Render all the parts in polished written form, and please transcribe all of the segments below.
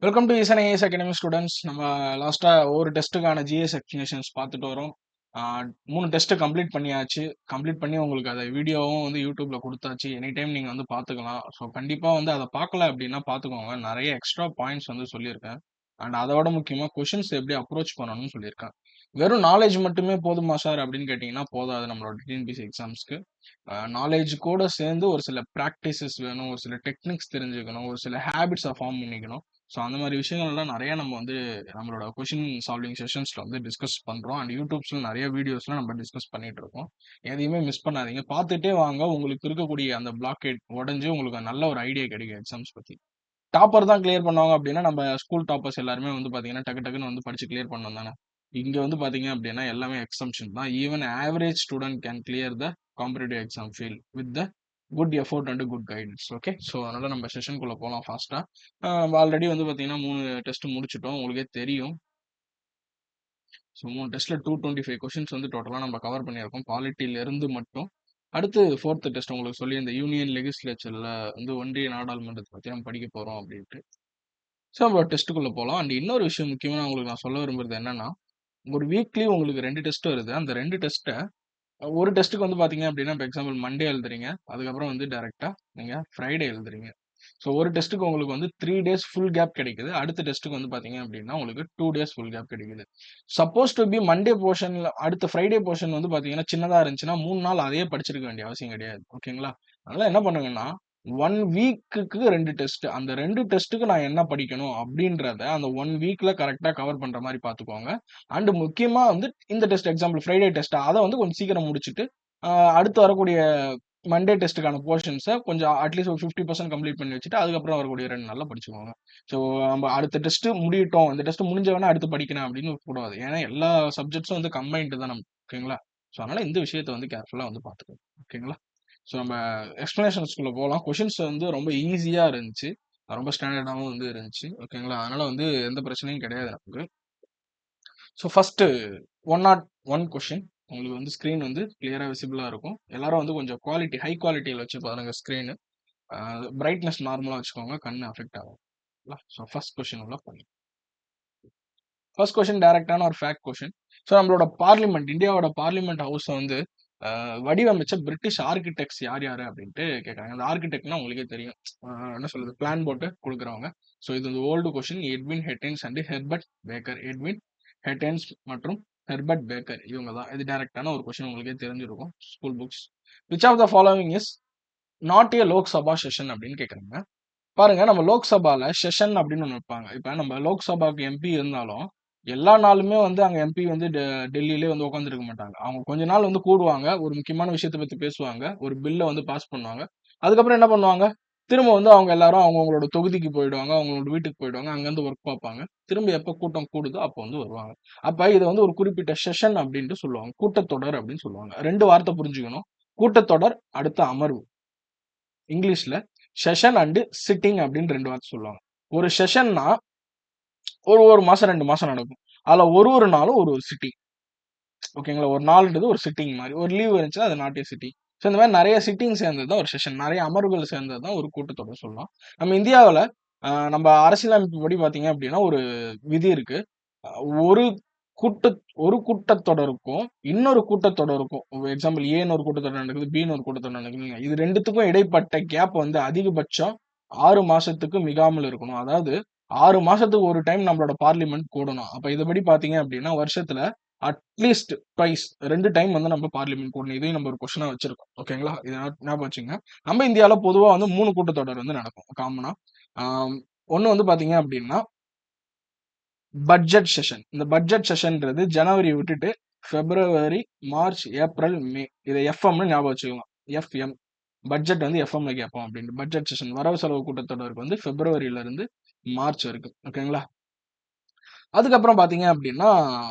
Welcome to இசன் IAS academy students. நம்ம லாஸ்டா ஒரு டெஸ்ட்டுக்கான ஜிஎஸ் எக்ஸ்பிளேஷன்ஸ் பார்த்துட்டு வரோம். 3 டெஸ்ட் கம்ப்ளீட் பண்ணியாச்சு. கம்ப்ளீட் பண்ணி உங்களுக்கு அதை வீடியோவும் வந்து யூடியூப்ல கொடுத்தாச்சு. எனி டைம் நீங்க வந்து பார்த்துக்கலாம். ஸோ கண்டிப்பா வந்து அதை பார்க்கல அப்படின்னா பார்த்துக்கோங்க. நிறைய எக்ஸ்ட்ரா பாயிண்ட்ஸ் வந்து சொல்லியிருக்கேன். அண்ட் அதோட முக்கியமா கொஷின்ஸ் எப்படி அப்ரோச் பண்ணணும்னு சொல்லியிருக்கேன். வெறும் நாலேஜ் மட்டுமே போதுமா சார் அப்படின்னு கேட்டிங்கன்னா போதாது. நம்மளோட டிஎன்பிசி எக்ஸாம்ஸ்க்கு நாலேஜ் கூட சேர்ந்து ஒரு சில ப்ராக்டிசஸ் வேணும், ஒரு சில டெக்னிக்ஸ் தெரிஞ்சுக்கணும், ஒரு சில ஹேபிட்ஸை ஃபார்ம் பண்ணிக்கணும். ஸோ அந்த மாதிரி விஷயங்கள்லாம் நிறைய நம்ம வந்து நம்மளோட கொஷின் சால்விங் செஷன்ஸ்ல வந்து டிஸ்கஸ் பண்றோம். அண்ட் யூடியூப்ஸ்ல நிறைய வீடியோஸ்ல நம்ம டிஸ்கஸ் பண்ணிட்டு இருக்கோம். எதையுமே மிஸ் பண்ணாதீங்க, பார்த்துட்டே வாங்க. உங்களுக்கு இருக்கக்கூடிய அந்த பிளாக்கெட் உடஞ்சு உங்களுக்கு நல்ல ஒரு ஐடியா கிடைக்கும் எக்ஸாம்ஸ் பத்தி. டாப்பர் தான் கிளியர் பண்ணுவாங்க அப்படின்னா நம்ம ஸ்கூல் டாப்பர்ஸ் எல்லாருமே வந்து பாத்தீங்கன்னா டக்கு டக்குன்னு வந்து படிச்சு கிளியர் பண்ணோம் தானே. இங்க வந்து பாத்தீங்க அப்படின்னா எல்லாமே எக்ஸம்ஷன் தான். Even average student can clear the competitive exam feel with the good effort and good guidance. Okay, so அதனால நம்ம செஷனுக்குள்ள போகலாம் ஃபாஸ்டா. ஆல்ரெடி வந்து பாத்தீங்கன்னா 3 டெஸ்ட் முடிச்சிட்டோம், உங்களுக்கே தெரியும். ஸோ 3 டெஸ்ட்ல 225 கொஷின்ஸ் வந்து டோட்டலாக நம்ம கவர் பண்ணியிருக்கோம் பாலிட்டியில இருந்து மட்டும். அடுத்து 4th டெஸ்ட் உங்களுக்கு சொல்லி இந்த யூனியன் லெகிஸ்லேச்சர்ல வந்து ஒன்றிய நாடாளுமன்றத்தை பற்றி நம்ம படிக்க போறோம் அப்படின்ட்டு. ஸோ நம்ம டெஸ்ட்டுக்குள்ள போகலாம். அண்ட் இன்னொரு விஷயம் முக்கியமாக உங்களுக்கு நான் சொல்ல விரும்புறது என்னன்னா, ஒரு வீக்லி உங்களுக்கு 2 டெஸ்ட் வருது. அந்த 2 டெஸ்ட்டை ஒரு டெஸ்ட்டுக்கு வந்து பார்த்தீங்க அப்படின்னா, இப்போ எக்ஸாம்பிள் மண்டே எழுதுறீங்க, அதுக்கப்புறம் வந்து டைரெக்டாக நீங்கள் ஃப்ரைடே எழுதுறீங்க. ஸோ ஒரு டெஸ்ட்டுக்கு உங்களுக்கு வந்து 3 டேஸ் ஃபுல் கேப் கிடைக்குது. அடுத்த டெஸ்ட்டுக்கு வந்து பார்த்தீங்க அப்படின்னா, உங்களுக்கு 2 டேஸ் ஃபுல் கேப் கிடைக்குது. சப்போஸ் டு பி மண்டே போர்ஷன்ல அடுத்த ஃப்ரைடே போர்ஷன் வந்து பார்த்தீங்கன்னா, சின்னதா இருந்துச்சுன்னா 3 நாள் அதையே படிச்சிருக்க வேண்டிய அவசியம் கிடையாது. ஓகேங்களா? அதனால என்ன பண்ணுங்கன்னா, 1 வீக்குக்கு 2 டெஸ்ட். அந்த 2 டெஸ்ட்டுக்கு நான் என்ன படிக்கணும் அப்படின்றத அந்த 1 வீக்ல கரெக்ட்டா கவர் பண்ற மாரி பார்த்துக்கோங்க. அண்ட் முக்கியமா வந்து இந்த டெஸ்ட் எக்ஸாம்பிள் ஃப்ரைடே டெஸ்ட் அத வந்து கொஞ்சம் சீக்கிரம் முடிச்சுட்டு, அ அடுத்து வரக்கூடிய மண்டே டெஸ்ட்டுக்கான போர்ஷன்ஸ கொஞ்சம் அட்லீஸ்ட் ஒரு 50% கம்ப்ளீட் பண்ணி வச்சுட்டு, அதுக்கப்புறம் வரக்கூடிய 2 நாள்ல படிச்சுக்கோங்க. ஸோ நம்ம அடுத்த டெஸ்ட் முடியட்டும். இந்த டெஸ்ட் முடிஞ்ச உடனே அடுத்து படிக்கிறேன் அப்படின்னு கூடாது. ஏன்னா எல்லா சப்ஜெக்ட்ஸும் வந்து கம்பைன்டு தான் நமக்கு. ஓகேங்களா? ஸோ அதனால இந்த விஷயத்த வந்து கேர்ஃபுல்லா வந்து பார்த்துக்கணும். ஓகேங்களா? ஸோ நம்ம எக்ஸ்ப்ளனேஷன்ஸ்குள்ள போலாம். கொஷின்ஸ் வந்து ரொம்ப ஈஸியா இருந்துச்சு. ரொம்ப ஸ்டாண்டர்டாவும் வந்து இருந்துச்சு. ஓகேங்களா? அதனால வந்து எந்த பிரச்சனையும் கிடையாது நமக்கு. So first 101 question. உங்களுக்கு வந்து ஸ்க்ரீன் வந்து கிளியரா விசிபிளா இருக்கும். எல்லாரும் வந்து கொஞ்சம் ஹை குவாலிட்டியில வச்சு பாருங்க ஸ்க்ரீனு. பிரைட்னஸ் நார்மலா வச்சுக்கோங்க. கண்ணு அஃபெக்ட் ஆகும். ஸோ ஃபர்ஸ்ட் கொஷின் உள்ள போலாம். ஃபர்ஸ்ட் கொஸ்டின் டைரக்டான ஒரு ஃபேக்ட் கொஸ்டின். ஸோ நம்மளோட பார்லிமெண்ட், இந்தியாவோட பார்லிமெண்ட் ஹவுஸ் வந்து வடிவமைச்ச பிரிட்டிஷ் ஆர்கிடெக்ட்ஸ் யார் யாரு அப்படின்ட்டு கேட்குறாங்க. அந்த ஆர்கிடெக்ட்னா உங்களுக்கே தெரியும். என்ன சொல்றது, பிளான் போட்டு கொடுக்குறவங்க. ஸோ இது வந்து old question. Edwin Lutyens and Herbert Baker. Edwin Lutyens மற்றும் ஹெர்பர்ட் பேக்கர் இவங்க தான். இது டைரக்டான ஒரு கொஸ்டின், உங்களுக்கே தெரிஞ்சிருக்கும் school books. Which of the following is not a Lok Sabha session அப்படின்னு கேட்குறாங்க. பாருங்க, நம்ம லோக்சபால செஷன் அப்படின்னு ஒண்ணு வைப்பாங்க. இப்ப நம்ம லோக்சபாக்கு எம்பி இருந்தாலும், எல்லா நாளுமே வந்து அங்க எம்பி வந்து டெல்லியிலே வந்து உட்கார்ந்திருக்க மாட்டாங்க. அவங்க கொஞ்ச நாள் வந்து கூடுவாங்க. ஒரு முக்கியமான விஷயத்த பத்தி பேசுவாங்க. ஒரு பில்ல வந்து பாஸ் பண்ணுவாங்க. அதுக்கப்புறம் என்ன பண்ணுவாங்க? திரும்ப வந்து அவங்க எல்லாரும் அவங்கவங்களோட தொகுதிக்கு போயிடுவாங்க. அவங்களோட வீட்டுக்கு போயிடுவாங்க. அங்கருந்து ஒர்க் பார்ப்பாங்க. திரும்ப எப்ப கூட்டம் கூடுதோ அப்போ வந்து வருவாங்க. அப்ப இத வந்து ஒரு குறிப்பிட்ட செஷன் அப்படின்ட்டு சொல்லுவாங்க. கூட்டத்தொடர் அப்படின்னு சொல்லுவாங்க. 2 வார்த்தை புரிஞ்சுக்கணும். கூட்டத்தொடர், அடுத்து அமர்வு. இங்கிலீஷ்ல செஷன் அண்ட் சிட்டிங் அப்படின்னு 2 வார்த்தை சொல்லுவாங்க. ஒரு செஷன்னா ஒரு மாசம் 2 மாசம் நடக்கும். அதுல ஒரு நாளும் ஒரு சிட்டிங். ஓகேங்களா? ஒரு நாள்ன்றது ஒரு சிட்டிங் மாதிரி. ஒரு லீவ் இருந்துச்சுன்னா அது நாட் ஏ சிட்டிங். ஸோ இந்த மாதிரி நிறைய சிட்டிங் சேர்ந்தது தான் ஒரு செஷன். நிறைய அமர்வுகள் சேர்ந்தது தான் ஒரு கூட்டத்தொடர் சொல்லலாம். நம்ம இந்தியாவில் நம்ம அரசியலமைப்பு படி பார்த்தீங்க அப்படின்னா ஒரு விதி இருக்கு. ஒரு கூட்ட ஒரு கூட்டத்தொடருக்கும் இன்னொரு கூட்டத்தொடருக்கும், எக்ஸாம்பிள் ஏன்னு ஒரு கூட்டத்தொடர் நடக்குது, பின்னு ஒரு கூட்டத்தொடர் நடக்குது. இது 2த்துக்கும் இடைப்பட்ட கேப் வந்து அதிகபட்சம் 6 மாசத்துக்கு மிகாமல் இருக்கணும். அதாவது 6 மாசத்துக்கு ஒரு டைம் நம்மளோட பார்லிமெண்ட் கூடணும். அப்ப இதுபடி பாத்தீங்க அப்படின்னா வருஷத்துல அட்லீஸ்ட் ட்வைஸ் 2 டைம் வந்து நம்ம பார்லிமெண்ட் கூடணும். இதையும் நம்ம ஒரு கொஸ்டினா வச்சிருக்கோம். ஓகேங்களா? இதை ஞாபகம் வச்சுங்க. நம்ம இந்தியாவில பொதுவா வந்து 3 கூட்டத்தொடர் வந்து நடக்கும் காமனா. ஒன்னு வந்து பாத்தீங்க அப்படின்னா பட்ஜெட் செஷன். இந்த பட்ஜெட் செஷன்ன்றது ஜனவரி விட்டுட்டு பிப்ரவரி, மார்ச், ஏப்ரல், மே. இதை எஃப்எம்னு ஞாபகம் வச்சுக்கலாம். எஃப்எம். பட்ஜெட் வந்து எஃப்எம்ல கேட்போம் அப்படின்னு. பட்ஜெட் செஷன் வரவு செலவு கூட்டத்தொடருக்கு வந்து பிப்ரவரியில இருந்து மார்ச் வரைக்கும். ஓகேங்களா? அதுக்கப்புறம் பாத்தீங்க அப்படின்னா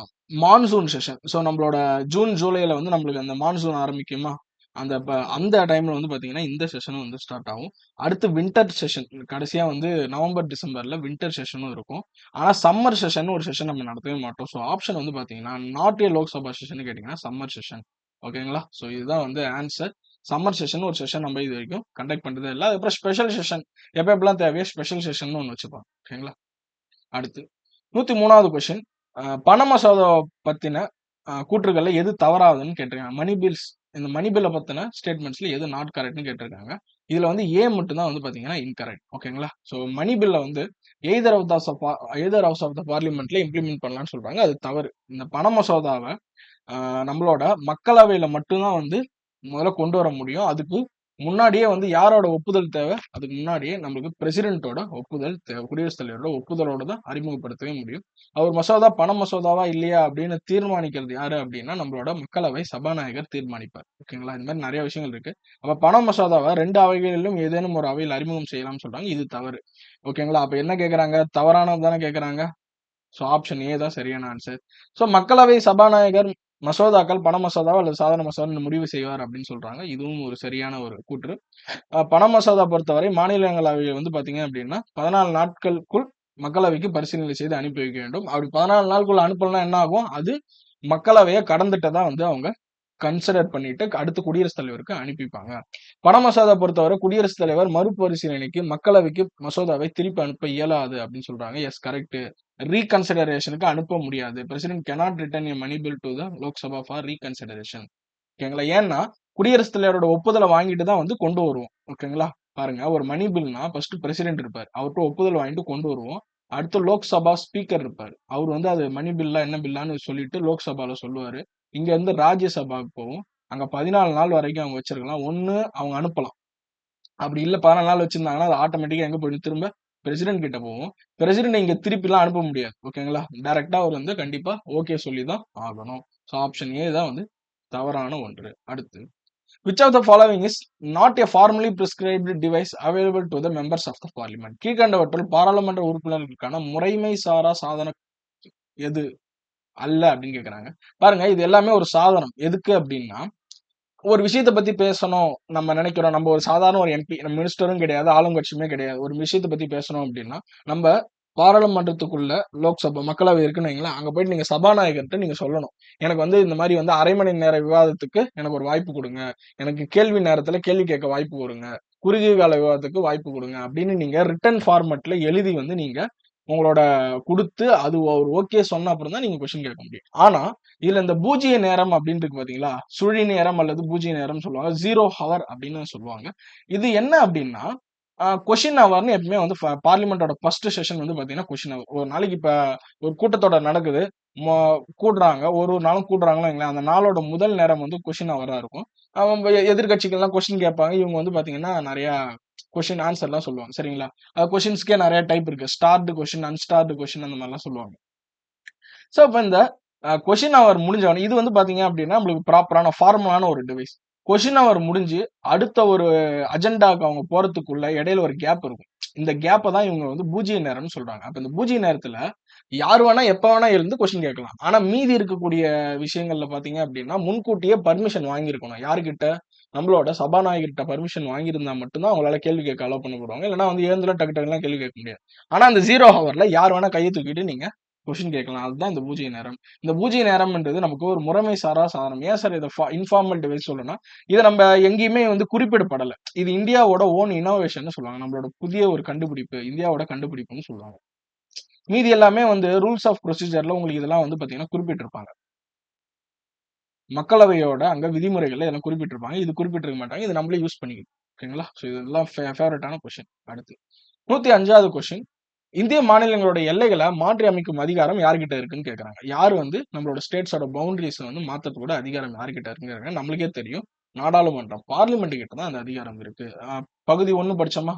மான்சூன் செஷன். ஸோ நம்மளோட ஜூன், ஜூலைல வந்து நம்மளுக்கு அந்த மான்சூன் ஆரம்பிக்குமா? அந்த டைம்ல வந்து பாத்தீங்கன்னா இந்த செஷனும் வந்து ஸ்டார்ட் ஆகும். அடுத்து வின்டர் செஷன். கடைசியா வந்து நவம்பர், டிசம்பர்ல வின்டர் செஷனும் இருக்கும். ஆனா சம்மர் செஷன் ஒரு செஷன் நம்ம நடத்தவே மாட்டோம். ஸோ ஆப்ஷன் வந்து பாத்தீங்கன்னா நாட் ஏ லோக்சபா செஷன் கேட்டீங்கன்னா சம்மர் செஷன். ஓகேங்களா? ஸோ இதுதான் வந்து ஆன்சர். சம்மர் செஷன் ஒரு செஷன் நம்ம இது வரைக்கும் கண்டக்ட் பண்றதே இல்ல. அதுக்கப்புறம் ஸ்பெஷல் செஷன் எப்ப எப்பலாம் தேவையோ ஸ்பெஷல் செஷன் ஒண்ணு வச்சுப்போம். ஓகேங்களா? அடுத்து 103வது கொஸ்டின். பண மசோதா பத்தின கூற்றுகள்ல எது தவறாதுன்னு கேட்டிருக்காங்க. மணி பில்ஸ் இந்த மணி பில்ல பத்தின ஸ்டேட்மெண்ட்ஸ்ல எது நாட் கரெக்ட்ன்னு கேட்டிருக்காங்க. இதுல வந்து ஏ மட்டும் தான் வந்து பாத்தீங்கன்னா இன்கரெக்ட். ஓகேங்களா? ஸோ மணி பில்ல வந்து எய்தர் ஹவுஸ் ஆஃப் த பார்லிமெண்ட்ல இம்ப்ளிமெண்ட் பண்ணலாம்னு சொல்றாங்க. அது தவறு. இந்த பண மசோதாவ நம்மளோட மக்களவையில மட்டும் தான் வந்து முதல்ல கொண்டு வர முடியும். அதுக்கு முன்னாடியே வந்து யாரோட ஒப்புதல் தேவை? அதுக்கு முன்னாடியே நம்மளுக்கு பிரசிடென்ட்டோட ஒப்புதல் தேவை. குடியரசுத் தலைவரோட ஒப்புதலோட தான் அறிமுகப்படுத்தவே முடியும். அவர் மசோதா பண மசோதாவா இல்லையா அப்படின்னு தீர்மானிக்கிறது யாரு அப்படின்னா நம்மளோட மக்களவை சபாநாயகர் தீர்மானிப்பார். ஓகேங்களா? இந்த மாதிரி நிறைய விஷயங்கள் இருக்கு. அப்ப பண மசோதாவை 2 அவைகளிலும் ஏதேனும் ஒரு அவையில் அறிமுகம் செய்யலாம்னு சொல்றாங்க. இது தவறு. ஓகேங்களா? அப்ப என்ன கேக்குறாங்க? தவறானது தானே கேக்குறாங்க. ஸோ ஆப்ஷன் ஏ தான் சரியான ஆன்சர். ஸோ மக்களவை சபாநாயகர் மசோதாக்கள் பண மசோதாவா அல்லது சாதாரண மசோதான்னு முடிவு செய்வார் அப்படின்னு சொல்றாங்க. இதுவும் ஒரு சரியான ஒரு கூற்று. பண மசோதா பொறுத்தவரை மாநிலங்களவை வந்து பாத்தீங்க அப்படின்னா 14 நாட்களுக்குள் மக்களவைக்கு பரிசீலனை செய்து அனுப்பி வைக்க வேண்டும். அப்படி 14 நாளுக்குள்ள அனுப்பலன்னா என்ன ஆகும்? அது மக்களவையை கடந்துட்டதா வந்து அவங்க கன்சிடர் பண்ணிட்டு அடுத்து குடியரசுத் தலைவருக்கு அனுப்பிப்பாங்க. பண மசோதா பொறுத்தவரை குடியரசுத் தலைவர் மறுபரிசீலனைக்கு மக்களவைக்கு மசோதாவை திருப்பி அனுப்ப இயலாது அப்படின்னு சொல்றாங்க. Yes correct. ரீகன்சிடரேஷனுக்கு அனுப்ப முடியாது. President cannot return a money bill to the Lok Sabha for reconsideration. ஓகேங்களா? ஏன்னா குடியரசுத் தலைவரோட ஒப்புதலை வாங்கிட்டு தான் வந்து கொண்டு வருவோம். ஓகேங்களா? பாருங்க ஒரு மணி பில்னா ஃபர்ஸ்ட் பிரசிடென்ட் இருப்பார். அவர்கிட்ட ஒப்புதல் வாங்கிட்டு கொண்டு வருவோம். அடுத்து லோக்சபா ஸ்பீக்கர் இருப்பார். அவர் வந்து அது மணி பில்லா என்ன பில்லான்னு சொல்லிட்டு லோக்சபால சொல்லுவாரு. இங்க இருந்து ராஜ்யசபாவுக்கு போகும். அங்க 14 நாள் வரைக்கும் அவங்க வச்சிருக்கலாம். ஒண்ணு அவங்க அனுப்பலாம். அப்படி இல்ல 14 நாள் வச்சிருந்தாங்கன்னா அது ஆட்டோமேட்டிக்கா எங்க போயிடும்? திரும்ப பிரசிடென்ட் கிட்ட போகும். பிரசிடென்ட் இங்க திருப்பிலாம் அனுப்ப முடியாது. ஓகேங்களா? டைரக்டா அவர் வந்து கண்டிப்பா ஓகே சொல்லி தான் ஆகணும். ஸோ ஆப்ஷன் ஏ தான் வந்து தவறான ஒன்று. அடுத்து which of the following is not a formally prescribed device available to the members of the parliament? கீழ்கண்டவற்றுள் பாராளுமன்ற உறுப்பினர்களுக்கான முறைமை சாரா சாதனம் எது அல்ல அப்படின்னு கேக்குறாங்க. பாருங்க இது எல்லாமே ஒரு சாதனம். எதுக்கு அப்படின்னா ஒரு விஷயத்த பத்தி பேசணும் நம்ம நினைக்கிறோம். நம்ம ஒரு சாதாரண ஒரு எம்பி, நம்ம மினிஸ்டரும் கிடையாது, ஆளுங்கட்சியுமே கிடையாது. ஒரு விஷயத்த பத்தி பேசணும் அப்படின்னா, நம்ம பாராளுமன்றத்துக்குள்ள லோக்சபா மக்களவை இருக்குன்னு வைங்களேன், அங்க போயிட்டு நீங்க சபாநாயகர்ட்ட நீங்க சொல்லணும். எனக்கு வந்து இந்த மாரி வந்து 1/2 மணி நேர விவாதத்துக்கு எனக்கு ஒரு வாய்ப்பு குடுங்க. எனக்கு கேள்வி நேரத்துல கேள்வி கேட்க வாய்ப்பு குடுங்க. குறுகிய கால விவாதத்துக்கு வாய்ப்பு குடுங்க. அப்படின்னு நீங்க ரிட்டன் ஃபார்மட்ல எழுதி வந்து நீங்க உங்களோட குடுத்து, அது ஒரு ஓகே சொன்ன அப்புறம் தான் நீங்க கொஸ்டின் கேட்க முடியும். ஆனா, இதுல இந்த பூஜ்ய நேரம் அப்படின்னு இருக்கு பாத்தீங்களா? சுழி நேரம் அல்லது பூஜ்ய நேரம்னு சொல்லுவாங்க. 0 ஹவர் அப்படின்னு சொல்லுவாங்க. இது என்ன அப்படின்னா, கொஸ்டின் ஹவர்ன்னு எப்பவுமே வந்து பார்லிமெண்டோட ஃபர்ஸ்ட் செஷன் வந்து பாத்தீங்கன்னா கொஸ்டின் ஹவர். ஒரு நாளைக்கு இப்ப ஒரு கூட்டத்தொடர் நடக்குது. மொ கூடுறாங்க. ஒரு ஒரு நாளும் கூடுறாங்கன்னு வைங்களேன், அந்த நாளோட முதல் நேரம் வந்து கொஸ்டின் ஹவரா இருக்கும். அவங்க எதிர்க்கட்சிகள்லாம் கொஸ்டின் கேட்பாங்க. இவங்க வந்து பாத்தீங்கன்னா நெறைய கொஸ்டின் ஆன்சர்லாம் சொல்லுவாங்க. சரிங்களா? கொஸ்டின்ஸ்க்கே நெறைய டைப் இருக்கு. ஸ்டார்டு கொஸ்டின், அன்ஸ்டார்டு கொஸ்டின் அந்த மாரிலாம் சொல்லுவாங்க. ஸோ, அப்ப இந்த கொஸ்டின் ஹவர் முடிஞ்ச உடனே இது வந்து பார்த்தீங்க அப்படின்னா, நம்மளுக்கு ப்ராப்பரான ஃபார்மலான ஒரு டிவைஸ். கொஸ்டின் ஹவர் முடிஞ்சு, அடுத்த ஒரு அஜெண்டாக்கு அவங்க போறதுக்குள்ள இடையில ஒரு கேப் இருக்கும். இந்த கேப்ப தான் இவங்க வந்து பூஜ்ய நேரம்னு சொல்றாங்க. அப்ப இந்த பூஜ்ய நேரத்துல யார் வேணா, எப்ப வேணா எழுந்து கொஸ்டின் கேட்கலாம். ஆனா மீதி இருக்கக்கூடிய விஷயங்கள்ல பார்த்தீங்க அப்படின்னா, முன்கூட்டியே பர்மிஷன் வாங்கியிருக்கணும். யார்கிட்ட? நம்மளோட சபாநாயகர்ட்ட பர்மிஷன் வாங்கியிருந்தா மட்டும் தான் அவங்களால கேள்வி கேட்க அலோ பண்ணப்படுவாங்க. இல்லன்னா வந்து எழுந்துலாம் டக்கு டக்குலாம் கேள்வி கேட்க முடியாது. ஆனா அந்த 0 ஹவர்ல யார் வேணா கைய தூக்கிட்டு நீங்க கொஸ்டின் கேட்கலாம். அதுதான் இந்த பூஜ்ய நேரம். இந்த பூஜ்ய நேரம்ன்றது நமக்கு ஒரு முறைமை சாரா சாதனம். ஏன் சார் இத இன்ஃபார்மல் டிவைஸ் சொல்றேன்னா, இத நம்ம எங்கேயுமே வந்து குறிப்பிடப்படல. இது இந்தியாவோட ஓன் இன்னோவேஷன்னு சொல்லுவாங்க. நம்மளோட புதிய ஒரு கண்டுபிடிப்பு. இந்தியாவோட கண்டுபிடிப்புன்னு சொல்லுவாங்க. மீதி எல்லாமே வந்து ரூல்ஸ் ஆஃப் ப்ரொசீஜர்ல உங்களுக்கு இதெல்லாம் வந்து பார்த்தீங்கன்னா குறிப்பிட்டிருப்பாங்க. மக்களவையோட அங்க விதிமுறைகள்ல இதெல்லாம் குறிப்பிட்டிருப்பாங்க. இது குறிப்பிட்டிருக்க மாட்டாங்க. இது நம்மளே யூஸ் பண்ணிக்கணும். ஓகேங்களா? ஸோ இதெல்லாம் ஃபேவரட்டான கொஸ்டின். அடுத்து 105வது கொஸ்டின். இந்திய மாநிலங்களோட எல்லைகள மாற்றி அமைக்கும் அதிகாரம் யார்கிட்ட இருக்குன்னு கேட்கறாங்க. யார் வந்து நம்மளோட ஸ்டேட்ஸோட பவுண்டரீஸ வந்து மாத்தக்கூட அதிகாரம் யார்கிட்ட இருக்குன்னு கேட்கறாங்க. நம்மளுக்கே தெரியும். நாடாளுமன்றம், பார்லிமெண்ட் கிட்ட தான் அந்த அதிகாரம் இருக்கு. பகுதி 1 படிச்சோமா?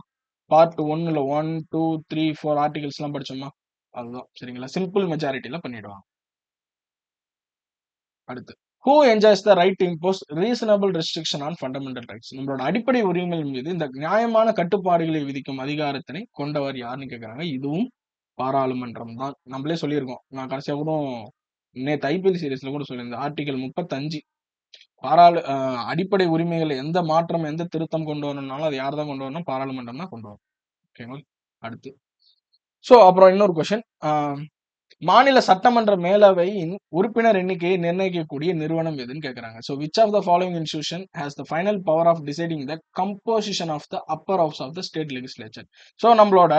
பார்ட் 1ல 1, 2, 3, 4 ஆர்டிகல்ஸ்லாம் படிச்சோமா? அதுதான். சரிங்களா? சிம்பிள் மெஜாரிட்டில பண்ணிடுவாங்க. அடுத்து. Who enjoys the right to impose reasonable restriction on fundamental rights? நம்மளோட அடிப்படை உரிமைகள் மீது இந்த நியாயமான கட்டுப்பாடுகளை விதிக்கும் அதிகாரத்தினை கொண்டவர் யாருன்னு கேட்கறாங்க. இதுவும் பாராளுமன்றம் தான். நம்மளே சொல்லியிருக்கோம். நான் கடைசியா கூட நேத்து ஐபிஎல் சீரிஸ்ல கூட சொல்லியிருந்தேன். ஆர்டிகிள் 35 அடிப்படை உரிமைகள் எந்த மாற்றம், எந்த திருத்தம் கொண்டு வரணும்னாலும் அது யார் தான் கொண்டு வரணும்? பாராளுமன்றம் தான் கொண்டு வரணும். ஓகேங்களா? அடுத்து. சோ அப்புறம் இன்னொரு கொஸ்டின். மாநில சட்டமன்ற மேலவையின் உறுப்பினர் எண்ணிக்கையை நிர்ணயிக்கக்கூடிய நிறுவனம் எதுன்னு கேட்கறாங்க. So which of the following institution has the final power of deciding the composition of the upper house of the state legislature? So நம்மளோட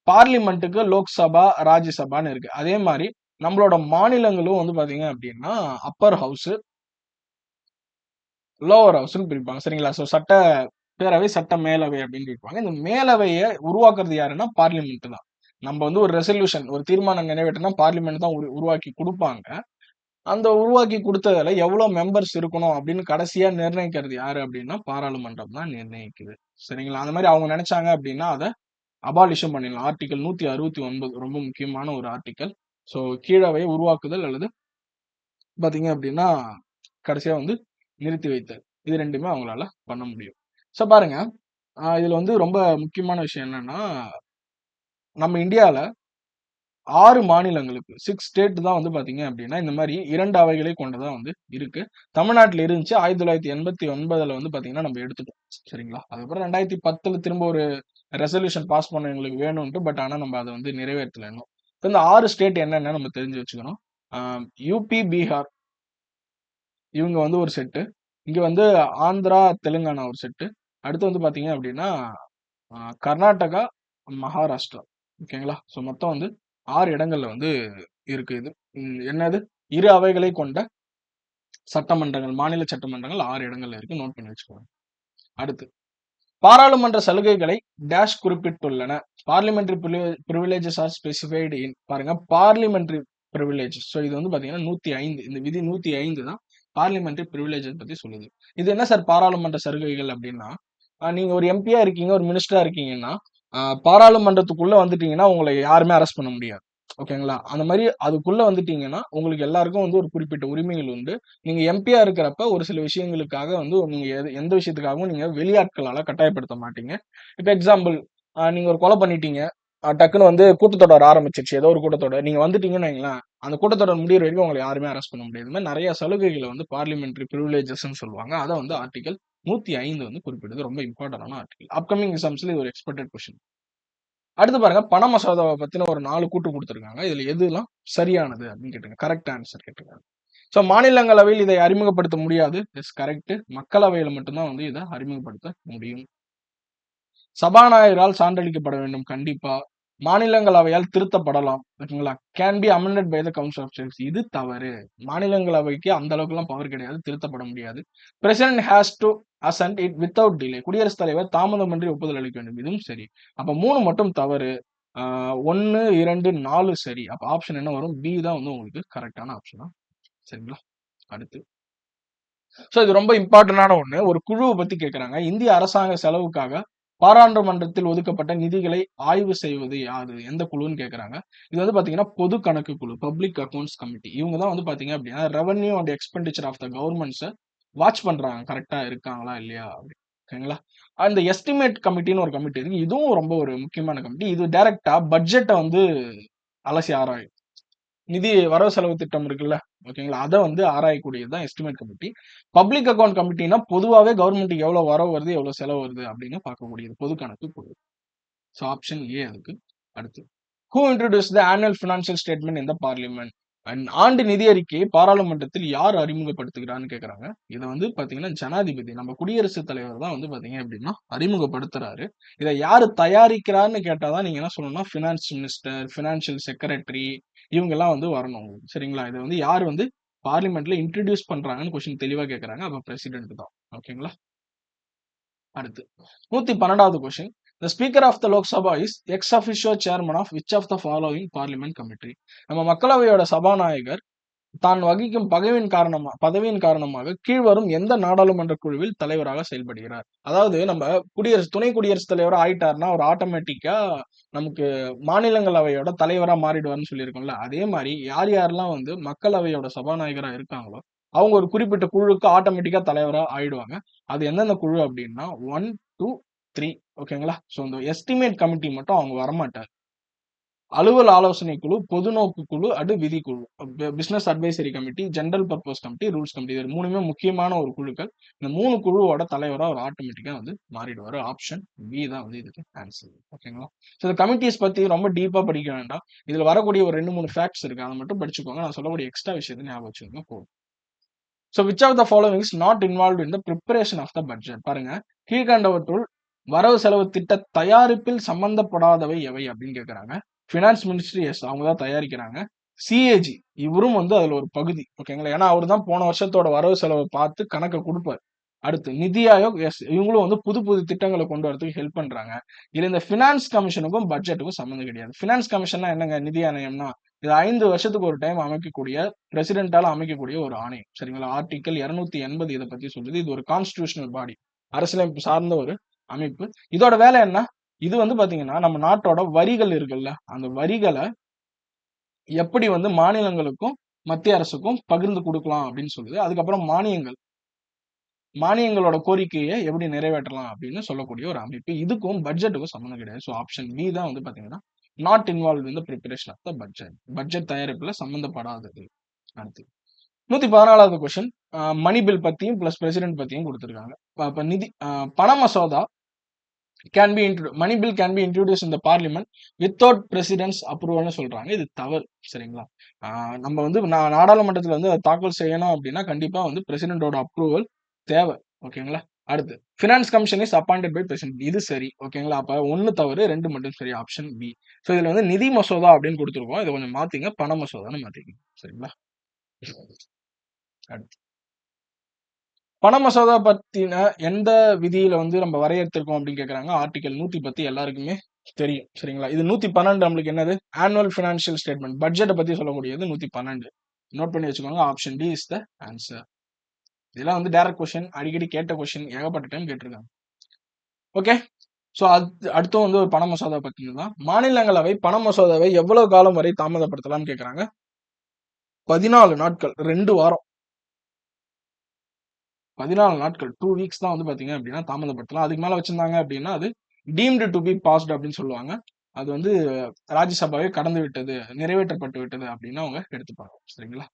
பார்லிமெண்ட்டுக்கு லோக்சபா, ராஜ்யசபான்னு இருக்கு. அதே மாரி நம்மளோட மாநிலங்களும் வந்து பார்த்தீங்க அப்டின்னா, அப்பர் ஹவுஸ், லோவர் ஹவுஸ்ன்னு பிரிப்பாங்க. சரிங்களா? ஸோ பேரவை, சட்ட மேலவை அப்டின்னு பிரிப்பாங்க. இந்த மேலவைய உருவாக்குறது யாருன்னா, பார்லிமென்ட் தான். நம்ம வந்து ஒரு ரெசல்யூஷன், ஒரு தீர்மானம் நிறைவேற்றினா பார்லிமென்ட் தான் உருவாக்கி குடுப்பாங்க. அந்த உருவாக்கி குடுத்ததுல எவ்வளோ மெம்பர்ஸ் இருக்கணும் அப்படின்னு கடைசியா நிர்ணயிக்கிறது யாரு அப்படின்னா, பாராளுமன்றம் தான் நிர்ணயிக்குது. சரிங்களா? அந்த மாரி அவங்க நெனச்சாங்க அப்படின்னா, அத அபாலிஷும் பண்ணிடலாம். ஆர்டிகிள் 169 ரொம்ப முக்கியமான ஒரு ஆர்டிகிள். ஸோ கீழவையை உருவாக்குதல் அல்லது பார்த்தீங்க அப்படின்னா, கடைசியா வந்து நிறுத்தி வைத்தல். இது 2மே அவங்களால பண்ண முடியும். ஸோ பாருங்க, இதுல வந்து ரொம்ப முக்கியமான விஷயம் என்னன்னா, நம்ம இந்தியால 6 மாநிலங்களுக்கு 6 ஸ்டேட் தான் வந்து பார்த்தீங்க அப்டின்னா, இந்த மாரி 2 அவைகளை கொண்டதா வந்து இருக்கு. தமிழ்நாட்டுல இருந்துச்சு. 1989ல வந்து பார்த்தீங்கன்னா, நம்ம எடுத்துட்டோம். சரிங்களா? அதுக்கப்புறம் 2010ல திரும்ப ஒரு ரெசல்யூஷன் பாஸ் பண்ணோம் எங்களுக்கு வேணுன்ட்டு. பட் ஆனா நம்ம அத வந்து நிறைவேத்தல இன்னும். இப்ப இந்த 6 ஸ்டேட் என்னன்னு நம்ம தெரிஞ்சு வச்சுக்கணும். ஆ யுபி, பீகார் இவங்க வந்து ஒரு செட்டு. இங்க வந்து ஆந்திரா, தெலுங்கானா ஒரு செட்டு. அடுத்து வந்து பார்த்தீங்க அப்டின்னா, கர்நாடகா, மகாராஷ்டிரா. ஓகேங்களா? ஸோ மொத்தம் வந்து 6 இடங்கள்ல வந்து இருக்கு இது. என்னது? 2 அவைகளை கொண்ட சட்டமன்றங்கள், மாநில சட்டமன்றங்கள் 6 இடங்கள்ல இருக்கு. நோட் பண்ணி வச்சுக்கோங்க. அடுத்து, பாராளுமன்ற சலுகைகளை டேஷ் குறிப்பிட்டுள்ளன. Parliamentary privileges are specified in பாருங்க பார்லிமெண்டரி பிரிவிலேஜஸ். ஸோ இது வந்து பார்த்தீங்கன்னா 105 இந்த விதி 105 தான் பார்லிமெண்டரி பிரிவிலேஜஸ் பத்தி சொல்லுது. இது என்ன சார் பாராளுமன்ற சலுகைகள் அப்படின்னா, நீங்க ஒரு எம்பியா இருக்கீங்க, ஒரு மினிஸ்டரா இருக்கீங்கன்னா, பாராளுமன்றத்துக்குள்ள வந்துட்டீங்கன்னா, உங்கள யாருமே அரெஸ்ட் பண்ண முடியாது. ஓகேங்களா? அந்த மாரி அதுக்குள்ள வந்துட்டீங்கன்னா, உங்களுக்கு எல்லாருக்கும் வந்து ஒரு குறிப்பிட்ட உரிமைகள் உண்டு. நீங்க எம்பியா இருக்கிறப்ப ஒரு சில விஷயங்களுக்காக வந்து நீங்க எந்த விஷயத்துக்காகவும் நீங்க வெளியாட்களால கட்டாயப்படுத்த மாட்டீங்க. இப்ப எக்ஸாம்பிள் நீங்க ஒரு கொலை பண்ணிட்டீங்க. டக்குனு வந்து கூட்டத்தொடர் ஆரம்பிச்சுருச்சு. ஏதோ ஒரு கூட்டத்தொடர். நீங்க வந்துட்டீங்கன்னு வைங்களேன், அந்த கூட்டத்தொடர் முடியிற வரைக்கும் உங்கள யாருமே அரெஸ்ட் பண்ண முடியாது. இந்த மாரி நெறைய சலுகைகள வந்து பார்லிமென்டரி பிரிவிலேஜஸ்ன்னு சொல்லுவாங்க. அத வந்து ஆர்டிகிள் 105 வந்து குறிப்பிடுது. ரொம்ப இம்பார்ட்டன்டான ஆர்டிகிள். அப்கமிங் எக்ஸாம்ஸ்ல இது ஒரு எக்ஸ்பெக்டட் கொஸ்டின். அடுத்து பாருங்க, பண மசோதாவ பத்தின ஒரு 4 கூற்று குடுத்திருக்காங்க. இதுல எதுலாம் சரியானது அப்படின்னு கேட்டிருக்காங்க. கரெக்ட் ஆன்ஸர் கேட்டிருக்காங்க. ஸோ மாநிலங்களவையில் இதை அறிமுகப்படுத்த முடியாது. Yes correct. மக்களவையில மட்டும் தான் வந்து இத அறிமுகப்படுத்த முடியும். சபாநாயகரால் சான்றளிக்கப்பட வேண்டும் கண்டிப்பா. மாநிலங்களவையால் திருத்தப்படலாம். ஓகேங்களா? Can be amended by the council of states. இது தவறு. மாநிலங்களவைக்கு அந்த அளவுக்குலாம் பவர் கிடையாது. திருத்தப்பட முடியாது. President has to assent it without delay. குடியரசுத் தலைவர் தாமதமின்றி ஒப்புதல் அளிக்க வேண்டும். இதுவும் சரி. அப்ப 3 மட்டும் தவறு. 1, 2, 4 சரி. அப்ப ஆப்ஷன் என்ன வரும்? பி தான் வந்து உங்களுக்கு கரெக்ட்டான ஆப்ஷனா. சரிங்களா? அடுத்து. இது ரொம்ப இம்பார்ட்டன்டான ஒண்ணு. ஒரு குழுவ பத்தி கேட்கறாங்க. இந்திய அரசாங்க செலவுக்காக பாராளுமன்றத்தில் ஒதுக்கப்பட்ட நிதிகளை ஆய்வு செய்வது யாரு? எந்த குழுன்னு கேட்கறாங்க. இது வந்து பார்த்தீங்கன்னா, பொது கணக்கு குழு. Public accounts committee. இவங்க தான் வந்து பார்த்தீங்க அப்படின்னா, revenue and expenditure of the கவர்ன்மெண்ட்ஸ வாட்ச் பண்றாங்க. கரெக்ட்டா இருக்காங்களா? இல்லையா? அப்படி. ஓகேங்களா? அந்த எஸ்டிமேட் கமிட்டின்னு ஒரு கமிட்டி இருக்கு. இதுவும் ரொம்ப ஒரு முக்கியமான கமிட்டி. இது டைரக்ட்டா பட்ஜெட்ட வந்து அலசி ஆராயும். நிதி வரவு செலவு திட்டம் இருக்குல்ல. ஓகேங்களா? அத வந்து ஆராயக்கூடியது தான் எஸ்டிமேட் கமிட்டி. பப்ளிக் அக்கவுண்ட் கமிட்டினா பொதுவாவே கவர்ன்மென்ட்க்கு எவ்வளவு வரவு வருது, எவ்வளவு செலவு வருது அப்படின்னு பார்க்கக்கூடியது. பொது கணக்கு குழு. ஆப்ஷன் ஏ அதுக்கு. அடுத்து. Who introduced the annual financial statement in the parliament? ஆண்டு நிதி அறிக்கையை பாராளுமன்றத்தில் யார் அறிமுகப்படுத்துகிறார்ன்னு கேட்கறாங்க. இத வந்து பார்த்தீங்கன்னா, ஜனாதிபதி நம்ம குடியரசுத் தலைவர் தான் வந்து பார்த்தீங்க அப்படின்னா, அறிமுகப்படுத்துறாரு. இத யாரு தயாரிக்கிறார்ன்னு கேட்டா தான் நீங்க என்ன சொல்லணும்னா, பினான்ஸ் மினிஸ்டர், பினான்சியல் செக்ரட்டரி இவங்கலாம் வந்து வரணும் உங்களுக்கு. சரிங்களா? இத வந்து யார் வந்து பார்லிமென்ட்ல இன்ட்ரோடியூஸ் பண்றாங்கன்னு கொஸ்டின் தெளிவா கேட்கறாங்க. அப்ப பிரசிடென்ட் தான். ஓகேங்களா? அடுத்து 112வது question. The Speaker of the Lok Sabha is ex officio chairman of which of the following parliament committee? நம்ம மக்களவையோட சபாநாயகர் தான் வகிக்கும் பதவியின் காரணமாக கீழ்வரும் எந்த நாடாளுமன்ற குழுவில் தலைவராக செயல்படுகிறார்? அதாவது நம்ம துணை குடியரசுத் தலைவரா ஆயிட்டாருன்னா, அவர் ஆட்டோமேட்டிக்கா நமக்கு மாநிலங்களவையோட தலைவரா மாறிடுவார்ன்னு சொல்லியிருக்கோம்ல. அதே மாரி யாரெல்லாம் வந்து மக்களவையோட சபாநாயகரா இருக்காங்களோ, அவங்க ஒரு குறிப்பிட்ட குழுவுக்கு ஆட்டோமேட்டிக்கா தலைவரா ஆயிடுவாங்க. அது எந்தெந்த குழு அப்டின்னா 1, 2, 3 ஓகேங்களா? இந்த எஸ்டிமேட் கமிட்டி மட்டும் அவங்க வரமாட்டார். அலுவல் ஆலோசனை குழு, பொதுநோக்கு குழு, விதி குழு. Business advisory committee, general purpose committee, rules committee. இது 3மே முக்கியமான ஒரு குழுக்கள். இந்த 3 குழுவோட தலைவரா அவர் ஆட்டோமேட்டிக்கா வந்து மாறிடுவாரு. ஆப்ஷன் பி தான் வந்து இதுக்கு ஆன்சர். ஓகேங்களா? இந்த கமிட்டீஸ் பத்தி ரொம்ப டீப்பா படிக்க வேண்டாம். இதுல வரக்கூடிய ஒரு 2, 3 ஃபேக்ட்ஸ் இருக்கு. அத மட்டும் படிச்சுக்கோங்க. நான் சொல்லக்கூடிய எக்ஸ்ட்ரா விஷயத்த ஞாபகம் வச்சுக்கோங்க போதும். Which of the following is not involved in the preparation of the budget? பாருங்க, கீழ்கண்டவற்றுள் வரவு செலவு திட்ட தயாரிப்பில் சம்பந்தப்படாதவை எவை அப்படின்னு கேட்கறாங்க. ஃபினான்ஸ் மினிஸ்ட்ரி எஸ் அவங்க தான் தயாரிக்கிறாங்க. சிஏஜி இவரும் வந்து அதுல ஒரு பகுதி. ஓகேங்களா? ஏன்னா அவரு தான் போன வருஷத்தோட வரவு செலவை பார்த்து கணக்க குடுப்பாரு. அடுத்து நிதி ஆயோக் எஸ் இவங்களும் வந்து புது புது திட்டங்களை கொண்டு வரதுக்கு ஹெல்ப் பண்றாங்க. இதுல இந்த ஃபினான்ஸ் கமிஷனுக்கும் பட்ஜெட்டுக்கும் சம்மந்தம் கிடையாது. ஃபினான்ஸ் கமிஷன்னா என்னங்க? நிதி ஆணையம்னா இது 5 வருஷத்துக்கு ஒரு டைம் அமைக்கக்கூடிய பிரசிடென்ட்டால அமைக்கக்கூடிய ஒரு ஆணையம். சரிங்களா? ஆர்டிகல் 280 இத பத்தி சொல்லுது. இது ஒரு கான்ஸ்டிடியூஷனல் பாடி. அரசியலமைப்பு சார்ந்த ஒரு அமைப்பு. இதோட வேலை என்ன? இது வந்து பாத்தீங்கன்னா நம்ம நாட்டோட வரிகள் இருக்குல்ல, அந்த வரிகள எப்படி வந்து மாநிலங்களுக்கும், மத்திய அரசுக்கும் பகிர்ந்து குடுக்கலாம் அப்படின்னு சொல்லுது. அதுக்கப்புறம் மானியங்களோட கோரிக்கைய எப்படி நிறைவேற்றலாம் அப்படின்னு சொல்லக்கூடிய ஒரு அமைப்பு. இதுக்கும் பட்ஜெட்டுக்கும் சம்மந்தம் கிடையாது. ஸோ ஆப்ஷன் பி தான் வந்து பாத்தீங்கன்னா, not involved in the preparation of the budget. Budget தயாரிப்புல சம்மந்தப்படாதது. அடுத்து 114வது கொஸ்டின். மணி பில் பத்தியும் பிளஸ் பிரசிடென்ட் பத்தியும் குடுத்திருக்காங்க. அப்ப நிதி பண மசோதா money bill can be introduced in the parliament without president's அப்ரூவல்னு சொல்றாங்க. இது தவறு. சரிங்களா? நம்ம வந்து நாடாளுமன்றத்துல வந்து அதை தாக்கல் செய்யணும் அப்படின்னா கண்டிப்பா வந்து பிரசிடென்டோட அப்ரூவல் தேவை. ஓகேங்களா? அடுத்து finance commission is appointed by president. இது சரி. ஓகேங்களா? அப்ப 1 தவறு 2 மட்டும் சரி. Option B. ஸோ இதுல வந்து நிதி மசோதா அப்படின்னு கொடுத்துருக்கோம். இதை கொஞ்சம் மாத்திங்க. பண மசோதான்னு மாத்திங்க. சரிங்களா? அடுத்து பண மசோதா பத்தின எந்த விதியில வந்து நம்ம வரையறுத்திருக்கோம் அப்படின்னு கேக்குறாங்க. ஆர்டிகல் 110 எல்லாருக்குமே தெரியும். சரிங்களா? இது 112 நம்மளுக்கு என்னது? Annual financial statement. பட்ஜெட்டை பத்தி சொல்லக்கூடியது 112. நோட் பண்ணி வச்சுக்கோங்க. Option D is the answer. இதெல்லாம் வந்து டைரக்ட் கொஸ்டின், அடிக்கடி கேட்ட கொஸ்டின், ஏகப்பட்ட டைம் கேட்டிருக்காங்க. ஓகே. ஸோ அடுத்தும் வந்து ஒரு பண மசோதா பத்தி தான். மாநிலங்களவை பண மசோதாவை எவ்வளவு காலம் வரை தாமதப்படுத்தலாம்னு கேக்குறாங்க. 14 நாட்கள், 2 வாரம். 14 நாட்கள் 2 வீக்ஸ் தான் வந்து பாத்தீங்க அப்படின்னா தாமதப்படுத்தலாம். அதுக்கு மேல வச்சிருந்தாங்க அப்படின்னா அது டீம்டு டு பி பாஸ்ட் அப்படின்னு சொல்லுவாங்க. அது வந்து ராஜ்யசபாவை கடந்து விட்டது, நிறைவேற்றப்பட்டு விட்டது அப்படின்னு அவங்க எடுத்துப்பாங்க. சரிங்களா?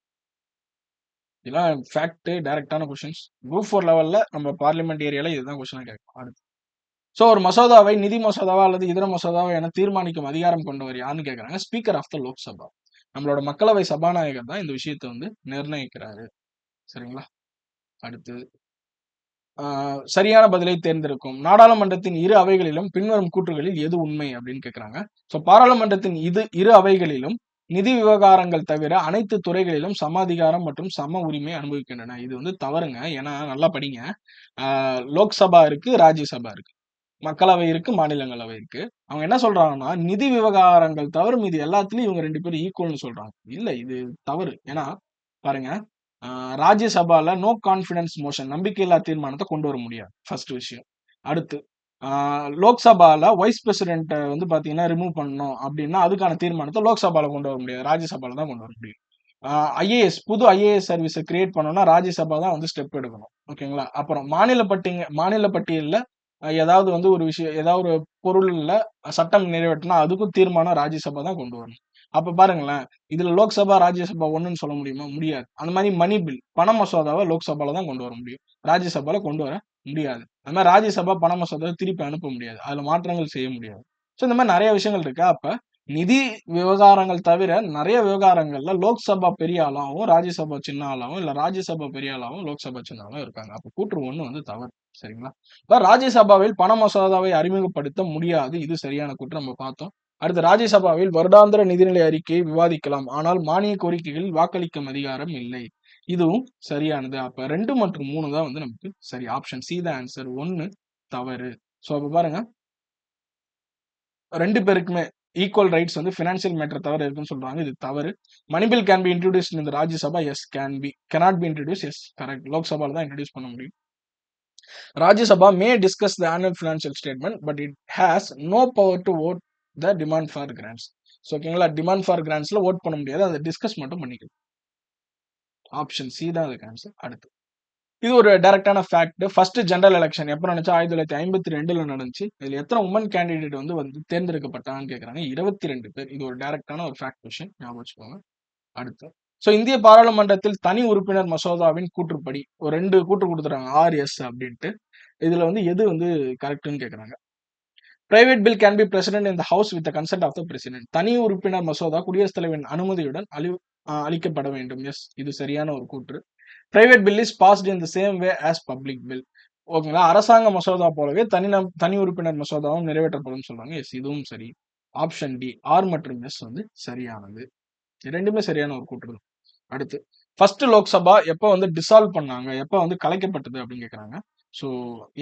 இதெல்லாம் ஃபேக்ட், டைரக்டான கொஸ்டின்ஸ். குரூப் 4 லெவல்ல நம்ம பார்லிமெண்ட் ஏரியால இதுதான் கொஸ்டினா கேட்கும். அடுத்து சோ ஒரு மசோதாவை நிதி மசோதாவா அல்லது இதர மசோதாவா என தீர்மானிக்கும் அதிகாரம் கொண்டவர் யாருன்னு கேக்குறாங்க. Speaker of the Lok Sabha. நம்மளோட மக்களவை சபாநாயகர் தான் இந்த விஷயத்தை வந்து நிர்ணயிக்கிறாரு. சரிங்களா? அடுத்து சரியான பதிலை தேர்ந்தெடுக்கும். நாடாளுமன்றத்தின் இரு அவைகளிலும் பின்வரும் கூற்றுகளில் எது உண்மை அப்படின்னு கேக்குறாங்க. சோ பாராளுமன்றத்தின் இரு அவைகளிலும் நிதி விவகாரங்கள் தவிர அனைத்து துறைகளிலும் சம அதிகாரம் மற்றும் சம உரிமை அனுபவிக்கின்றன. இது வந்து தவறுங்க. ஏன்னா நல்லா படிங்க. லோக்சபா இருக்கு, ராஜ்யசபா இருக்கு, மக்களவை இருக்கு, மாநிலங்களவை இருக்கு. அவங்க என்ன சொல்றாங்கன்னா நிதி விவகாரங்கள் தவிர மீது எல்லாத்துலயும் இவங்க 2 பேரும் ஈக்குவல்னு சொல்றாங்க. இல்ல, இது தவறு. ஏன்னா பாருங்க, ராஜ்யசபால நோ கான்ஃபிடன்ஸ் மோஷன், நம்பிக்கையில்லா தீர்மானத்தை கொண்டு வர முடியாது. ஃபர்ஸ்ட் விஷயம். அடுத்து லோக்சபால வைஸ் பிரசிடென்ட் வந்து பாத்தீங்கன்னா ரிமூவ் பண்ணணும் அப்படின்னா அதுக்கான தீர்மானத்தை லோக்சபால கொண்டு வர முடியாது, ராஜ்யசபால தான் கொண்டு வர முடியும். ஐஏஎஸ் புது ஐஏஎஸ் சர்வீஸை கிரியேட் பண்ணணும்னா ராஜ்யசபா தான் வந்து ஸ்டெப் எடுக்கணும். ஓகேங்களா? அப்புறம் மாநில பட்டியல்ல ஏதாவது வந்து ஒரு விஷயம், ஏதாவது ஒரு பொருள்ல சட்டம் நிறைவேற்றினா அதுக்கும் தீர்மானம் ராஜ்யசபா தான் கொண்டு வரணும். அப்ப பாருங்களேன், இதுல லோக்சபா ராஜ்யசபா ஒண்ணுன்னு சொல்ல முடியுமா? முடியாது. அந்த மாதிரி மணி பில் பண மசோதாவை லோக்சபால தான் கொண்டு வர முடியும், ராஜ்யசபால கொண்டு வர முடியாது. அது மாதிரி ராஜ்யசபா பண மசோதாவை திருப்பி அனுப்ப முடியாது, அதுல மாற்றங்கள் செய்ய முடியாது. ஸோ இந்த மாதிரி நிறைய விஷயங்கள் இருக்கு. அப்ப நிதி விவகாரங்கள் தவிர நிறைய விவகாரங்கள்ல லோக்சபா பெரிய ஆளாவும் ராஜ்யசபா சின்ன ஆளாவும், இல்ல ராஜ்யசபா பெரிய ஆளாவும் லோக்சபா சின்ன ஆளாவும் இருக்காங்க. அப்ப கூற்று 1 வந்து தவறு. சரிங்களா? ராஜ்யசபாவில் பண மசோதாவை அறிமுகப்படுத்த முடியாது. இது சரியான கூற்று, நம்ம பார்த்தோம். அடுத்து ராஜ்யசபாவில் வருடாந்திர நிதிநிலை அறிக்கையை விவாதிக்கலாம், ஆனால் மானிய கோரிக்கைகளில் வாக்களிக்கும் அதிகாரம் இல்லை. இதுவும் சரியானது. அப்ப 2 மற்றும் 3 தான் வந்து நமக்கு சரி. ஆப்ஷன் சி தான் ஆன்சர். 1 தவறு. சோ அப்ப பாருங்க, 2 பேருக்குமே ஈக்குவல் ரைட்ஸ் வந்து பினான்சியல் மேட்டர் தவிர இருக்குன்னு சொல்றாங்க. இது தவறு. Money bill can be introduced in Rajya Sabha. Yes can be. Cannot be introduce. Yes correct. லோக்சபால தான் இன்ட்ரோடியூஸ் பண்ண முடியும். Rajya Sabha may discuss the annual financial statement, but it has no power to vote the demand for grants. So ஓகேங்களா? Demand for கிராண்ட்ஸ்ல vote பண்ண முடியாது, அதை discuss மட்டும் பண்ணிக்கலாம். ஆப்ஷன் சி தான் அதுக்கு ஆன்சர். அடுத்து இது ஒரு டைரக்டான ஃபேக்ட். ஃபர்ஸ்ட் ஜெனரல் எலெக்ஷன் எப்போ நடந்துச்சு? 1952ல நடந்துச்சு. இதுல எத்தனை உமன் கேண்டிடேட் வந்து தேர்ந்தெடுக்கப்பட்டாங்கன்னு கேக்குறாங்க. 22 பேர். இது ஒரு டைரக்டான ஒரு ஃபேக்ட் கொஸ்டின், ஞாபகம் வச்சுக்கோங்க. அடுத்து சோ இந்திய பாராளுமன்றத்தில் தனி உறுப்பினர் மசோதாவின் கூற்றுப்படி ஒரு 2 கூற்று கொடுத்துறாங்க, ஆர்எஸ் அப்படின்ட்டு. இதுல வந்து எது வந்து கரெக்ட்னு கேக்குறாங்க. Private bill can be president in the house with consent of the president. தனி உறுப்பினர் மசோதா குடியரசுத் தலைவரின் அனுமதியுடன் அளிக்கப்பட வேண்டும். எஸ், இது சரியான ஒரு கூற்று. Private bill is passed in the same way as public bill. ஓகேங்களா? அரசாங்க மசோதா போலவே தனி உறுப்பினர் மசோதாவும் நிறைவேற்றப்படும்னு சொல்றாங்க. எஸ், இதுவும் சரி. ஆப்ஷன் டி ஆர் மற்றும் எஸ் வந்து சரியானது. 2மே சரியான ஒரு கூற்று தான். அடுத்து ஃபர்ஸ்ட் லோக்சபா எப்ப வந்து டிசால்வ் பண்ணாங்க? எப்ப வந்து கலைக்கப்பட்டது அப்படின்னு கேட்கறாங்க. So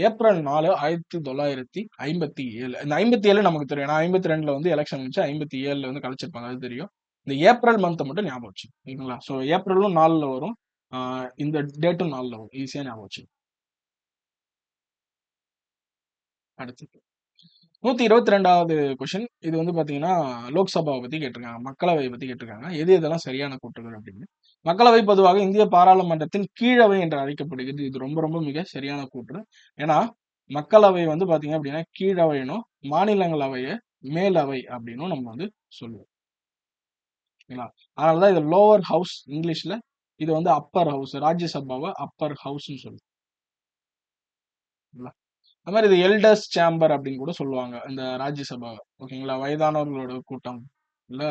April 4, 1957. இந்த 57 நமக்கு தெரியும். ஏன்னா 52ல வந்து எலக்ஷன் வந்துச்சு. 57ல வந்து கலைச்சிருப்பாங்க. அது தெரியும். இந்த ஏப்ரல் மந்த் மட்டும் ஞாபகம் வச்சுக்கோங்க. ஓகேங்களா? ஸோ ஏப்ரலும் 4ல வரும். இந்த டேட்டும் 4ல வரும். ஈஸியா ஞாபகம் வச்சுக்கோங்க. அடுத்து 122வது கொஸ்டின். இது வந்து பாத்தீங்கன்னா, லோக்சபாவ பத்தி கேட்டிருக்காங்க. மக்களவைய பத்தி கேட்டிருக்காங்க. எது எதெல்லாம் சரியான கூற்றுகள் அப்படின்னு. மக்களவை பொதுவாக இந்திய பாராளுமன்றத்தின் கீழவை என்று அழைக்கப்படுகிறது. இது ரொம்ப ரொம்ப மிக சரியான கூற்று. ஏன்னா, மக்களவை வந்து பாத்தீங்க அப்படின்னா, கீழவைன்னும், மாநிலங்களவைய மேலவை அப்படின்னும் நம்ம வந்து சொல்லுவோம். ஓகேங்களா? அதனால தான் இது லோவர் ஹவுஸ் இங்கிலீஷ்ல. இது வந்து அப்பர் ஹவுஸ். ராஜ்யசபாவ அப்பர் ஹவுஸ்ன்னு சொல்லுவோம். அது மாதிரி இது எல்டர்ஸ் சேம்பர் அப்படின்னு கூட சொல்லுவாங்க இந்த ராஜ்யசபாவை. ஓகேங்களா? வயதானவர்களோட கூட்டம் இல்ல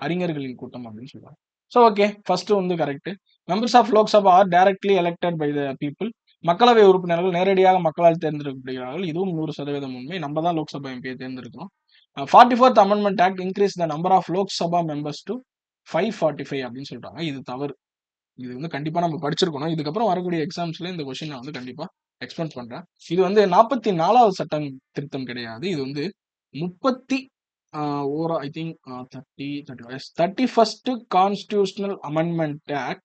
அறிஞர்களின் கூட்டம் அப்படின்னு சொல்லுவாங்க. ஸோ ஓகே, ஃபர்ஸ்ட் வந்து correct. Members of Lok Sabha are directly elected by the people. மக்களவை உறுப்பினர்கள் நேரடியாக மக்களால் தேர்ந்தெடுக்கப்படுகிறார்கள். இதுவும் 100% உண்மை. நம்ம தான் லோக்சபா எம்பியை தேர்ந்தெடுக்கிறோம். 44th amendment act increase the number of Lok Sabha members to 545 அப்படின்னு சொல்றாங்க. இது தவறு. இது வந்து கண்டிப்பா நம்ம படிச்சிருக்கணும். இதுக்கப்புறம் வரக்கூடிய எக்ஸாம்ஸ்ல இந்த கொஸ்டின் நான் வந்து கண்டிப்பா எக்ஸ்பெக்ட் பண்றேன். இது வந்து 44வது சட்டம் திருத்தம் கிடையாது. இது வந்து 30 ஓரா I think 31st constitutional amendment act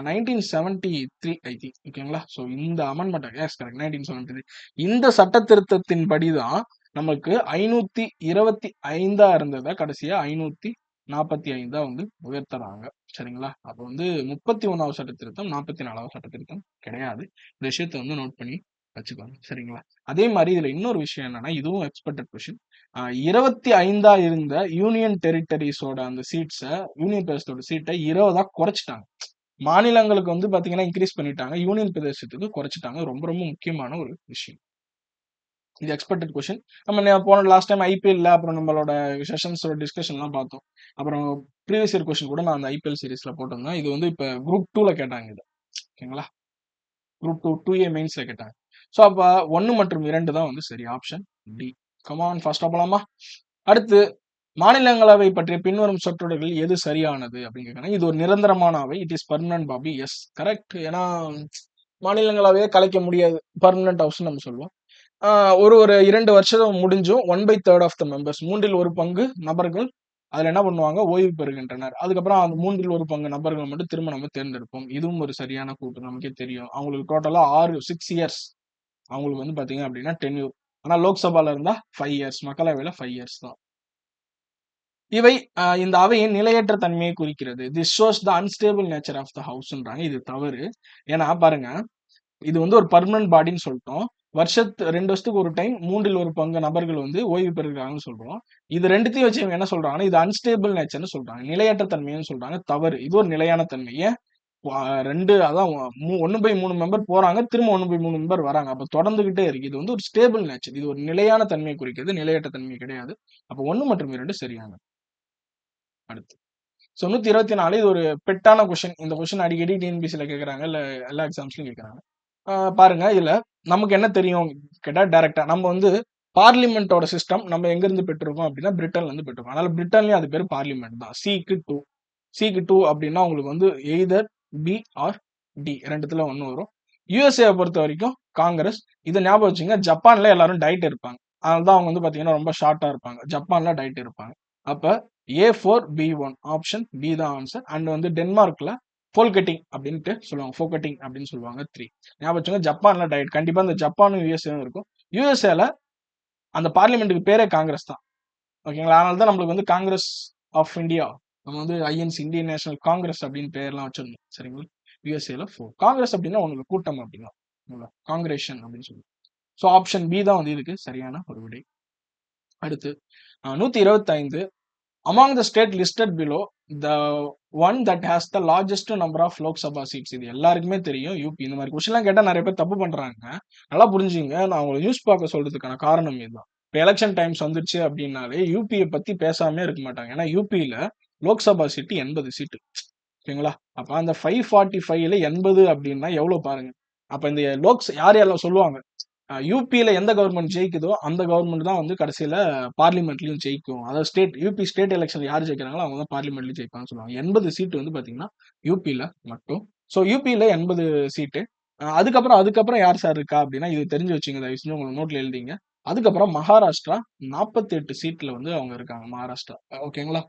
1973 I think. ஓகேங்களா? ஸோ இந்த அமெண்ட்மெண்ட் எஸ் கரெக்ட் 1973. இந்த சட்ட திருத்தத்தின் படிதான் நமக்கு 525 இருந்ததை கடைசியா 545 வந்து உயர்த்துறாங்க. சரிங்களா? அப்போ வந்து 31வது சட்ட திருத்தம் 44வது சட்ட திருத்தம் கிடையாது. இந்த விஷயத்தை வந்து நோட் பண்ணி வச்சுக்கோங்க. சரிங்களா? அதே மாதிரி இதுல இன்னொரு விஷயம் என்னன்னா, இதுவும் எக்ஸ்பெக்டட் கொஸ்டின். 25 இருந்த யூனியன் டெரிட்டரிஸோட அந்த சீட்ஸை, யூனியன் பிரதேசத்தோட சீட்டை 20 குறைச்சிட்டாங்க. மாநிலங்களுக்கு வந்து பாத்தீங்கன்னா இன்க்ரீஸ் பண்ணிட்டாங்க. யூனியன் பிரதேசத்துக்கு குறைச்சிட்டாங்க. ரொம்ப ரொம்ப முக்கியமான ஒரு விஷயம். இது எக்ஸ்பெக்டட் கொஸ்டின். நம்ம போன லாஸ்ட் டைம் ஐபிஎல்ல அப்புறம் நம்மளோட செஷன்ஸோட டிஸ்கஷன்லாம் பார்த்தோம். அப்புறம் ப்ரீவியஸ் இயர் கொஸ்டின் கூட நான் அந்த ஐபிஎல் சீரிஸ்ல போட்டிருந்தேன். இது வந்து இப்ப குரூப் 2ல கேட்டாங்க இது. ஓகேங்களா? குரூப் 2 2A மெயின்ஸ்ல கேட்டாங்க. ஸோ அப்ப 1 மற்றும் 2 தான் வந்து சரி. Option D. கமான் ஃபாஸ்டா போலாமா? அடுத்து மாநிலங்களவை பற்றிய பின்வரும் சொற்றொடர்கள் எது சரியானது அப்படின்னு கேட்கறாங்க. இது ஒரு நிரந்தரமான அவை. It is permanent Bobby. Yes correct. ஏன்னா மாநிலங்களவையே கலைக்க முடியாது. பெர்மனன்ட் ஹவுஸ் நம்ம சொல்லுவோம். ஒரு 2 வருஷம் முடிஞ்சும் 1/3 ஆஃப் த மெம்பர்ஸ் 3ல் 1 பங்கு நபர்கள் அதுல என்ன பண்ணுவாங்க? ஓய்வு பெறுகின்றனர். அதுக்கப்புறம் அந்த 3ல் 1 பங்கு நபர்கள் மட்டும் திரும்ப நம்ம தேர்ந்தெடுப்போம். இதுவும் ஒரு சரியான கூற்று. நமக்கே தெரியும். அவங்களுக்கு டோட்டலா 6 இயர்ஸ் அவங்களுக்கு வந்து பாத்தீங்க அப்படின்னா டென்யூர். ஆனா லோக்சபால இருந்தா 5 இயர்ஸ். மக்களவையில 5 இயர்ஸ் தான். இவை இந்த அவையின் நிலையற்ற தன்மையை குறிக்கிறது. This shows the unstable nature of the ஹவுஸ்ன்றாங்க. இது தவறு. ஏன்னா பாருங்க, இது வந்து ஒரு பெர்மனன்ட் பாடின்னு சொல்லிட்டோம். 2 வருஷத்துக்கு ஒரு டைம் 3ல் 1 பங்கு நபர்கள் வந்து ஓய்வு பெறுகிறாங்கன்னு சொல்றோம். இது 2த்தையும் வச்சு இவங்க என்ன சொல்றாங்கன்னா, இது அன்ஸ்டேபிள் நேச்சர்ன்னு சொல்றாங்க. நிலையற்ற தன்மைன்னு சொல்றாங்க. தவறு. இது ஒரு நிலையான தன்மை. ஏன்? 2 அதான் 1/3 மெம்பர் போறாங்க. திரும்ப 1/3 மெம்பர் வராங்க. அப்ப தொடர்ந்துகிட்டே இருக்கு. இது வந்து ஒரு ஸ்டேபிள் நேச்சர். இது ஒரு நிலையான தன்மையை குறிக்கிறது. நிலையற்ற தன்மை கிடையாது. அப்ப 1 மற்றும் 2 சரியானது. அடுத்து. ஸோ 124 இது ஒரு பெட்டான கொஸ்டின். இந்த கொஸ்டின் அடிக்கடி டிஎன்பிசில கேட்கறாங்க. இல்ல எல்லா எக்ஸாம்ஸ்லயும் கேட்கறாங்க. பாருங்க இதுல நமக்கு என்ன தெரியும் கேட்டா டைரக்டா நம்ம வந்து பார்லிமெண்டோட சிஸ்டம் நம்ம எங்க இருந்து பெற்றிருக்கோம் அப்படின்னா பிரிட்டன்ல இருந்து பெற்றிருக்கோம். அதனால பிரிட்டன்லயும் அது பேர் பார்லிமெண்ட் தான். C க்கு 2 அப்படின்னா உங்களுக்கு வந்து எய்தர் பி ஆர் டி ரெண்டுத்துல ஒண்ணு வரும். யுஎஸ்ஏ பொறுத்த வரைக்கும் காங்கிரஸ். இதை ஞாபகம் வச்சுங்க. ஜப்பான்ல எல்லாரும் டயட் இருப்பாங்க. அதனால தான் அவங்க வந்து பாத்தீங்கன்னா ரொம்ப ஷார்ட்டா இருப்பாங்க. ஜப்பான்ல டயட் இருப்பாங்க. அப்ப A4B1 ஆப்ஷன் பி தான் ஆன்சர். அண்ட் வந்து டென்மார்க்ல ஃபோல்கட்டிங் அப்படின்ட்டு சொல்லுவாங்க. ஃபோகட்டிங் அப்படின்னு சொல்லுவாங்க 3. ஞாபகம் வச்சுங்க. ஜப்பான்ல டயட் கண்டிப்பா இந்த ஜப்பானும் யுஎஸ்ஏவும் இருக்கும். யுஎஸ்ஏல அந்த பார்லிமெண்ட்டுக்கு பேரே காங்கிரஸ் தான். ஓகேங்களா? அதனால தான் நம்மளுக்கு வந்து காங்கிரஸ் ஆஃப் இந்தியா நம்ம வந்து ஐஎன்சி இந்தியன் நேஷனல் காங்கிரஸ் அப்படின்னு பேர்லாம் வச்சிருந்தோம். சரிங்களா? யுஎஸ்ஏல 4 காங்கிரஸ் அப்படின்னா உங்களுக்கு கூட்டம் அப்படின்னா காங்கிரேஷன் அப்படின்னு சொல்லுவோம். ஸோ ஆப்ஷன் பி தான் வந்து இதுக்கு சரியான ஒரு விடை. அடுத்து 125 among the state listed below the one that has the largest number of Lok Sabha seats. இது எல்லாருக்குமே தெரியும். யூபி. இந்த மாதிரி கொஸ்டின்லாம் கேட்டா நிறைய பேர் தப்பு பண்றாங்க. நல்லா புரிஞ்சுங்க. நான் உங்களை நியூஸ் பார்க்க சொல்றதுக்கான காரணம் இதுதான். இப்போ எலெக்ஷன் டைம்ஸ் வந்துருச்சு அப்படின்னாலே யூபியை பத்தி பேசாமே இருக்க மாட்டாங்க. ஏன்னா யூபியில லோக்சபா சீட்டு 80 சீட்டு. ஓகேங்களா? அப்ப அந்த 545ல 80 அப்படின்னா எவ்வளவு பாருங்க. அப்ப இந்த யார் யாரெல்லாம் சொல்லுவாங்க யூபியில எந்த கவர்மெண்ட் ஜெயிக்குதோ அந்த கவர்மெண்ட் தான் வந்து கடைசியில பார்லிமெண்ட்லயும் ஜெயிக்கும். அதாவது யூபி ஸ்டேட் எலெக்ஷன் யார் ஜெயிக்கிறாங்களோ அவங்க தான் பார்லிமெண்ட்லயும் ஜெயிப்பாங்கன்னு சொல்லுவாங்க. 80 சீட்டு வந்து பாத்தீங்கன்னா யூபியில மட்டும். ஸோ யூபியில 80 சீட்டு. அதுக்கப்புறம் யார் சார் இருக்கா அப்படின்னா, இது தெரிஞ்சு வச்சுங்க, தயவு செஞ்சு உங்களுக்கு நோட்ல எழுதிங்க. அதுக்கப்புறம் மகாராஷ்டிரா 48 சீட்ல வந்து அவங்க இருக்காங்க, மகாராஷ்டிரா. ஓகேங்களா?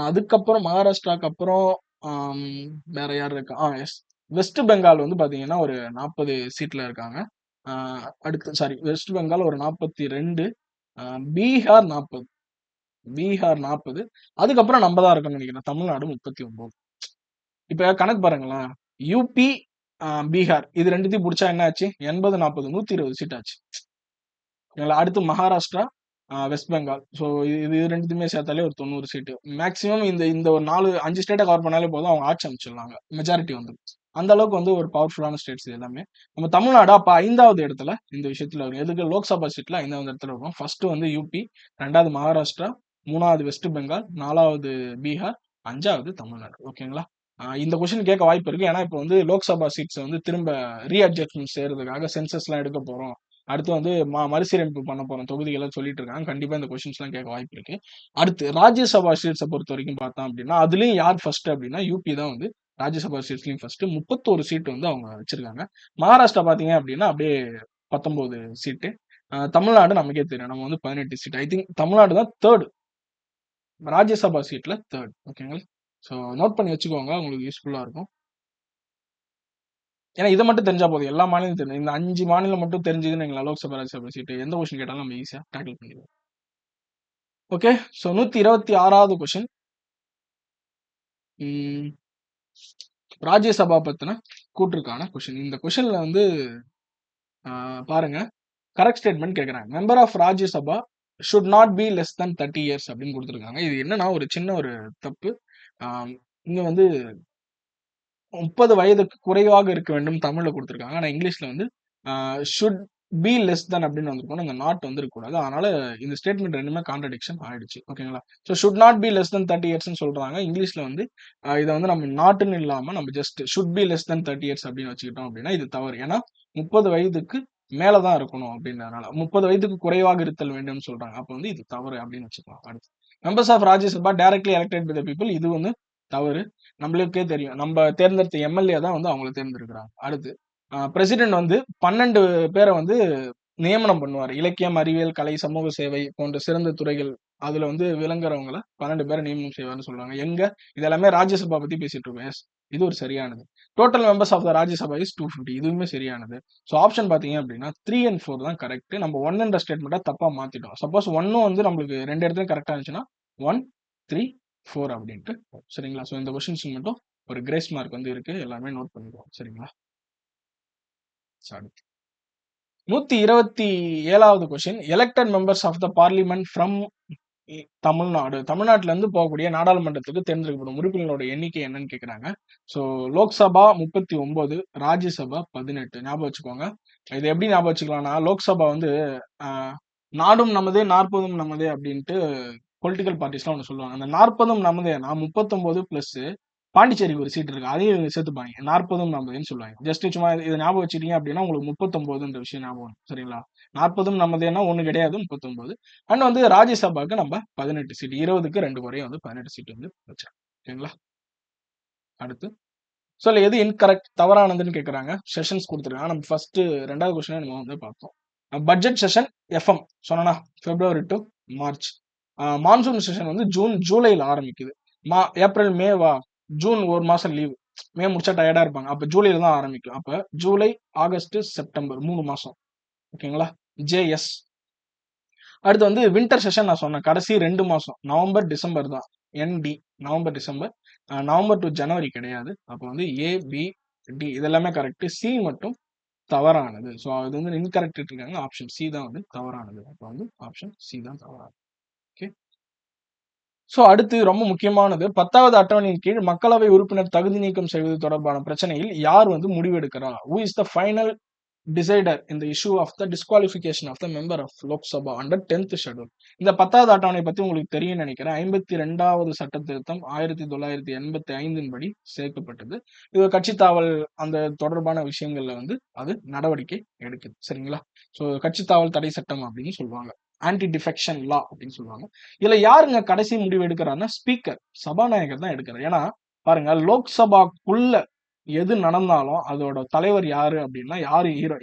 அதுக்கப்புறம் மகாராஷ்டிராக்கு அப்புறம் ஆம், வேற யார் இருக்கா? எஸ், வெஸ்ட் பெங்கால் வந்து பாத்தீங்கன்னா ஒரு 40 சீட்ல இருக்காங்க. அடுத்து சாரி, வெஸ்ட் பெங்கால் ஒரு 42, பீகார் 40, பீகார் 40. அதுக்கப்புறம் நம்ம தான் இருக்கோம்னு நினைக்கிறேன், தமிழ்நாடு 39. இப்ப கணக்கு பாருங்களேன், யூபி, பீகார் இது ரெண்டுத்தையும் பிடிச்சா என்ன ஆச்சு? 80, 40, 120 சீட் ஆச்சு. அடுத்து மகாராஷ்டிரா, வெஸ்ட் பெங்கால். ஸோ இது ரெண்டுத்தையுமே சேர்த்தாலே ஒரு 90 சீட்டு மேக்ஸிமம். இந்த இந்த ஒரு 5 ஸ்டேட்டை கவர் பண்ணாலே போதும், அவங்க ஆட்சி அமைச்சிடலாங்க, மெஜாரிட்டி வந்து. அந்த அளவுக்கு வந்து ஒரு பவர்ஃபுல்லான ஸ்டேட்ஸ் எல்லாமே. நம்ம தமிழ்நாடு அப்ப 5வது இடத்துல இந்த விஷயத்துல வரும். எதுக்கு? லோக்சபா சீட்ல 5வது இடத்துல இருக்கும். ஃபர்ஸ்ட் வந்து யூபி, 2வது மகாராஷ்டிரா, 3வது வெஸ்ட் பெங்கால், 4வது பீகார், 5வது தமிழ்நாடு. ஓகேங்களா? இந்த கொஸ்டின் கேட்க வாய்ப்பு இருக்கு. ஏன்னா இப்போ வந்து லோக்சபா சீட்ஸ் வந்து திரும்ப ரீஅட்ஜஸ்ட்மெண்ட் செய்யறதுக்காக சென்சஸ் எல்லாம் எடுக்க போறோம். அடுத்து வந்து மறுசீரமைப்பு பண்ண போறோம் தொகுதிகளை சொல்லிட்டு இருக்காங்க. கண்டிப்பா இந்த கொஸ்டின்ஸ் எல்லாம் கேட்க வாய்ப்பு இருக்கு. அடுத்து ராஜ்யசபா சீட்ஸை பொறுத்த வரைக்கும் பார்த்தோம் அப்படின்னா, அதுலயும் யார் ஃபர்ஸ்ட் அப்படின்னா யூபி தான் வந்து ராஜ்யசபா சீட்ஸ்லயும் ஃபர்ஸ்ட். 31 சீட் வந்து அவங்க வச்சிருக்காங்க. மகாராஷ்டிரா பாத்தீங்க அப்படின்னா அப்படியே 19 சீட்டு. தமிழ்நாடு நமக்கே தெரியும், நம்ம வந்து 18 சீட். ஐ திங்க் தமிழ்நாடு தான் தேர்ட், ராஜ்யசபா சீட்ல தேர்ட். ஓகேங்களா? ஸோ நோட் பண்ணி வச்சுக்கோங்க, உங்களுக்கு யூஸ்ஃபுல்லா இருக்கும். ஏன்னா இதை மட்டும் தெரிஞ்சா போதும், எல்லா மாநிலம் தெரியும். இந்த 5 மாநிலம் மட்டும் தெரிஞ்சதுன்னு எங்களை லோக்சபா ராஜ்யசபா சீட்டு எந்த கொஸ்டின் கேட்டாலும் நம்ம ஈஸியா டேக்கிள் பண்ணிடுவோம். ஓகே, ஸோ 126வது கொஸ்டின், ராஜ்யசபா பத்தின கூற்றுக்கான கொஸ்டின். இந்த கொஸ்டின்ல வந்து பாருங்க, கரெக்ட் ஸ்டேட்மெண்ட் கேட்கறாங்க. Member of Rajya Sabha should not be less than 30 years அப்படின்னு கொடுத்துருக்காங்க. இது என்னன்னா ஒரு சின்ன ஒரு தப்பு. இங்க வந்து 30 வயதுக்கு குறைவாக இருக்க வேண்டும் தமிழ்ல கொடுத்துருக்காங்க. ஆனா இங்கிலீஷ்ல வந்து ஷுட் பி லெஸ் than அப்படின்னு வந்திருக்கணும், இந்த நாட் வந்து இருக்கக்கூடாது. அதனால இந்த ஸ்டேட்மெண்ட் ரெண்டுமே கான்ட்ரடிக்ஷன் ஆயிடுச்சு. ஓகேங்களா? So should not be less than 30 இயர்ஸ்னு சொல்றாங்க. இங்கிலீஷ்ல வந்து இதை வந்து நம்ம நாட்டுன்னு இல்லாம நம்ம just should be less than 30 years அப்படின்னு வச்சுக்கிட்டோம் அப்படின்னா இது தவறு. ஏன்னா 30 வயதுக்கு மேலதான் இருக்கணும் அப்படின்றதுனால 30 வயதுக்கு குறைவாக இருத்தல் வேண்டும்னு சொல்றாங்க. அப்ப வந்து இது தவறு அப்படின்னு வச்சுக்கலாம். அடுத்து, members of Rajya Sabha directly elected by the people, இது வந்து தவறு. நம்மளுக்கே தெரியும், நம்ம தேர்ந்தெடுத்த எம்எல்ஏ தான் வந்து அவங்களை தேர்ந்தெடுக்கிறாங்க. அடுத்து, பிரசிடென்ட் வந்து 12 பேரை வந்து நியமனம் பண்ணுவார். இலக்கியம், அறிவியல், கலை, சமூக சேவை போன்ற சிறந்த துறைகள் அதுல வந்து விளங்குறவங்கள 12 பேரை நியமனம் செய்வார்னு சொல்றாங்க. எங்க? இதெல்லாமே ராஜ்யசபா பத்தி பேசிட்டு இருக்கோம். எஸ், இது ஒரு சரியானது. Total members of the Rajya Sabha is 250, இதுவுமே சரியானது. ஸோ ஆப்ஷன் பாத்தீங்க அப்படின்னா 3 and 4 தான் கரெக்ட். நம்ம 1 ஸ்டேட்மெண்ட்டை தப்பா மாத்திட்டோம். சப்போஸ் 1 வந்து நம்மளுக்கு 2 இடத்துல கரெக்டா இருந்துச்சுன்னா 1, 3, 4 அப்படின்ட்டு. சரிங்களா? ஸோ இந்த கொஸ்டின்ஸ் மட்டும் ஒரு கிரேஸ் மார்க் வந்து இருக்கு, எல்லாமே நோட் பண்ணிடுவோம். சரிங்களா? சாரி, 127வது question, elected members of the parliament from Tamil Nadu. தமிழ்நாட்டுல இருந்து போகக்கூடிய நாடாளுமன்றத்துக்கு தேர்ந்தெடுக்கப்படும் உறுப்பினர்களோட எண்ணிக்கை என்னன்னு கேக்குறாங்க. ஸோ லோக்சபா 39, ராஜ்யசபா 18. ஞாபகம் வச்சுக்கோங்க. இது எப்படி ஞாபகம் வச்சுக்கலாம்னா, லோக்சபா வந்து நாடும் நமதே 40ம் நமதே அப்படின்ட்டு பொலிட்டிக்கல் பார்ட்டிஸ்லாம் ஒன்று சொல்லுவாங்க. அந்த 40ம் நமதேனா 39 பிளஸ் பாண்டிச்சேரிக்கு ஒரு சீட் இருக்கு, அதையும் சேர்த்துப்பாங்க. 40ம் நமதேன்னு சொல்லுவாங்க. ஜஸ்ட் சும்மா இதை ஞாபகம் வச்சுட்டீங்க அப்படின்னா உங்களுக்கு 39ன்ற விஷயம் ஞாபகம் வரும். சரிங்களா? 40ம் நமதேனா ஒண்ணு கிடையாது, 39. அண்ட் வந்து ராஜ்யசபாக்கு நம்ம 18 சீட், 20க்கு 2 குறையும் வந்து 18 சீட் வந்து வச்சிருக்கோம். ஓகேங்களா? அடுத்து, சொல்ல எது இன்கரெக்ட், தவறானதுன்னு கேட்கறாங்க. செஷன்ஸ் கொடுத்துருக்காங்க. நம்ம ஃபர்ஸ்ட் 2வது கொஸ்டின் நம்ம வந்து பார்த்தோம். பட்ஜெட் செஷன் எஃப்எம் சொன்னா பிப்ரவரி டு மார்ச். மான்சூன் செஷன் வந்து ஜூலைல ஆரம்பிக்குது. ஏப்ரல் மேவா, ஜூன் ஒரு மாசம் லீவ், மே முடிச்சா டயர்டா இருப்பாங்க, அப்ப ஜூலைல தான் ஆரம்பிக்கும். அப்ப ஜூலை, ஆகஸ்ட், செப்டம்பர் 3 மாசம். ஓகேங்களா? ஜேஎஸ். அடுத்து வந்து வின்டர் செஷன் நான் சொன்னேன், கடைசி 2 மாசம், நவம்பர் டிசம்பர் தான். என்டி, நவம்பர் டிசம்பர். நவம்பர் டு ஜனவரி கிடையாது. அப்போ வந்து ஏ, பி, டி இதெல்லாமே கரெக்ட். சி மட்டும் தவறானது. ஸோ அது வந்து இன்கரெக்ட் இருக்காங்க. ஆப்ஷன் சி தான் வந்து தவறானது. அப்போ வந்து ஆப்ஷன் சி தான் தவறானது. ஓகே, ஸோ அடுத்து ரொம்ப முக்கியமானது, 10வது அட்டவணையின் கீழ் மக்களவை உறுப்பினர் தகுதி நீக்கம் செய்வது தொடர்பான பிரச்சனையில் யார் வந்து முடிவெடுக்கிறா? Who is the final decider இந்த issue of the disqualification of the member of Lok Sabha under 10th schedule. இந்த 10வது அட்டவணை பத்தி உங்களுக்கு தெரியும்னு நினைக்கிறேன். 52வது சட்ட திருத்தம் 1985 படி சேர்க்கப்பட்டது. இது கட்சி தாவல் அந்த தொடர்பான விஷயங்கள்ல வந்து அது நடவடிக்கை எடுக்குது. சரிங்களா? ஸோ கட்சி தாவல் தடை சட்டம் அப்படின்னு சொல்லுவாங்க. ஆன்டி டிஃபெக்ஷன் லா அப்படின்னு சொல்லுவாங்க. இதுல யாருங்க கடைசி முடிவு எடுக்கிறாருன்னா ஸ்பீக்கர், சபாநாயகர் தான் எடுக்கிறார். ஏன்னா பாருங்க, லோக்சபாக்குள்ள எது நடந்தாலும் அதோட தலைவர் யாரு அப்படின்னா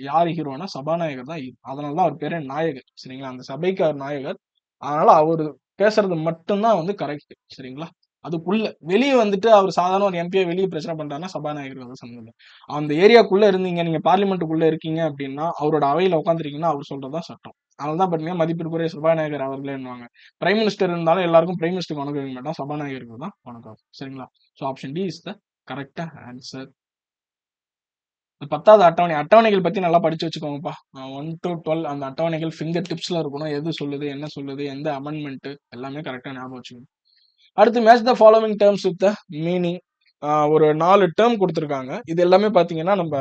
யாரு ஹீரோனா சபாநாயகர் தான் ஹீரோ. அதனாலதான் அவர் பேரே நாயகர். சரிங்களா? அந்த சபைக்கு அவர் நாயகர். அதனால அவரு பேசுறது மட்டும்தான் வந்து கரெக்ட். சரிங்களா? அதுக்குள்ள வெளியே வந்துட்டு அவர் சாதாரண ஒரு எம்பியை வெளியே பிரச்சனை பண்றாருன்னா சபாநாயகர் வந்து சம்மந்தம் இல்லை. அந்த ஏரியாக்குள்ள இருந்தீங்க, நீங்க பார்லிமெண்ட்டுக்குள்ள இருக்கீங்க அப்படின்னா அவரோட அவையில உட்காந்துருக்கீங்கன்னா அவர் சொல்றதுதான் சட்டம். அதனாலதான் பாத்தீங்கன்னா மதிப்பிற்குரிய சபாநாயகர் அவர்களேன்னுவாங்க. பிரைம் மினிஸ்டர் இருந்தாலும் எல்லாருக்கும் பிரைம் மினிஸ்டருக்கு வணக்கம் வைக்க மாட்டோம், சபாநாயகருக்கு தான் வணக்கம். சரிங்களா? So option D is the கரெக்டா ஆன்சர். 10வது அட்டவணைகள் பத்தி நல்லா படிச்சு வச்சுக்கோங்கப்பா. 1 to 12 அந்த அட்டவணைகள் ஃபிங்கர் டிப்ஸ்ல இருக்கணும். எது சொல்லுது, என்ன சொல்லுது, எந்த அமெண்ட்மெண்ட் எல்லாமே கரெக்டா ஞாபகம் வச்சுக்கணும். அடுத்து match the following terms with the meaning. ஒரு 4 டேர்ம் கொடுத்துருக்காங்க. இது எல்லாமே பாத்தீங்கன்னா நம்ம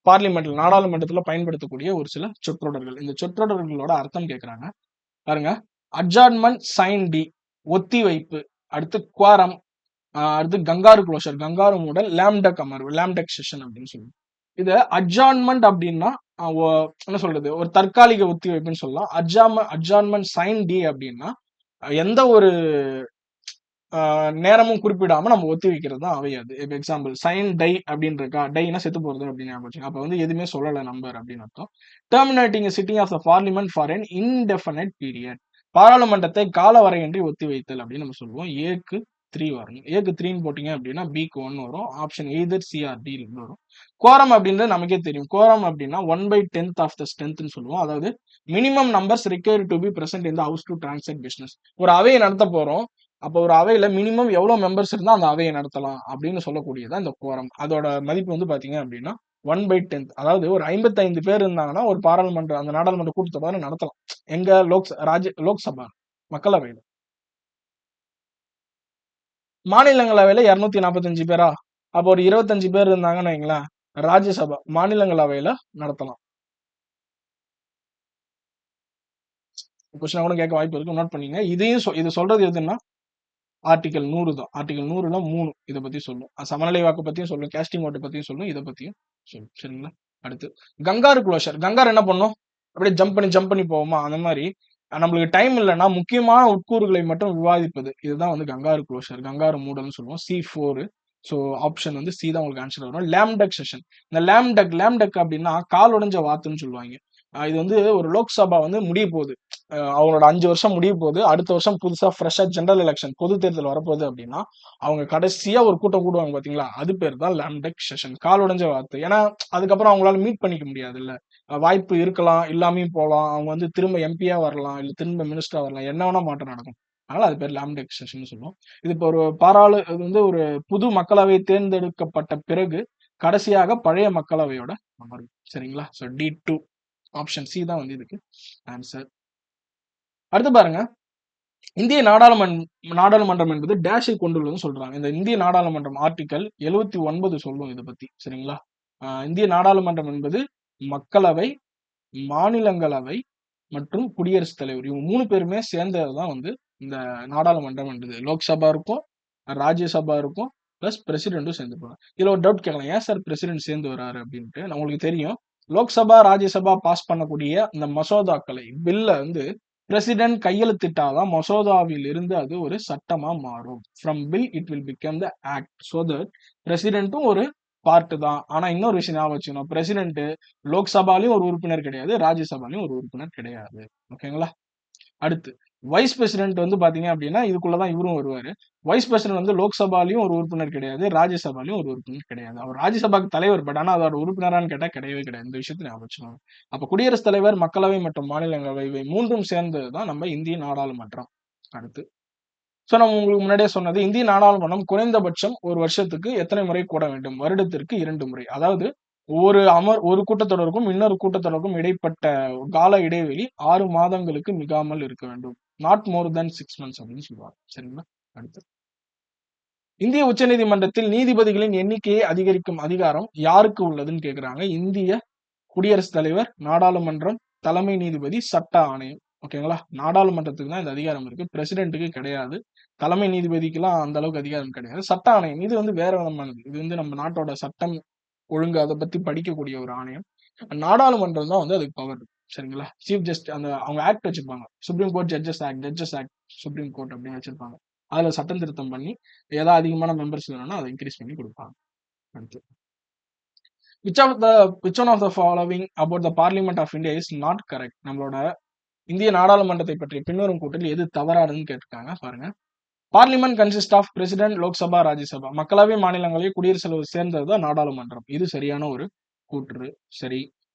பார்லிமெண்ட்ல நாடாளுமன்றத்துல பயன்படுத்தக்கூடிய ஒரு சில சொற்றொடர்கள். இந்த சொற்றொடர்களோட அர்த்தம் கேட்கறாங்க. பாருங்க, அட்ஜார்ன்மெண்ட் சைன் டி ஒத்தி வைப்பு, அடுத்து குவாரம், அடுத்து கங்காரு க்ளோஷர் கங்காரு மூடல், லேம்டக் அமர்வு லேம்டக் செஷன் அப்படின்னு சொல்லுவோம். இது அட்ஜார்ன்மெண்ட் அப்படின்னா என்ன சொல்றது, ஒரு தற்காலிக ஒத்திவைப்புன்னு சொல்லலாம். அட்ஜார்ன்மெண்ட் சைன் டி அப்படின்னா எந்த ஒரு நேரமும் குறிப்பிடாம நம்ம ஒத்தி வைக்கிறது தான் அவை. அது எக்ஸாம்பிள் சைன் டை அப்படின்னு இருக்கா, டைனா செத்து போறது அப்படின்னு ஞாபகம். அப்ப வந்து எதுவுமே சொல்லல நம்பர் அப்படின்னு அர்த்தம். Terminating sitting of the parliament for an indefinite period, பாராளுமன்றத்தை கால வரையின்றி ஒத்தி வைத்தல் அப்படின்னு நம்ம சொல்லுவோம். ஏக்கு 3 வரணும். ஏக்கு 3 போட்டீங்க அப்படின்னா பிக்கு 1 வரும். ஆப்ஷன் எய்தர் சிஆர்டி வரும். கோரம் அப்படின்றது நமக்கே தெரியும். கோரம் அப்படின்னா 1/10 ஆஃப் த ஸ்ட்ரென்த்னு சொல்லுவோம். அதாவது minimum numbers required to be present in the house to transact business. ஒரு அவையை நடத்த போறோம். அப்போ ஒரு அவையில மினிமம் எவ்வளவு மெம்பர்ஸ் இருந்தா அந்த அவையை நடத்தலாம் அப்படின்னு சொல்லக்கூடியதான் இந்த கோரம். அதோட மதிப்பு வந்து பாத்தீங்க அப்படின்னா 1/10. அதாவது ஒரு 55 பேர் இருந்தாங்கன்னா ஒரு பாராளுமன்ற அந்த நாடாளுமன்ற கூட்டத்தொடரை நடத்தலாம். எங்க லோக்சபா மக்களவையில. மாநிலங்களவையில 245 பேரா, அப்போ ஒரு 25 பேர் இருந்தாங்கன்னு வைங்களேன், ராஜ்யசபா மாநிலங்களவையில நடத்தலாம். கொஸ்டின் கூட கேட்க வாய்ப்பு இருக்கு, நோட் பண்ணீங்க. இது சொல்றது எதுன்னா ஆர்டிகல் 100 தான். ஆர்டிகல் 100ல 3 இதை பத்தி சொல்லும். சமநிலை வாக்கு பத்தியும் சொல்லும், கேஸ்டிங் ஓட்டு பத்தியும் சொல்லும், இதை பத்தியும் சொல்லும். சரிங்களா? அடுத்து கங்காரு க்ளோஷர். கங்காரு என்ன பண்ணும், அப்படியே ஜம்ப் பண்ணி போவோமா, அந்த மாதிரி நம்மளுக்கு டைம் இல்லைன்னா முக்கியமான உட்கூறுகளை மட்டும் விவாதிப்பது. இதுதான் வந்து கங்காரு க்ளோஷர், கங்காரு மூடல்னு சொல்லுவோம். C4. ஸோ ஆப்ஷன் வந்து சி தான் உங்களுக்கு ஆன்சர் வரும். லேம்டக் செஷன். இந்த லேம்டக் அப்படின்னா கால் உடைஞ்ச வாத்துன்னு சொல்லுவாங்க. இது வந்து ஒரு லோக்சபா வந்து முடிய போகுது, அவங்களோட 5 வருஷம் முடிய போகுது. அடுத்த வருஷம் புதுசா ஃப்ரெஷ்ஷா ஜெனரல் எலெக்ஷன் பொது தேர்தல் வரப்போகுது அப்படின்னா அவங்க கடைசியா ஒரு கூட்டம் கூடுவாங்க பாத்தீங்களா, அது பேர் தான் லேம்டக் செஷன். கால் உடைஞ்ச வார்த்தை. ஏன்னா அதுக்கப்புறம் அவங்களால மீட் பண்ணிக்க முடியாது இல்ல, வாய்ப்பு இருக்கலாம், இல்லாமையும் போகலாம். அவங்க வந்து திரும்ப எம்பியா வரலாம், இல்ல திரும்ப மினிஸ்டரா வரலாம், என்ன வேணா மாற்றம் நடக்கும். அதனால அது பேர் லேம்டக் செஷன் சொல்லுவோம். இது இப்போ ஒரு இது வந்து ஒரு புது மக்களவை தேர்ந்தெடுக்கப்பட்ட பிறகு கடைசியாக பழைய மக்களவையோட அமர்வு. சரிங்களா? ஸோ D2 ஆப்ஷன் சி தான் வந்து இதுக்கு ஆன்சர். அடுத்து பாருங்க, இந்திய நாடாளுமன்றம் என்பது டேஷை கொண்டுள்ளதுன்னு சொல்றாங்க. இந்த இந்திய நாடாளுமன்றம் ஆர்டிகல் 79 சொல்லும் இதை பத்தி. சரிங்களா? இந்திய நாடாளுமன்றம் என்பது மக்களவை, மாநிலங்களவை மற்றும் குடியரசுத் தலைவர் இவங்க 3 பேருமே சேர்ந்ததுதான் வந்து இந்த நாடாளுமன்றம் என்பது. லோக்சபா இருக்கும், ராஜ்யசபா இருக்கும், பிளஸ் பிரசிடென்ட்டும் சேர்ந்துருப்பாங்க. இதுல ஒரு டவுட் கேட்கலாம், ஏன் சார் பிரசிடென்ட் சேர்ந்து வராரு அப்படின்ட்டு. உங்களுக்கு தெரியும், லோக்சபா ராஜ்யசபா பாஸ் பண்ணக்கூடிய இந்த மசோதாக்களை பில்ல வந்து பிரசிடென்ட் கையெழுத்திட்டாதான் மசோதாவில் இருந்து அது ஒரு சட்டமா மாறும். From bill it will become the act. So that பிரசிடென்ட்டும் ஒரு பார்ட் தான். ஆனா இன்னொரு விஷயம் ஞாபகம் வச்சுக்கணும், பிரசிடென்ட் லோக்சபாலையும் ஒரு உறுப்பினர் கிடையாது, ராஜ்யசபாலையும் ஒரு உறுப்பினர் கிடையாது. ஓகேங்களா? அடுத்து வைஸ் பிரசிடென்ட் வந்து பாத்தீங்க அப்படின்னா இதுக்குள்ளதான் இவரும் வருவாரு. வைஸ் பிரசிடென்ட் வந்து லோக்சபாலையும் ஒரு உறுப்பினர் கிடையாது, ராஜ்யசபாலையும் ஒரு உறுப்பினர் கிடையாது. அவர் ராஜ்யசபாக்கு தலைவர், பட் ஆனா அதோட உறுப்பினரான்னு கேட்டா கிடையவே கிடையாது. இந்த விஷயத்தை ஞாபகம் வச்சுக்கோங்க. அப்ப குடியரசுத் தலைவர், மக்களவை மற்றும் மாநிலங்களவை இவை மூன்றும் சேர்ந்ததுதான் நம்ம இந்திய நாடாளுமன்றம். அடுத்து நம்ம உங்களுக்கு முன்னாடியே சொன்னது, இந்திய நாடாளுமன்றம் குறைந்தபட்சம் ஒரு வருஷத்துக்கு எத்தனை முறை கூட வேண்டும்? வருடத்திற்கு 2 முறை. அதாவது ஒரு கூட்டத்தொடருக்கும் இன்னொரு கூட்டத்தொடருக்கும் இடைப்பட்ட கால இடைவெளி 6 மாதங்களுக்கு மிகாமல் இருக்க வேண்டும். நாட் மோர் தென் 6 months அப்படின்னு சொல்லுவாங்க. சரிங்களா? அடுத்து இந்திய உச்சநீதிமன்றத்தில் நீதிபதிகளின் எண்ணிக்கையை அதிகரிக்கும் அதிகாரம் யாருக்கு உள்ளதுன்னு கேக்குறாங்க. இந்திய குடியரசுத் தலைவர், நாடாளுமன்றம், தலைமை நீதிபதி, சட்ட ஆணையம். ஓகேங்களா? நாடாளுமன்றத்துக்கு தான் இந்த அதிகாரம் இருக்கு. பிரசிடென்ட்டுக்கு கிடையாது. தலைமை நீதிபதிக்கெல்லாம் அந்த அளவுக்கு அதிகாரம் கிடையாது. சட்ட ஆணையம் இது வந்து வேற விதமானது. இது வந்து நம்ம நாட்டோட சட்டம் ஒழுங்கு அதை பத்தி படிக்கக்கூடிய ஒரு ஆணையம். நாடாளுமன்றம் தான் வந்து அதுக்கு பவர். சரிங்களா? சீஃப் ஜஸ்டிஸ் அந்த அவங்க ஆக்ட் வச்சிருப்பாங்க. Supreme court judges act supreme court அப்படின்னு வச்சிருப்பாங்க. அதுல சட்டம் திருத்தம் பண்ணி ஏதாவது அதிகமான மெம்பர்ஸ் வேணும்னா அதை இன்க்ரீஸ் பண்ணி கொடுப்பாங்க. அடுத்து which one of the following about the parliament of India is not correct? நம்மளோட இந்திய நாடாளுமன்றத்தை பற்றி பின்வரும் கூற்றில் எது தவறானதுன்னு கேட்டிருக்காங்க பாருங்க. Parliament consist of president, Lok Sabha, Rajya Sabha. மக்களவை, மாநிலங்களவை, குடியரசுத் தலைவர் சேர்ந்ததுதான் நாடாளுமன்றம். இது சரியான ஒரு கூற்று. சரி.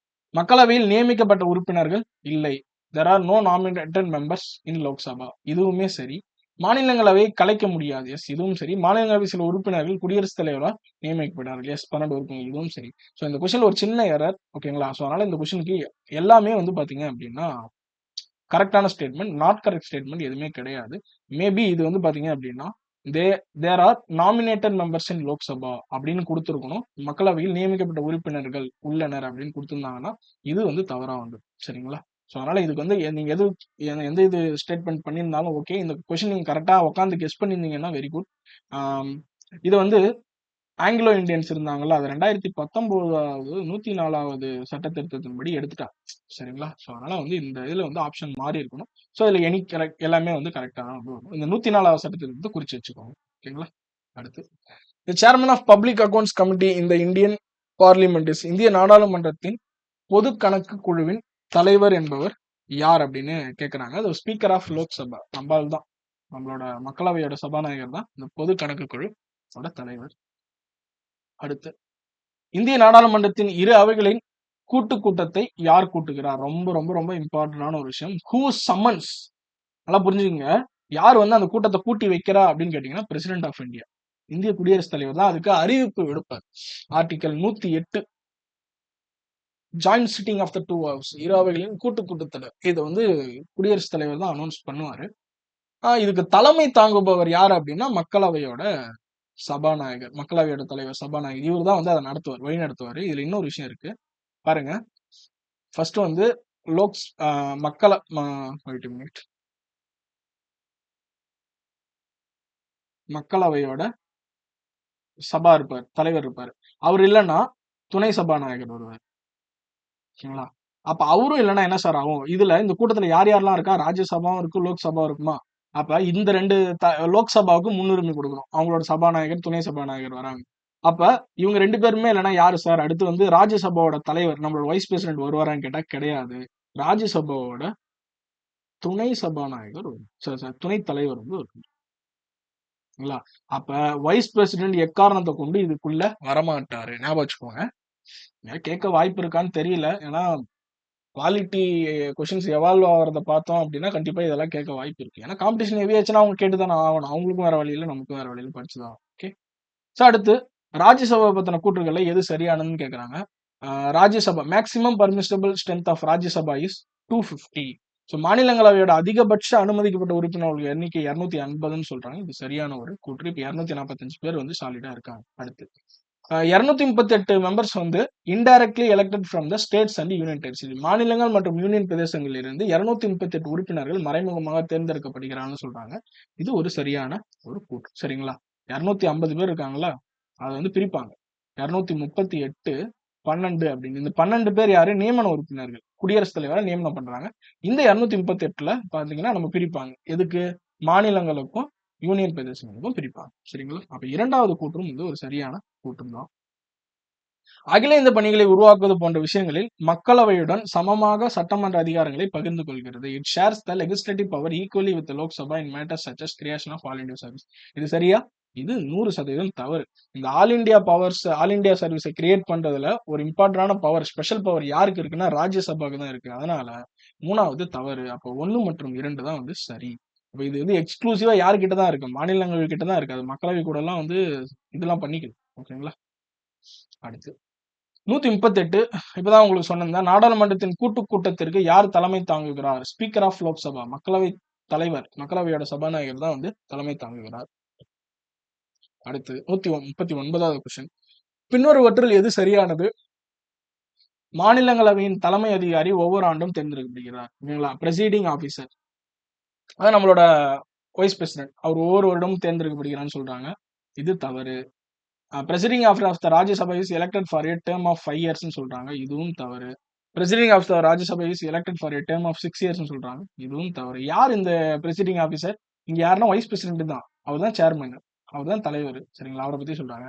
மக்களவையில் நியமிக்கப்பட்ட உறுப்பினர்கள் இல்லை. there are no nominated members in Lok Sabha. இதுவுமே சரி. மாநிலங்களவை கலைக்க முடியாது. எஸ், இதுவும் சரி. மாநிலங்களவை சில உறுப்பினர்கள் குடியரசுத் தலைவரால் நியமிக்கப்படுறார்கள். எஸ், 12 உறுப்பினர்கள். இதுவும் சரி. ஸோ இந்த கொஸ்டின்ல ஒரு சின்ன எரர். ஓகேங்களா? ஸோ அதனால இந்த கொஸ்டினுக்கு எல்லாமே வந்து பாத்தீங்க அப்படின்னா கரெக்டான ஸ்டேட்மெண்ட். நாட் கரெக்ட் ஸ்டேட்மெண்ட் எதுவுமே கிடையாது. மேபி இது வந்து பாத்தீங்க அப்படின்னா there are nominated members in Lok Sabha அப்படின்னு கொடுத்துருக்கணும். மக்களவையில் நியமிக்கப்பட்ட உறுப்பினர்கள் உள்ளனர் அப்படின்னு கொடுத்துருந்தாங்கன்னா இது வந்து தவறா வந்து. சரிங்களா? ஸோ அதனால இதுக்கு வந்து நீங்க எந்த இது ஸ்டேட்மெண்ட் பண்ணியிருந்தாலும் ஓகே. இந்த கொஸ்டின் நீங்க கரெக்டா உட்காந்து கெஸ் பண்ணியிருந்தீங்கன்னா வெரி குட். இது வந்து ஆங்கிலோ இந்தியன்ஸ் இருந்தாங்கல்ல, அது 2019 104வது சட்ட திருத்தத்தின்படி எடுத்துட்டாங்க. சரிங்களா? ஸோ அதனால வந்து இந்த இதுல வந்து ஆப்ஷன் மாறி இருக்கணும். ஸோ இதுல எனி கரெக்ட் எல்லாமே வந்து கரெக்டா தான் வந்து வரும். இந்த 104வது சட்ட திருத்தத்தை குறிச்சு வச்சுக்கோங்க. ஓகேங்களா? அடுத்து The chairman of Public Accounts Committee in the Indian Parliament is இந்திய நாடாளுமன்றத்தின் பொது கணக்கு குழுவின் தலைவர் என்பவர் யார் அப்படின்னு கேட்கிறாங்க. அது ஸ்பீக்கர் ஆஃப் லோக்சபா. நம்மால் தான், நம்மளோட மக்களவையோட சபாநாயகர் தான் இந்த பொது கணக்கு குழுவோட தலைவர். அடுத்து இந்திய நாடாளுமன்றத்தின் இரு அவைகளின் கூட்டத்தை யார் கூட்டுகிறார்? ரொம்ப ரொம்ப ரொம்ப இம்பார்ட்டன்டான ஒரு விஷயம். Who summons? நல்லா புரிஞ்சுக்கங்க. யார் வந்து அந்த கூட்டத்தை கூட்டி வைக்கிறா அப்படின்னு கேட்டீங்கன்னா பிரசிடென்ட் ஆஃப் இந்தியா, இந்திய குடியரசுத் தலைவர் தான் அதுக்கு அறிவிப்பு விடுப்பார். Article 108 joint sitting of the two house, இரு அவைகளின் கூட்டத்தொடர், இதை வந்து குடியரசுத் தலைவர் தான் அனௌன்ஸ் பண்ணுவாரு. இதுக்கு தலைமை தாங்குபவர் யார் அப்படின்னா மக்களவையோட சபாநாயகர், மக்களவையோட தலைவர் சபாநாயகர். இவர் தான் வந்து அதை நடத்துவார், வழி நடத்துவார். இதுல இன்னொரு விஷயம் இருக்கு பாருங்க. ஃபர்ஸ்ட் வந்து மக்களவையோட சபா இருப்பார், தலைவர் இருப்பார். அவர் இல்லைன்னா துணை சபாநாயகர் வருவார். ஓகேங்களா? அப்ப அவரும் இல்லைன்னா என்ன சார் ஆகும்? இதுல இந்த கூட்டத்துல யார் யாரெல்லாம் இருக்கா? ராஜ்யசபாவும் இருக்கு, லோக்சபாவும் இருக்குமா? அப்ப இந்த ரெண்டு லோக்சபாவுக்கு முன்னுரிமை கொடுக்கணும். அவங்களோட சபாநாயகர், துணை சபாநாயகர் வராங்க. அப்ப இவங்க 2 பேருமே இல்லைன்னா யாரு சார்? அடுத்து வந்து ராஜ்யசபாவோட தலைவர், நம்மளோட வைஸ் பிரசிடென்ட் வருவாரான்னு கேட்டா கிடையாது. ராஜ்யசபாவோட துணை சபாநாயகர் துணை தலைவர் வந்து வருவாங்களா? அப்ப வைஸ் பிரசிடென்ட் எக்காரணத்தை கொண்டு இதுக்குள்ள வரமாட்டாரு. ஞாபகம் வச்சுக்கோங்க. கேட்க வாய்ப்பு இருக்கான்னு தெரியல. ஏன்னா குவாலிட்டி கொஸ்டின்ஸ் எவால்வ் ஆகிறத பார்த்தோம் அப்படின்னா கண்டிப்பா இதெல்லாம் கேட்க வாய்ப்பு இருக்கு. ஏன்னா காம்படிஷன் ஹெவி ஆச்சுன்னா அவங்க கேட்டுதானே ஆகணும். அவங்களுக்கும் வேற வழியில, நமக்கும் வேற வழியில படிச்சுதான். ஓகே. ஸோ அடுத்து ராஜ்யசபா பத்தின கூற்றுகள்ல எது சரியானதுன்னு கேட்கறாங்க. Rajya Sabha maximum permissible strength of Rajya Sabha is 250. So மாநிலங்களவையோட அதிகபட்ச அனுமதிக்கப்பட்ட உறுப்பினர்கள் எண்ணிக்கை 250ன்னு சொல்றாங்க. இது சரியான ஒரு கூற்று. இப்ப 245 பேர் வந்து சாலிடா இருக்காங்க. அடுத்து 238 மெம்பர்ஸ் வந்து indirectly elected from the states and union territory. மாநிலங்கள் மற்றும் யூனியன் பிரதேசங்களில் இருந்து 238 உறுப்பினர்கள் மறைமுகமாக தேர்ந்தெடுக்கப்படுகிறான்னு சொல்றாங்க. இது ஒரு சரியான ஒரு கூற்று. சரிங்களா? 250 பேர் இருக்காங்களா, அதை வந்து பிரிப்பாங்க. 238 12 அப்படின்னு. இந்த 12 பேர் யாரு? நியமன உறுப்பினர்கள், குடியரசுத் தலைவரை நியமனம் பண்றாங்க. இந்த 238ல பாத்தீங்கன்னா நம்ம பிரிப்பாங்க. எதுக்கு? மாநிலங்களுக்கும் யூனியன் பிரதேசங்களுக்கும் பிரிப்பாங்க. சரிங்களா? அப்ப இரண்டாவது கூற்றும் வந்து ஒரு சரியான கூற்றும் தான். அகில இந்த பணிகளை உருவாக்குவது போன்ற விஷயங்களில் மக்களவையுடன் சமமாக சட்டமன்ற அதிகாரங்களை பகிர்ந்து கொள்கிறது. It shares the legislative power equally with Lok Sabha in matters such as creation of all India service. இது சரியா? இது 100% தவறு. இந்த ஆல் இந்தியா சர்வீஸை கிரியேட் பண்றதுல ஒரு இம்பார்ட்டன்டான பவர், ஸ்பெஷல் பவர் யாருக்கு இருக்குன்னா ராஜ்யசபாக்கு தான் இருக்கு. அதனால 3வது தவறு. அப்போ 1 மற்றும் 2 தான் வந்து சரி. அப்ப இது வந்து எக்ஸ்க்ளூசிவா யாருக்கிட்ட தான் இருக்கு? மாநிலங்கள் கிட்ட தான் இருக்கு. அது மக்களவை கூட எல்லாம் வந்து இதெல்லாம் பண்ணிக்குது. ஓகேங்களா? அடுத்து 138 இப்பதான் உங்களுக்கு சொன்னேன். நாடாளுமன்றத்தின் கூட்டத்திற்கு யார் தலைமை தாங்குகிறார்? ஸ்பீக்கர் ஆஃப் லோக்சபா, மக்களவை தலைவர், மக்களவையோட சபாநாயகர் தான் வந்து தலைமை தாங்குகிறார். அடுத்து 139வது கொஸ்டின். பின்வருவற்றில் எது சரியானது? மாநிலங்களவையின் தலைமை அதிகாரி ஒவ்வொரு ஆண்டும் தேர்ந்தெடுக்கப்படுகிறார். ஓகேங்களா? பிரசீடிங் ஆபீசர். அதான் நம்மளோட வைஸ் பிரசிடென்ட். அவர் ஒவ்வொரு வருடமும் தேர்ந்தெடுக்கப்படுகிறான்னு சொல்றாங்க. இது தவறு. Presiding officer of the Rajya Sabha is elected for a term of 5 இயர்ஸ்னு சொல்றாங்க. இதுவும் தவறு. Presiding of the Rajya Sabha is elected for a term of 6 இயர்ஸ்னு சொல்றாங்க. இதுவும் தவறு. யார் இந்த பிரசிடிங் ஆஃபீஸர்? இங்க யாருன்னா வைஸ் பிரசிடென்ட் தான். அவர் தான் சேர்மன். அவர் தான் தலைவர். சரிங்களா? அவரை பத்தி சொல்றாங்க.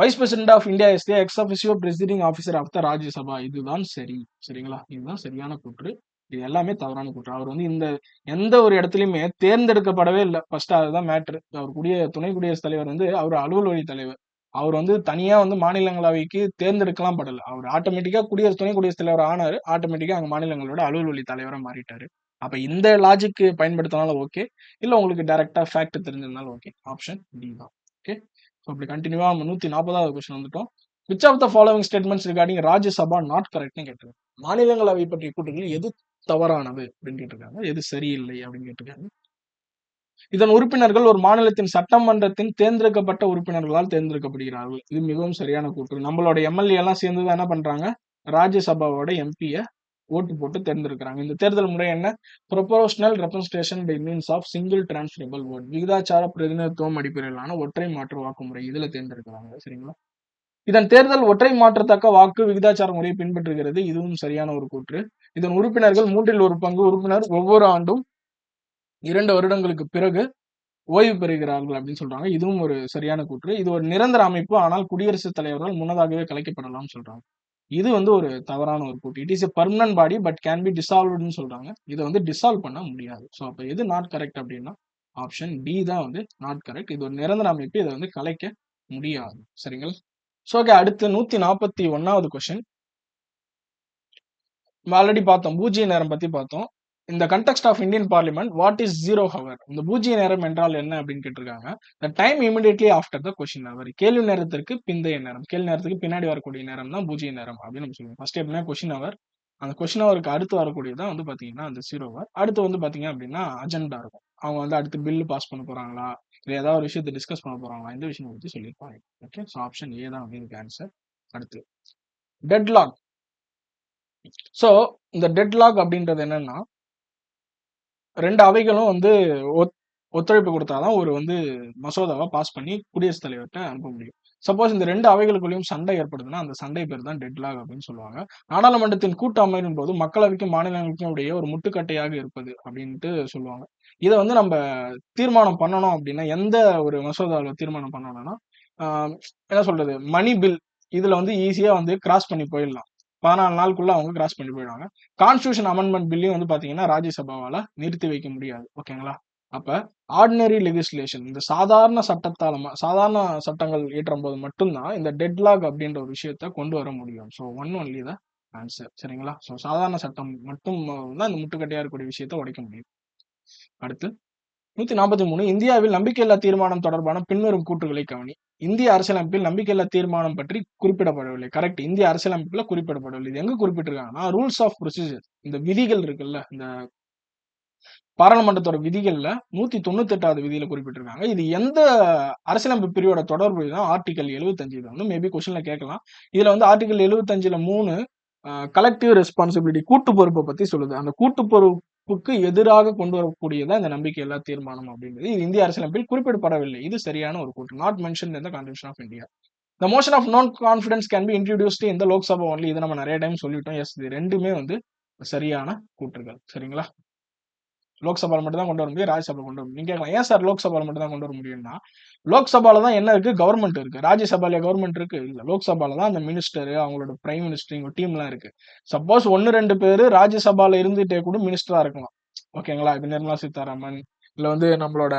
Vice president of India is the ex officio presiding officer of the Rajya Sabha. இதுதான் சரி. சரிங்களா? இதுதான் சரியான கூற்று. இது எல்லாமே தவறான கூற்று. அவர் வந்து இந்த எந்த ஒரு இடத்துலயுமே தேர்ந்தெடுக்கப்படவே இல்ல. ஃபர்ஸ்ட் அதுதான் மேட்ரு. அவர் துணை குடியரசுத் தலைவர் வந்து அவர் அலுவல் வழி தலைவர். அவர் வந்து தனியா வந்து மாநிலங்களவைக்கு தேர்ந்தெடுக்கலாம் படல. அவர் ஆட்டோமேட்டிக்கா துணை குடியரசுத் தலைவர் ஆனாரு. ஆட்டோமேட்டிக்கா அங்க மாநிலங்களோட அலுவல் வழி தலைவரா மாறிட்டாரு. அப்ப இந்த லாஜிக் பயன்படுத்தினாலும் ஓகே. இல்ல உங்களுக்கு டைரக்டா ஃபேக்ட் தெரிஞ்சிருந்தாலும் ஓகே. ஆப்ஷன் டி தான். ஓகே. ஸோ அப்படி கண்டினியூவா நம்ம 140வது கொஸ்டின் வந்துட்டோம். Which of the following statements regarding Rajya Sabha not கரெக்ட்னு கேட்டிருக்காங்க. மாநிலங்களவை பற்றிய கூற்றுகள் எது தவறானது அப்படின்னு கேட்டிருக்காங்க. எது சரியில்லை அப்படின்னு கேட்டிருக்காங்க. இதன் உறுப்பினர்கள் ஒரு மாநிலத்தின் சட்டமன்றத்தின் தேர்ந்தெடுக்கப்பட்ட உறுப்பினர்களால் தேர்ந்தெடுக்கப்படுகிறார்கள். இது மிகவும் சரியான கூற்று. நம்மளோட எம்எல்ஏ எல்லாம் சேர்ந்துதான் என்ன பண்றாங்க? ராஜ்யசபாவோட எம்பிய ஓட்டு போட்டு தேர்ந்தெடுக்கிறாங்க. இந்த தேர்தல் முறை என்ன? Proportional representation by means of single transferable vote. விகிதாச்சார பிரதிநிதித்துவம் அடிப்படையிலான ஒற்றை மாற்று வாக்கு முறை இதுல தேர்ந்தெடுக்கிறாங்க. சரிங்களா? இதன் தேர்தல் ஒற்றை மாற்றத்தக்க வாக்கு விகிதாச்சார முறையை பின்பற்றுகிறது. இதுவும் சரியான ஒரு கூற்று. இதன் உறுப்பினர்கள் 1/3 உறுப்பினர் ஒவ்வொரு ஆண்டும் 2 வருடங்களுக்கு பிறகு ஓய்வு பெறுகிறார்கள் அப்படின்னு சொல்றாங்க. இதுவும் ஒரு சரியான கூற்று. இது ஒரு நிரந்தர அமைப்பு. ஆனால் குடியரசுத் தலைவரால் முன்னதாகவே கலைக்கப்படலாம்னு சொல்றாங்க. இது வந்து ஒரு தவறான ஒரு கூற்று. It is a permanent body but can be டிசால்வ்டுன்னு சொல்றாங்க. இதை வந்து டிசால்வ் பண்ண முடியாது. ஸோ அப்ப எது நாட் கரெக்ட் அப்படின்னா ஆப்ஷன் டி தான் வந்து நாட் கரெக்ட். இது ஒரு நிரந்தர அமைப்பு. இதை வந்து கலைக்க முடியாது. சரிங்களா? ஸோ ஓகே, அடுத்து 141வது கொஸ்டின். ஆல்ரெடி பார்த்தோம். பூஜ்ய நேரம் பத்தி பார்த்தோம். இந்த context of Indian parliament what is 0 hour? இந்த பூஜ்ய நேரம் என்றால் என்ன அப்படின்னு கேட்டிருக்காங்க. The time immediately after the question hour. கேள்வி நேரத்திற்கு பிந்தைய நேரம். கேள்வி நேரத்துக்கு பின்னாடி வரக்கூடிய நேரம் தான் பூஜ்ய நேரம் அப்படின்னு நம்ம சொல்லுவோம். ஃபர்ஸ்ட் எப்படின்னா கொஸ்டின் ஹவர். அந்த கொஸ்டின் ஹவருக்கு அடுத்து வரக்கூடியதான் வந்து பாத்தீங்கன்னா அந்த 0 ஹவர். அடுத்து வந்து பாத்தீங்க அப்படின்னா அஜெண்டா இருக்கும். அவங்க வந்து அடுத்து பில் பாஸ் பண்ண போறாங்களா, இல்ல ஏதாவது ஒரு விஷயத்தை டிஸ்கஸ் பண்ண போறாங்களா, இந்த விஷயம் பத்தி சொல்லியிருப்பாங்க. ஓகே, ஸோ ஆப்ஷன் ஏ தான் வந்து ஆன்சர். அடுத்து டெட்லாக். ஸோ இந்த டெட்லாக் அப்படின்றது என்னன்னா, 2 அவைகளும் வந்து ஒத்துழைப்பு கொடுத்தாதான் ஒரு வந்து மசோதாவை பாஸ் பண்ணி குடியரசுத் தலைவர்கிட்ட அனுப்ப முடியும். சப்போஸ் இந்த 2 அவைகளுக்குள்ளேயும் சண்டை ஏற்படுதுன்னா அந்த சண்டை பேர் தான் டெட்லாக் அப்படின்னு சொல்லுவாங்க. நாடாளுமன்றத்தின் கூட்டு அமர்வின் போது மக்களவைக்கும் மாநிலங்களுக்கும் இடையே ஒரு முட்டுக்கட்டையாக இருப்பது அப்படின்ட்டு சொல்லுவாங்க. இதை வந்து நம்ம தீர்மானம் பண்ணணும் அப்படின்னா எந்த ஒரு மசோதாவில் தீர்மானம் பண்ணணும்னா என்ன சொல்றது, மணி பில் இதுல வந்து ஈஸியா வந்து கிராஸ் பண்ணி போயிடலாம். 14 நாளுக்குள்ள அவங்க கிராஸ் பண்ணி போயிடுவாங்க. கான்ஸ்டியூஷன் அமெண்ட்மெண்ட் பில்லையும் வந்து பாத்தீங்கன்னா ராஜ்யசபாவால நிறுத்தி வைக்க முடியாது. ஓகேங்களா? அப்ப ஆர்டினரி லெகிஸ்லேஷன், இந்த சாதாரண சட்டங்கள் இயற்றும் போது மட்டும்தான் இந்த டெட்லாக் அப்படின்ற ஒரு விஷயத்த கொண்டு வர முடியும். So one only the answer. சரிங்களா? ஸோ சாதாரண சட்டம் மட்டும் தான் இந்த முட்டுக்கட்டையா இருக்கக்கூடிய விஷயத்த உடைக்க முடியும். அடுத்து 143. இந்தியாவில் நம்பிக்கையில்லா தீர்மானம் தொடர்பான பின்வரும் கூற்றுகளை கவனி. இந்திய அரசியலமைப்பில் நம்பிக்கையில்லா தீர்மானம் பற்றி குறிப்பிடப்படவில்லை. கரெக்ட். இந்திய அரசியலமைப்புல குறிப்பிடப்படவில்லை. இது எங்க குறிப்பிட்டிருக்காங்கன்னா ரூல்ஸ் ஆஃப் ப்ரொசீஜர், இந்த விதிகள் இருக்குல்ல, இந்த பாராளுமன்றத்தோட விதிகள்ல 198வது விதியில குறிப்பிட்டிருக்காங்க. இது எந்த அரசியலமைப்பு பிரிவோட தொடர்பு தான் ஆர்டிகல் 75. இது வந்து மேபி கொஸ்டின்ல கேட்கலாம். இதுல வந்து ஆர்டிகல் 75ல 3 கலெக்டிவ் ரெஸ்பான்சிபிலிட்டி, கூட்டு பொறுப்பை பத்தி சொல்லுது. அந்த கூட்டு பொறுப்புக்கு எதிராக கொண்டு வரக்கூடியதான் இந்த நம்பிக்கையில்லா தீர்மானம் அப்படின்றது. இது இந்திய அரசியலமைப்பில் குறிப்பிடப்படவில்லை. இது சரியான ஒரு கூற்று. Not mention in the constitution of India. The motion of non confidence can be introduced in the Lok Sabha only. இதை நம்ம நிறைய டைம் சொல்லிட்டோம். எஸ், இது ரெண்டுமே வந்து சரியான கூற்றுகள். சரிங்களா? லோக்சபால மட்டும் தான் கொண்டு வர முடியும், ராஜ்யசபா கொண்டு வர முடியும். நீங்க கேட்கலாம், ஏன் சார் லோக்சபால மட்டும் தான் கொண்டு வர முடியும்னா, லோக்சபால தான் என்ன இருக்கு? கவர்மெண்ட் இருக்கு. ராஜ்யசபால கவர்மெண்ட் இருக்கு இல்ல. லோக்சபால தான் அந்த மினிஸ்டர், அவங்களோட பிரைம் மினிஸ்டர், இவங்க டீம்லாம் இருக்கு. சப்போஸ் 1-2 பேரு ராஜ்யசபால இருந்துட்டே கூட மினிஸ்டரா இருக்கலாம். ஓகேங்களா? இப்ப நிர்மலா சீதாராமன், இல்ல வந்து நம்மளோட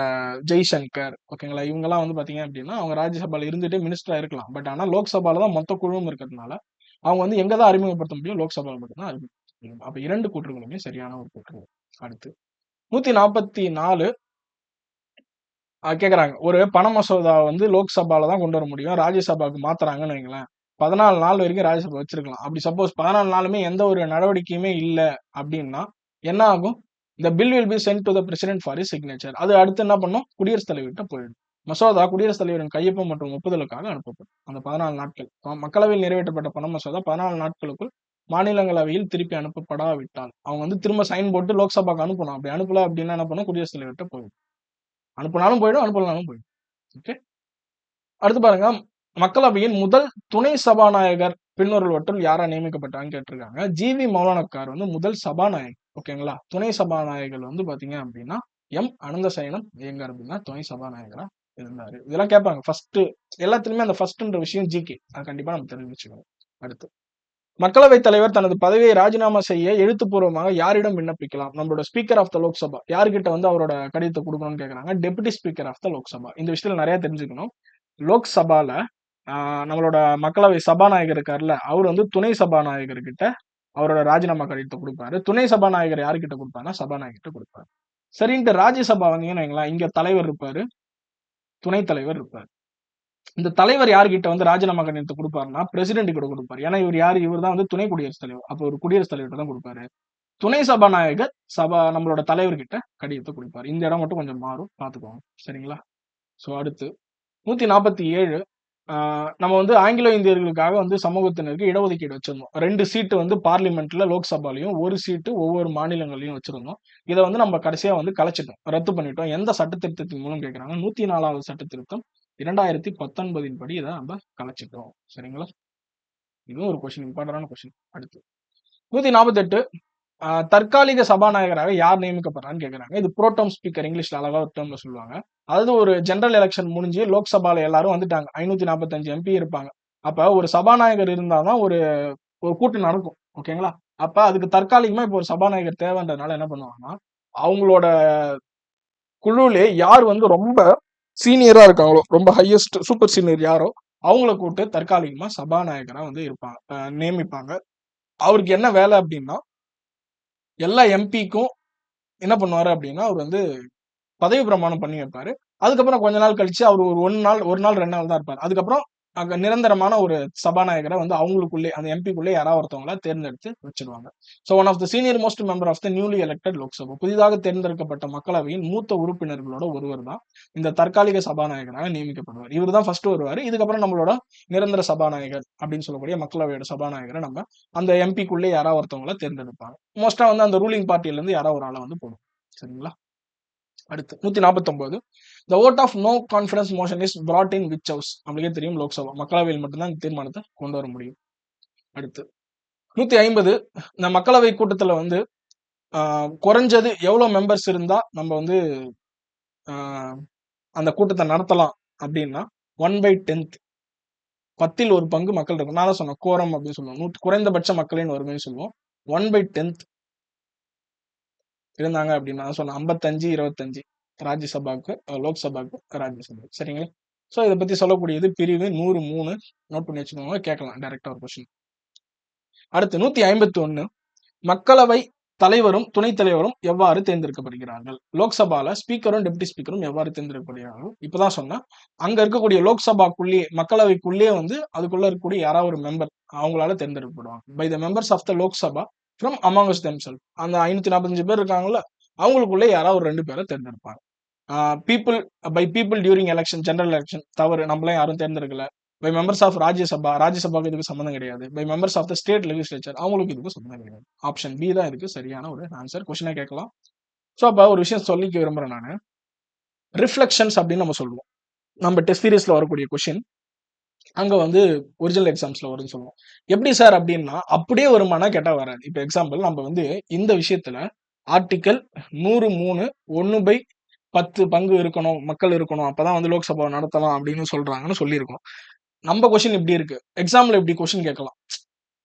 ஜெய்சங்கர், ஓகேங்களா, இவங்கெல்லாம் வந்து பாத்தீங்க அப்படின்னா அவங்க ராஜ்யசபால இருந்துட்டே மினிஸ்டரா இருக்கலாம். பட் ஆனா லோக்சபால தான் மொத்த குழுவும் இருக்கிறதுனால அவங்க வந்து எங்க தான் அறிமுகப்படுத்த முடியும்? லோக்சபால மட்டும் தான் அறிமுகப்படுத்த முடியும். அப்ப 2 கூற்றுகளுமே சரியான ஒரு கூற்று. அடுத்து 144 கேக்குறாங்க. ஒரு பண மசோதா வந்து லோக்சபால தான் கொண்டு வர முடியும். ராஜ்யசபாக்கு மாத்துறாங்கன்னு வைங்களேன். 14 நாள் வரைக்கும் ராஜ்யசபா வச்சிருக்கலாம். அப்படி சப்போஸ் 14 நாளுமே எந்த ஒரு நடவடிக்கையுமே இல்ல அப்படின்னா என்ன ஆகும்? The bill will be sent to the president for his signature. அது அடுத்து என்ன பண்ணும்? குடியரசுத் தலைவர்கிட்ட போயிடும். மசோதா குடியரசுத் தலைவரின் கையொப்பம் மற்றும் ஒப்புதலுக்காக அனுப்பப்படும். அந்த 14 நாட்கள். மக்களவையில் நிறைவேற்றப்பட்ட பண மசோதா 14 நாட்களுக்குள் மாநிலங்களவையில் திருப்பி அனுப்பப்படாவிட்டால் அவங்க வந்து திரும்ப சைன் போட்டு லோக்சபாக்கு அனுப்பணும். அப்படி அனுப்பல அப்படின்னா என்ன பண்ணும், குடியரசுத் தலைவர்கிட்ட போயிடும். அனுப்புனாலும் போயிடும், அனுப்பலனாலும் போயிடும். ஓகே. அடுத்து பாருங்க, மக்களவையின் முதல் துணை சபாநாயகர் பின்வருவற்றுள் யாரா நியமிக்கப்பட்டாங்கன்னு கேட்டிருக்காங்க. ஜி.வி. மௌலானக்கார் வந்து முதல் சபாநாயகர். ஓகேங்களா. துணை சபாநாயகர் வந்து பாத்தீங்க அப்படின்னா எம் அனந்தசயனம் ஐயங்கார் அப்படின்னா துணை சபாநாயகரா இருந்தாரு. இதெல்லாம் கேட்பாங்க. ஃபர்ஸ்ட் எல்லாத்துலயுமே அந்த ஃபர்ஸ்ட்ன்ற விஷயம் ஜிகே. அது கண்டிப்பா நம்ம தெரிஞ்சு வச்சுக்கணும். அடுத்து, மக்களவைத் தலைவர் தனது பதவியை ராஜினாமா செய்ய எழுத்துப்பூர்வமாக யாரிடம் விண்ணப்பிக்கலாம்? நம்மளோட ஸ்பீக்கர் ஆஃப் த லோக்சபா யார்கிட்ட வந்து அவரோட கடிதத்தை கொடுக்கணும்னு கேக்குறாங்க. Deputy speaker of the Lok Sabha. இந்த விஷயத்துல நிறைய தெரிஞ்சுக்கணும். லோக்சபால நம்மளோட மக்களவை சபாநாயகர் இருக்காருல்ல, அவர் வந்து துணை சபாநாயகர் கிட்ட அவரோட ராஜினாமா கடிதத்தை கொடுப்பாரு. துணை சபாநாயகர் யாருக்கிட்ட கொடுப்பாருன்னா சபாநாயகர்கிட்ட கொடுப்பாரு. சரின்ட்டு ராஜ்யசபா வந்தீங்கன்னு வைங்களேன், இங்க தலைவர் இருப்பாரு, துணைத் தலைவர் இருப்பாரு. இந்த தலைவர் யார்கிட்ட வந்து ராஜினாமா கடிதத்தை கொடுப்பாருன்னா பிரசிடென்ட் கிட்ட கொடுப்பாரு. ஏன்னா இவர் யாரு, இவர் தான் வந்து துணை குடியரசுத் தலைவர். அப்போ ஒரு குடியரசுத் தலைவர்கிட்ட தான் கொடுப்பாரு. துணை சபாநாயகர் நம்மளோட தலைவர்கிட்ட கடிதத்தை கொடுப்பாரு. இந்த இடம் மட்டும் கொஞ்சம் மாறும், பாத்துக்கோங்க. சரிங்களா. சோ அடுத்து 147 நம்ம வந்து ஆங்கிலோ இந்தியர்களுக்காக வந்து சமூகத்தினருக்கு இடஒதுக்கீடு வச்சிருந்தோம். 2 சீட்டு வந்து பார்லிமெண்ட்ல லோக்சபாலையும் 1 சீட்டு ஒவ்வொரு மாநிலங்களையும் வச்சிருந்தோம். இதை வந்து நம்ம கடைசியா வந்து கலைச்சிட்டோம், ரத்து பண்ணிட்டோம். எந்த சட்டத்திருத்தத்தின் மூலம் கேட்கறாங்க? 104வது சட்டத்திருத்தம் 2019 படி இதை நம்ம கலைச்சிட்டோம். சரிங்களா. இதுவும் ஒரு கொஸ்டின், இம்பார்ட்டன்டான கொஸ்டின். அடுத்து 148 தற்காலிக சபாநாயகராக யார் நியமிக்கப்படுறான்னு கேட்கறாங்க. இது புரோட்டம் ஸ்பீக்கர், இங்கிலீஷ்ல அழகா ஒரு டேர்ம்ல சொல்லுவாங்க. அதாவது ஒரு ஜெனரல் எலெக்ஷன் முடிஞ்சு லோக்சபால எல்லாரும் வந்துட்டாங்க, 545 எம்பி இருப்பாங்க. அப்ப ஒரு சபாநாயகர் இருந்தாதான் ஒரு ஒரு கூட்டம் நடக்கும். ஓகேங்களா. அப்ப அதுக்கு தற்காலிகமா இப்போ ஒரு சபாநாயகர் தேவைன்றதுனால என்ன பண்ணுவாங்கன்னா, அவங்களோட குழுவிலே யார் வந்து ரொம்ப சீனியரா இருக்காங்களோ, ரொம்ப ஹையஸ்ட் சூப்பர் சீனியர் யாரோ அவங்கள கூட்டு தற்காலிகமா சபாநாயகரா வந்து இருப்பாங்க, நியமிப்பாங்க. அவருக்கு என்ன வேலை அப்படின்னா, எல்லா எம்பிக்கும் என்ன பண்ணுவாரு அப்படின்னா, அவர் வந்து பதவி பிரமாணம் பண்ணி வைப்பாரு. அதுக்கப்புறம் கொஞ்ச நாள் கழிச்சு அவர் ஒரு 1 நாள் 2 நாள் தான் இருப்பாரு. அதுக்கப்புறம் அங்க நிரந்தரமான ஒரு சபாநாயகரை வந்து அவங்களுக்குள்ளே அந்த எம்பிக்குள்ளே யாராவது ஒருத்தவங்கள தேர்ந்தெடுத்து வச்சிருவாங்க. So one of the senior most member of the newly elected Lok Sabha, புதிதாக தேர்ந்தெடுக்கப்பட்ட மக்களவையின் மூத்த உறுப்பினர்களோட ஒருவர் தான் இந்த தற்காலிக சபாநாயகராக நியமிக்கப்படுவார். இவர் தான் ஃபர்ஸ்ட் வருவாரு. இதுக்கப்புறம் நம்மளோட நிரந்தர சபாநாயகர் அப்படின்னு சொல்லக்கூடிய மக்களவையோட சபாநாயகரை நம்ம அந்த எம்பிக்குள்ளே யாராவது ஒருத்தவங்கள தேர்ந்தெடுப்பாங்க. மோஸ்டா வந்து அந்த ரூலிங் பார்ட்டியில இருந்து யாராவது ஒரு ஆளை வந்து போடும். சரிங்களா. அடுத்து 149 the vote of no confidence motion is brought in which house? நம்மளுக்கே தெரியும், லோக்சபா மக்களவையில் மட்டும்தான் இந்த தீர்மானத்தை கொண்டு வர முடியும். அடுத்து 150 இந்த மக்களவை கூட்டத்துல வந்து குறைஞ்சது எவ்வளவு மெம்பர்ஸ் இருந்தா நம்ம வந்து அந்த கூட்டத்தை நடத்தலாம் அப்படின்னா 1/10, 10ல் ஒரு பங்கு மக்கள் இருக்கும். நான் தான் சொன்னேன் கோரம் அப்படின்னு சொல்லுவோம், குறைந்தபட்ச மக்களின் வருமைன்னு சொல்லுவோம். 1/10 இருந்தாங்க அப்படின்னா சொன்ன 55-25 ராஜ்யசபாவுக்கு லோக்சபாவுக்கு ராஜ்யசபா. சரிங்களா. ஸோ இதை பத்தி சொல்லக்கூடியது பிரிவு 103, நோட் பண்ணி வச்சுக்கோங்க, கேட்கலாம் டைரக்டா ஒரு கொஸ்டின். அடுத்து 151 மக்களவை தலைவரும் துணைத் தலைவரும் எவ்வாறு தேர்ந்தெடுக்கப்படுகிறார்கள்? லோக்சபால ஸ்பீக்கரும் டெப்டி ஸ்பீக்கரும் எவ்வாறு தேர்ந்தெடுக்கப்படுகிறார்கள்? இப்பதான் சொன்னா அங்க இருக்கக்கூடிய லோக்சபாக்குள்ளேயே மக்களவைக்குள்ளேயே வந்து அதுக்குள்ள இருக்கக்கூடிய யாராவது ஒரு மெம்பர் அவங்களால தேர்ந்தெடுக்கப்படுவாங்க. By the members of the Lok Sabha from amongst themself. அந்த 545 பேர் இருக்காங்கல்ல, அவங்களுக்குள்ளே யாராவது ஒரு 2 பேரை தேர்ந்தெடுப்பாங்க. People by people during election, general election தவறு, நம்மளே யாரும் தேர்ந்தெடுக்கல. பை மெம்பர்ஸ் ஆஃப் ராஜ்யசபா, ராஜ்யசபாவுக்கு இதுக்கு சம்மந்தம் கிடையாது. By members of the state legislature, அவங்களுக்கு இதுக்கு சம்மந்தம் கிடையாது. ஆப்ஷன் பி தான் இதுக்கு சரியான ஒரு ஆன்சர். கொஸ்டினை கேட்கலாம். ஸோ அப்போ ஒரு விஷயம் சொல்லிக்க விரும்புறேன் நான், ரிஃப்ளெக்ஷன்ஸ் அப்படின்னு நம்ம சொல்லுவோம். நம்ம டெஸ்ட் சீரீஸ்ல வரக்கூடிய கொஸ்டின் அங்க வந்து ஒரிஜினல் எக்ஸாம்ஸ்ல வரும்னு சொல்லுவோம். எப்படி சார் அப்படின்னா, அப்படியே வருமானா கேட்டா வராது. இப்போ எக்ஸாம்பிள் நம்ம வந்து இந்த விஷயத்துல ஆர்டிக்கல் 103 1/10 பங்கு இருக்கணும், மக்கள் இருக்கணும், அப்பதான் வந்து லோக்சபா நடத்தலாம் அப்படின்னு சொல்றாங்கன்னு சொல்லியிருக்கோம். நம்ம கொஸ்டின் இப்படி இருக்கு. எக்ஸாம்ல இப்படி கொஸ்டின் கேட்கலாம்,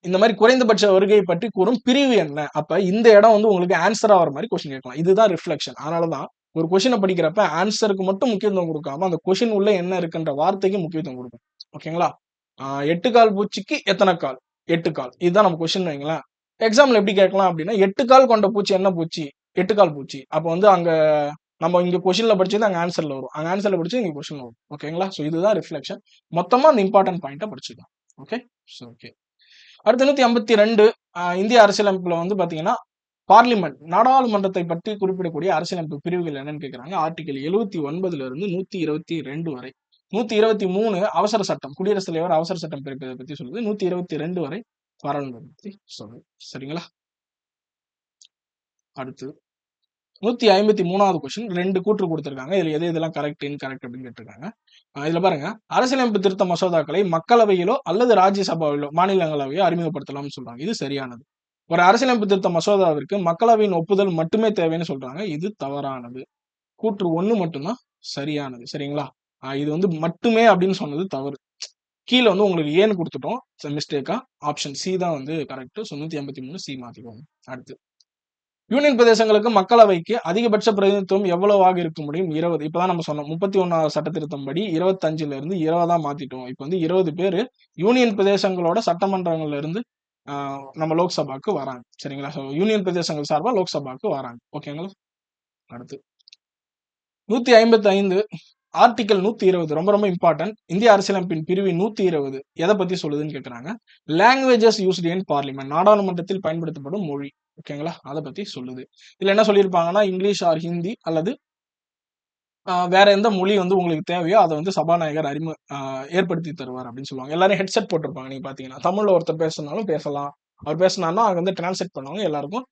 இந்த மாதிரி குறைந்தபட்ச வருகை பற்றி கூறும் பிரிவு என்ன? அப்ப இந்த இடம் வந்து உங்களுக்கு ஆன்சரா வர மாதிரி கொஸ்டின் கேட்கலாம். இதுதான் ரிஃப்ளெக்ஷன். அதனாலதான் ஒரு கொஸ்டினை படிக்கிறப்ப ஆன்சருக்கு மட்டும் முக்கியத்துவம் கொடுக்காம அந்த கொஸ்டின் உள்ள என்ன இருக்குன்ற வார்த்தைக்கு முக்கியத்துவம் கொடுக்கும். ஓகேங்களா. 8 கால் பூச்சிக்கு எத்தனை கால்? 8 கால். இதுதான் நம்ம கொஸ்டின் வைங்களேன். எக்ஸாம்ல எப்படி கேட்கலாம் அப்படின்னா, 8 கால் கொண்ட பூச்சி என்ன பூச்சி? 8 கால் பூச்சி. அப்போ வந்து அங்க நம்ம இங்க கொஸ்டின்ல படிச்சது அங்க ஆன்சர்ல வரும், அங்க ஆன்சர்ல படிச்சது இங்க கொஸ்டின்ல வரும். ஓகேங்களா. ஸோ இதுதான் ரிஃப்ளெக்ஷன். மொத்தமா அந்த இம்பார்ட்டன்ட் பாயிண்ட்டை படிச்சுக்கலாம். ஓகே. So okay. அடுத்து 152 இந்திய அரசியலமைப்புல வந்து பாத்தீங்கன்னா பார்லிமெண்ட் நாடாளுமன்றத்தை பற்றி குறிப்பிடக்கூடிய அரசியலமைப்பு பிரிவுகள் என்னன்னு கேட்கிறாங்க. ஆர்டிகல் 79 இருந்து 122 வரை. 123 அவசர சட்டம், குடியரசுத் தலைவர் அவசர சட்டம் பிறப்பதை பத்தி சொல்லுது. 122 வரை பாராளுமன்றத்தை பத்தி சொல்லுது. சரிங்களா? அடுத்து 153வது கொஸ்டின். 2 கூற்று குடுத்திருக்காங்க. இதுல எது எதெல்லாம் கரெக்ட், இன்கரெக்ட் அப்படின்னு கேட்டிருக்காங்க. இதுல பாருங்க, அரசியலமைப்பு திருத்த மசோதாக்களை மக்களவையிலோ அல்லது ராஜ்யசபாவிலோ, மாநிலங்களவையோ அறிமுகப்படுத்தலாம்னு சொல்றாங்க. இது சரியானது. ஒரு அரசியலமைப்பு திருத்த மசோதாவிற்கு மக்களவையின் ஒப்புதல் மட்டுமே தேவைன்னு சொல்றாங்க. இது தவறானது. கூற்று 1 மட்டும் தான் சரியானது. சரிங்களா? இது வந்து மட்டுமே அப்படின்னு சொன்னது தவறு. கீழ வந்து உங்களுக்கு ஏன்னு குடுத்துட்டோம். மிஸ்டேக்கா. ஆப்ஷன் சி தான் வந்து கரெக்ட். So 153 C மாத்திக்கோங்க. அடுத்து, யூனியன் பிரதேசங்களுக்கு மக்களவைக்கு அதிகபட்ச பிரதிநிதித்துவம் எவ்வளவாக இருக்க முடியும்? 20. இப்பதான் நம்ம சொன்னோம். 31வது சட்ட திருத்தம் படி 25ல இருந்து 20ஆ மாத்திட்டோம். இப்ப வந்து 20 பேரு யூனியன் பிரதேசங்களோட சட்டமன்றங்கள்ல இருந்து நம்ம லோக்சபாக்கு வராங்க. சரிங்களா? ஸோ யூனியன் பிரதேசங்கள் சார்பா லோக்சபாக்கு வராங்க. ஓகேங்களா? அடுத்து 155 ஆர்டிகல் 120 ரொம்ப ரொம்ப இம்பார்ட்டன்ட். இந்திய அரசியலமைப்பின் பிரிவு 120 எதை பத்தி சொல்லுதுன்னு கேக்குறாங்க. லாங்குவேஜஸ் யூஸ்டு இன் பார்லிமெண்ட், நாடாளுமன்றத்தில் பயன்படுத்தப்படும் மொழி. ஓகேங்களா? அதை பத்தி சொல்லுது. இதுல என்ன சொல்லியிருப்பாங்கன்னா, இங்கிலீஷ் ஆர் ஹிந்தி அல்லது வேற எந்த மொழி வந்து உங்களுக்கு தேவையோ அதை வந்து சபாநாயகர் ஏற்படுத்தி தருவார் அப்படின்னு சொல்லுவாங்க. எல்லாரும் ஹெட்செட் போட்டிருப்பாங்க. நீங்க பாத்தீங்கன்னா, தமிழ்ல ஒருத்தர் பேசினாலும் பேசலாம். அவர் பேசினார்னா அங்க வந்து டிரான்ஸ்லேட் பண்ணுவாங்க. எல்லாருக்கும்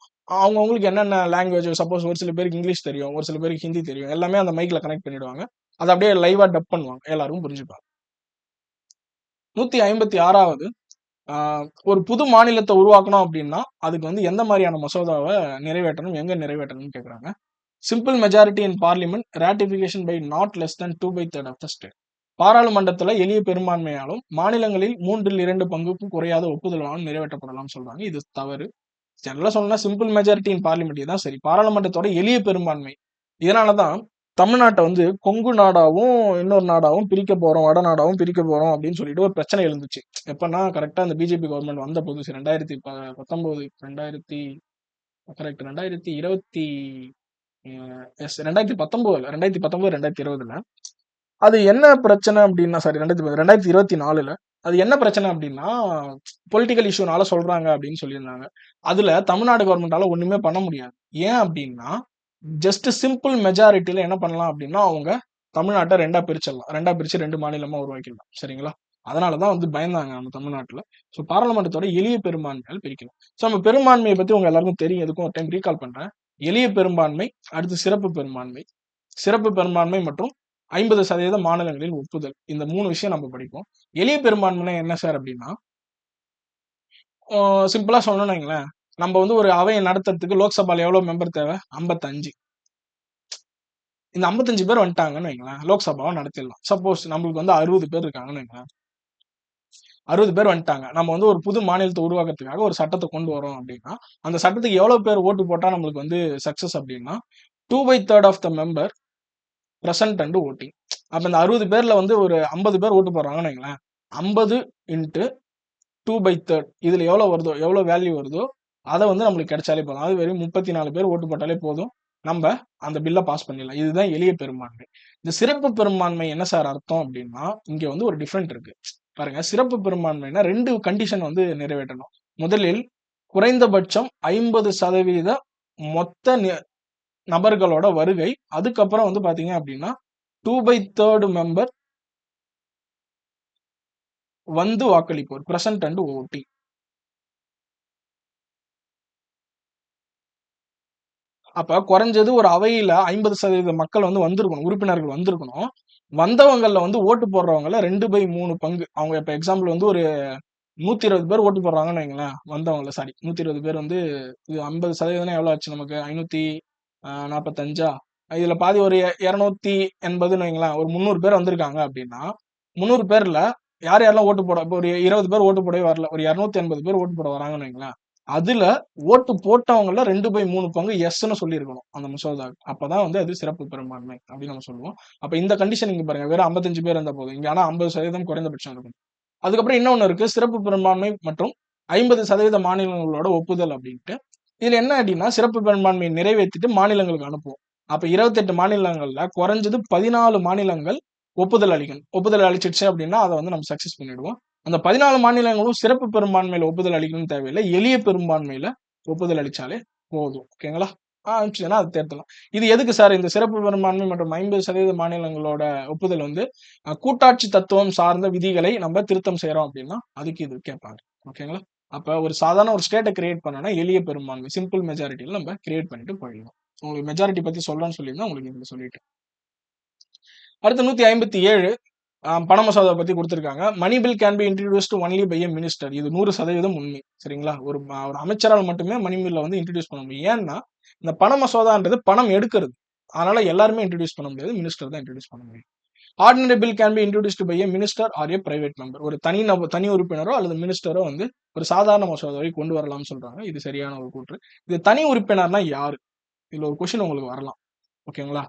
அவங்களுக்கு என்னென்ன லாங்குவேஜ், சப்போஸ் ஒரு சில பேருக்கு இங்கிலீஷ் தெரியும், ஒரு சில பேருக்கு ஹிந்தி தெரியும், எல்லாமே அந்த மைக்ல கனெக்ட் பண்ணிடுவாங்க. அதை அப்படியே லைவா டப் பண்ணுவாங்க. எல்லாரும் புரிஞ்சுப்பாங்க. 156வது, ஒரு புது மாநிலத்தை உருவாக்கணும் அப்படின்னா அதுக்கு வந்து எந்த மாதிரியான மசோதாவை நிறைவேற்றணும், எங்க நிறைவேற்றணும்னு கேக்குறாங்க. Simple majority in parliament, ratification by not less than 2/3 of the state. பாராளுமன்றத்துல எளிய பெரும்பான்மையாலும் மாநிலங்களில் 3/2 பங்குக்கும் குறையாத ஒப்புதலாலும் நிறைவேற்றப்படலாம் சொல்றாங்க. இது தவறு. ஜெனரலா சொல்லணும்னா சிம்பிள் மெஜாரிட்டி இன் பார்லிமெண்ட் தான் சரி. பாராளுமன்றத்தோட எளிய பெரும்பான்மை. இதனாலதான் தமிழ்நாட்டை வந்து கொங்கு நாடாவும் இன்னொரு நாடாவும் பிரிக்க போறோம், வடநாடாவும் பிரிக்க போறோம் அப்படின்னு சொல்லிட்டு ஒரு பிரச்சனை எழுந்துச்சு. எப்பன்னா கரெக்டா இந்த பிஜேபி கவர்மெண்ட் வந்த புதுசு 2019 கரெக்ட் 2020 2019 2020ல அது என்ன பிரச்சனை அப்படின்னா, சாரி 2024ல அது என்ன பிரச்சனை அப்படின்னா, பொலிட்டிக்கல் இஷ்யூனால சொல்றாங்க அப்படின்னு சொல்லியிருந்தாங்க. அதுல தமிழ்நாடு கவர்மெண்டால ஒண்ணுமே பண்ண முடியாது. ஏன் அப்படின்னா, ஜஸ்ட் சிம்பிள் மெஜாரிட்டில என்ன பண்ணலாம் அப்படின்னா, அவங்க தமிழ்நாட்டை 2ஆ பிரிச்சிடலாம். 2ஆ பிரிச்சு 2 மாநிலமா உருவாக்கிடலாம். சரிங்களா? அதனாலதான் வந்து பயந்தாங்க நம்ம தமிழ்நாட்டுல. ஸோ பாராளுமன்றத்தோட எளிய பெரும்பான்மையால் பிரிக்கணும். ஸோ நம்ம பெரும்பான்மையை பத்தி உங்க எல்லாருக்கும் தெரியும். எதுக்கும் ஒரு டைம் ரீகால் பண்றேன். எளிய பெரும்பான்மை, அடுத்து சிறப்பு பெரும்பான்மை. சிறப்பு பெரும்பான்மை மற்றும் 50% மாநிலங்களின் ஒப்புதல். இந்த 3 விஷயம் நம்ம படிப்போம். எளிய பெரும்பான்மைனா என்ன சார் அப்படின்னா, சிம்பிளா சொல்லணும்னு வைங்களேன், நம்ம வந்து ஒரு அவையை நடத்துறதுக்கு லோக்சபால எவ்வளவு மெம்பர் தேவை? 55. இந்த 55 பேர் வந்துட்டாங்கன்னு வைங்களேன், லோக்சபாவை நடத்திடலாம். சப்போஸ் நம்மளுக்கு வந்து 60 பேர் இருக்காங்கன்னு வைங்களேன், 60 பேர் வந்துட்டாங்க. நம்ம வந்து ஒரு புது மாநிலத்தை உருவாக்குறதுக்காக ஒரு சட்டத்தை கொண்டு வரோம் அப்படின்னா, அந்த சட்டத்துக்கு எவ்வளவு பேர் ஓட்டு போட்டா நம்மளுக்கு வந்து சக்சஸ் அப்படின்னா, 2/3 of the member present and voting. அப்ப இந்த 60 பேர்ல வந்து ஒரு 50 பேர் ஓட்டு போடுறாங்கன்னு வைங்களேன், 50 இன்ட்டு 2/3 இதுல எவ்வளவு வேல்யூ வருதோ அதை வந்து நம்மளுக்கு கிடைச்சாலே போதும். அது வெறும் 34 பேர் ஓட்டு போட்டாலே போதும், நம்ம அந்த பில்லை பாஸ் பண்ணிடலாம். இதுதான் எளிய பெரும்பான்மை. இந்த சிறப்பு பெரும்பான்மை என்ன சார் அர்த்தம் அப்படின்னா, இங்க வந்து ஒரு டிஃபரெண்ட் இருக்கு. பாருங்க, சிறப்பு பெரும்பான்மைனா 2 கண்டிஷன் வந்து நிறைவேற்றணும். முதலில் குறைந்தபட்சம் 50% மொத்த நபர்களோட வருகை. அதுக்கப்புறம் வந்து பாத்தீங்க அப்படின்னா 2/3 மெம்பர் வந்து வாக்களிப்போர், பிரசன்ட் அண்ட் ஓட்டிங். அப்ப குறைஞ்சது ஒரு அவையில 50% மக்கள் வந்து வந்திருக்கணும், உறுப்பினர்கள் வந்திருக்கணும். வந்தவங்கள்ல வந்து ஓட்டு போடுறவங்கல 2/3 பங்கு. அவங்க இப்ப எக்ஸாம்பிள் வந்து ஒரு 120 பேர் ஓட்டு போடுறாங்கன்னு வைங்களேன், வந்தவங்கல சாரி 120 பேர் வந்து இது 50% எவ்வளவு ஆச்சு நமக்கு? 545. இதுல பாதி ஒரு 280ன்னு வைங்களேன், ஒரு 300 பேர் வந்திருக்காங்க அப்படின்னா, 300 பேர்ல யார் யாரெல்லாம் ஓட்டு போட, இப்போ ஒரு 20 பேர் ஓட்டு போடவே வரல, ஒரு 280 பேர் ஓட்டு போட வராங்கன்னு வைங்களேன், அதுல ஓட்டு போட்டவங்கல 2/3 பங்கு எஸ்ன்னு சொல்லியிருக்கணும் அந்த மசோதாவுக்கு. அப்பதான் வந்து அது சிறப்பு பெரும்பான்மை அப்படின்னு நம்ம சொல்லுவோம். அப்ப இந்த கண்டிஷன் இங்க பாருங்க, வெறும் 55 பேர் இருந்த போதும், இங்க ஆனா 50% குறைந்தபட்சம் இருக்கும். அதுக்கப்புறம் இன்னொன்னு இருக்கு, சிறப்பு பெரும்பான்மை மற்றும் 50% மாநிலங்களோட ஒப்புதல் அப்படின்ட்டு. இதுல என்ன அப்படின்னா, சிறப்பு பெரும்பான்மையை நிறைவேற்றிட்டு மாநிலங்களுக்கு அனுப்புவோம். அப்ப 28 மாநிலங்கள்ல குறைஞ்சது 14 மாநிலங்கள் ஒப்புதல் அளிக்கணும். ஒப்புதல் அளிச்சிடுச்சு அப்படின்னா அதை வந்து நம்ம சக்சஸ் பண்ணிடுவோம். அந்த 14 மாநிலங்களும் சிறப்பு பெரும்பான்மையில ஒப்புதல் அளிக்கணும்னு தேவையில்லை, எளிய பெரும்பான்மையில ஒப்புதல் அளிச்சாலே போதும். ஓகேங்களா? அனுப்பிச்சுன்னா அது தேர்தலாம். இது எதுக்கு சார் இந்த சிறப்பு பெரும்பான்மை மற்றும் 50% மாநிலங்களோட ஒப்புதல் வந்து கூட்டாட்சி தத்துவம் சார்ந்த விதிகளை நம்ம திருத்தம் செய்யறோம் அப்படின்னா அதுக்கு இது கேட்பாங்க. ஓகேங்களா? அப்ப ஒரு சாதாரண ஒரு ஸ்டேட்டை கிரியேட் பண்ணனா எளிய பெரும்பான்மை சிம்பிள் மெஜாரிட்டியில நம்ம கிரியேட் பண்ணிட்டு போயிடலாம். உங்களுக்கு மெஜாரிட்டி பத்தி சொல்லணும்னு சொல்லியிருந்தா உங்களுக்கு இதுல சொல்லிட்டேன். அடுத்து 157 பண மசோதா பத்தி கொடுத்திருக்காங்க. Money bill can be introduced only by a minister. இது 100% உண்மை. சரிங்களா? ஒரு அமைச்சரால் மட்டுமே மணி பில்ல வந்து இன்ட்ரோடியூஸ் பண்ண முடியும். ஏன்னா இந்த பண மசோதான்றது பணம் எடுக்கிறது. அதனால எல்லாருமே இன்ட்ரோடியூஸ் பண்ண முடியாது. மினிஸ்டர் தான் இன்ட்ரோடியூஸ் பண்ண முடியும். Ordinary bill can be introduced by a minister or a private member. ஒரு தனி உறுப்பினரோ அல்லது மினிஸ்டரோ வந்து ஒரு சாதாரண மசோதாவை கொண்டு வரலாம்னு சொல்றாங்க. இது சரியான ஒரு கூற்று. இது தனி உறுப்பினர்னா யாரு? இதுல ஒரு கொஸ்டின் உங்களுக்கு வரலாம். ஓகேங்களா?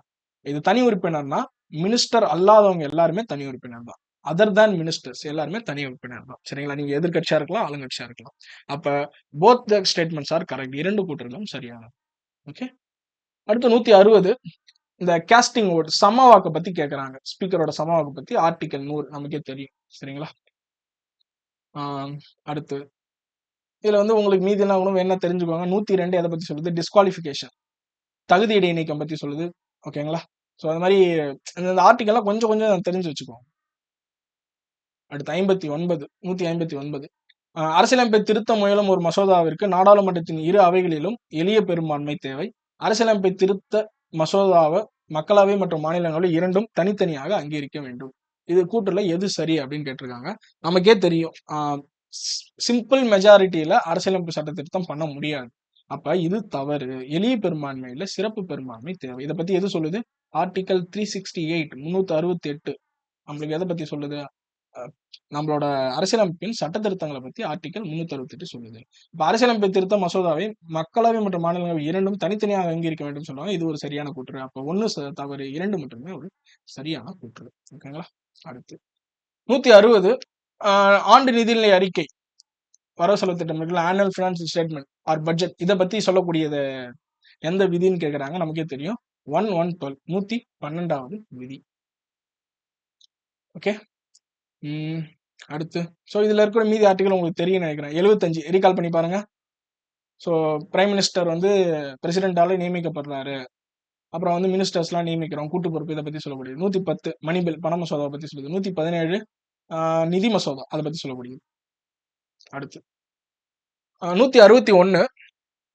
இது தனி உறுப்பினர்னா மினிஸ்டர் அல்லாதவங்க எல்லாருமே தனி உறுப்பினர் தான். அதர் தேன் மினிஸ்டர்ஸ் எல்லாருமே தனி உறுப்பினர் தான். சரிங்களா? நீங்க எதிர்க்கட்சியா இருக்கலாம், ஆளுங்கட்சியா இருக்கலாம். அப்ப both the statements are correct. 2 கூற்றுகளும் சரியானது. ஓகே. அடுத்து 160 இந்த காஸ்டிங் ஓட் சம வாக்கு பத்தி கேக்குறாங்க. ஸ்பீக்கரோட சம வாக்கு பத்தி ஆர்டிகல் 100 நமக்கே தெரியும். சரிங்களா? அடுத்து இதுல வந்து உங்களுக்கு மீதி எல்லாம் வேணா தெரிஞ்சுக்கோங்க. 102 எதை பத்தி சொல்லுது? டிஸ்குவாலிஃபிகேஷன். தகுதி இடைநீக்கம் பத்தி சொல்லுது. ஓகேங்களா? ஸோ அது மாதிரி இந்த ஆர்டிகல்லாம் கொஞ்சம் கொஞ்சம் தெரிஞ்சு வச்சுக்கோங்க. அடுத்து 59 159 அரசியலமைப்பை திருத்த முயலும் ஒரு மசோதாவிற்கு நாடாளுமன்றத்தின் இரு அவைகளிலும் எளிய பெரும்பான்மை தேவை. அரசியலமைப்பை திருத்த மசோதாவை மக்களவை மற்றும் மாநிலங்களில் இரண்டும் தனித்தனியாக அங்கீகரிக்க வேண்டும். இது கூற்றுல எது சரி அப்படின்னு கேட்டிருக்காங்க. நமக்கே தெரியும் சிம்பிள் மெஜாரிட்டியில அரசியலமைப்பு சட்ட திருத்தம் பண்ண முடியாது. அப்ப இது தவறு. எளிய பெரும்பான்மையில சிறப்பு பெரும்பான்மை தேவை. இதை பத்தி எது சொல்லுது? ஆர்டிகல் 368 368 நம்மளுக்கு எதை பத்தி சொல்லுது? நம்மளோட அரசியலமைப்பின் சட்ட திருத்தங்களை பத்தி ஆர்டிகல் 368 சொல்லுது. இப்ப அரசியலமைப்பு திருத்த மசோதாவை மக்களவை மற்றும் மாநிலங்களவை இரண்டும் தனித்தனியாக அங்கீகரிக்க வேண்டும் சொல்றாங்க. இது ஒரு சரியான கூற்று. அப்ப 1 தவறு, 2 மட்டுமே ஒரு சரியான கூற்று. ஓகேங்களா? அடுத்து 160 ஆண்டு நிதிநிலை அறிக்கை வரவு செலவு திட்டம் இருக்குல்ல, annual finance statement or budget, இதை பத்தி சொல்லக்கூடியது எந்த விதின்னு கேக்குறாங்க. நமக்கே தெரியும் 112 112வது விதி. ஓகே. அடுத்து ஸோ இதுல இருக்கிற மீதி ஆர்டிகல் உங்களுக்கு தெரியும் நினைக்கிறேன். 75 ரீகால் பண்ணி பாருங்க. ஸோ பிரைம் மினிஸ்டர் வந்து பிரசிடென்டால நியமிக்கப்படுறாரு. அப்புறம் வந்து மினிஸ்டர்ஸ்லாம் நியமிக்கிறோம். கூட்டு பொறுப்பு இதை பத்தி சொல்லக்கூடியது. 110 மணி பில் பண மசோதாவை பத்தி சொல்லுது. 117 நிதி மசோதா அதை பத்தி சொல்லக்கூடியது. அடுத்து 161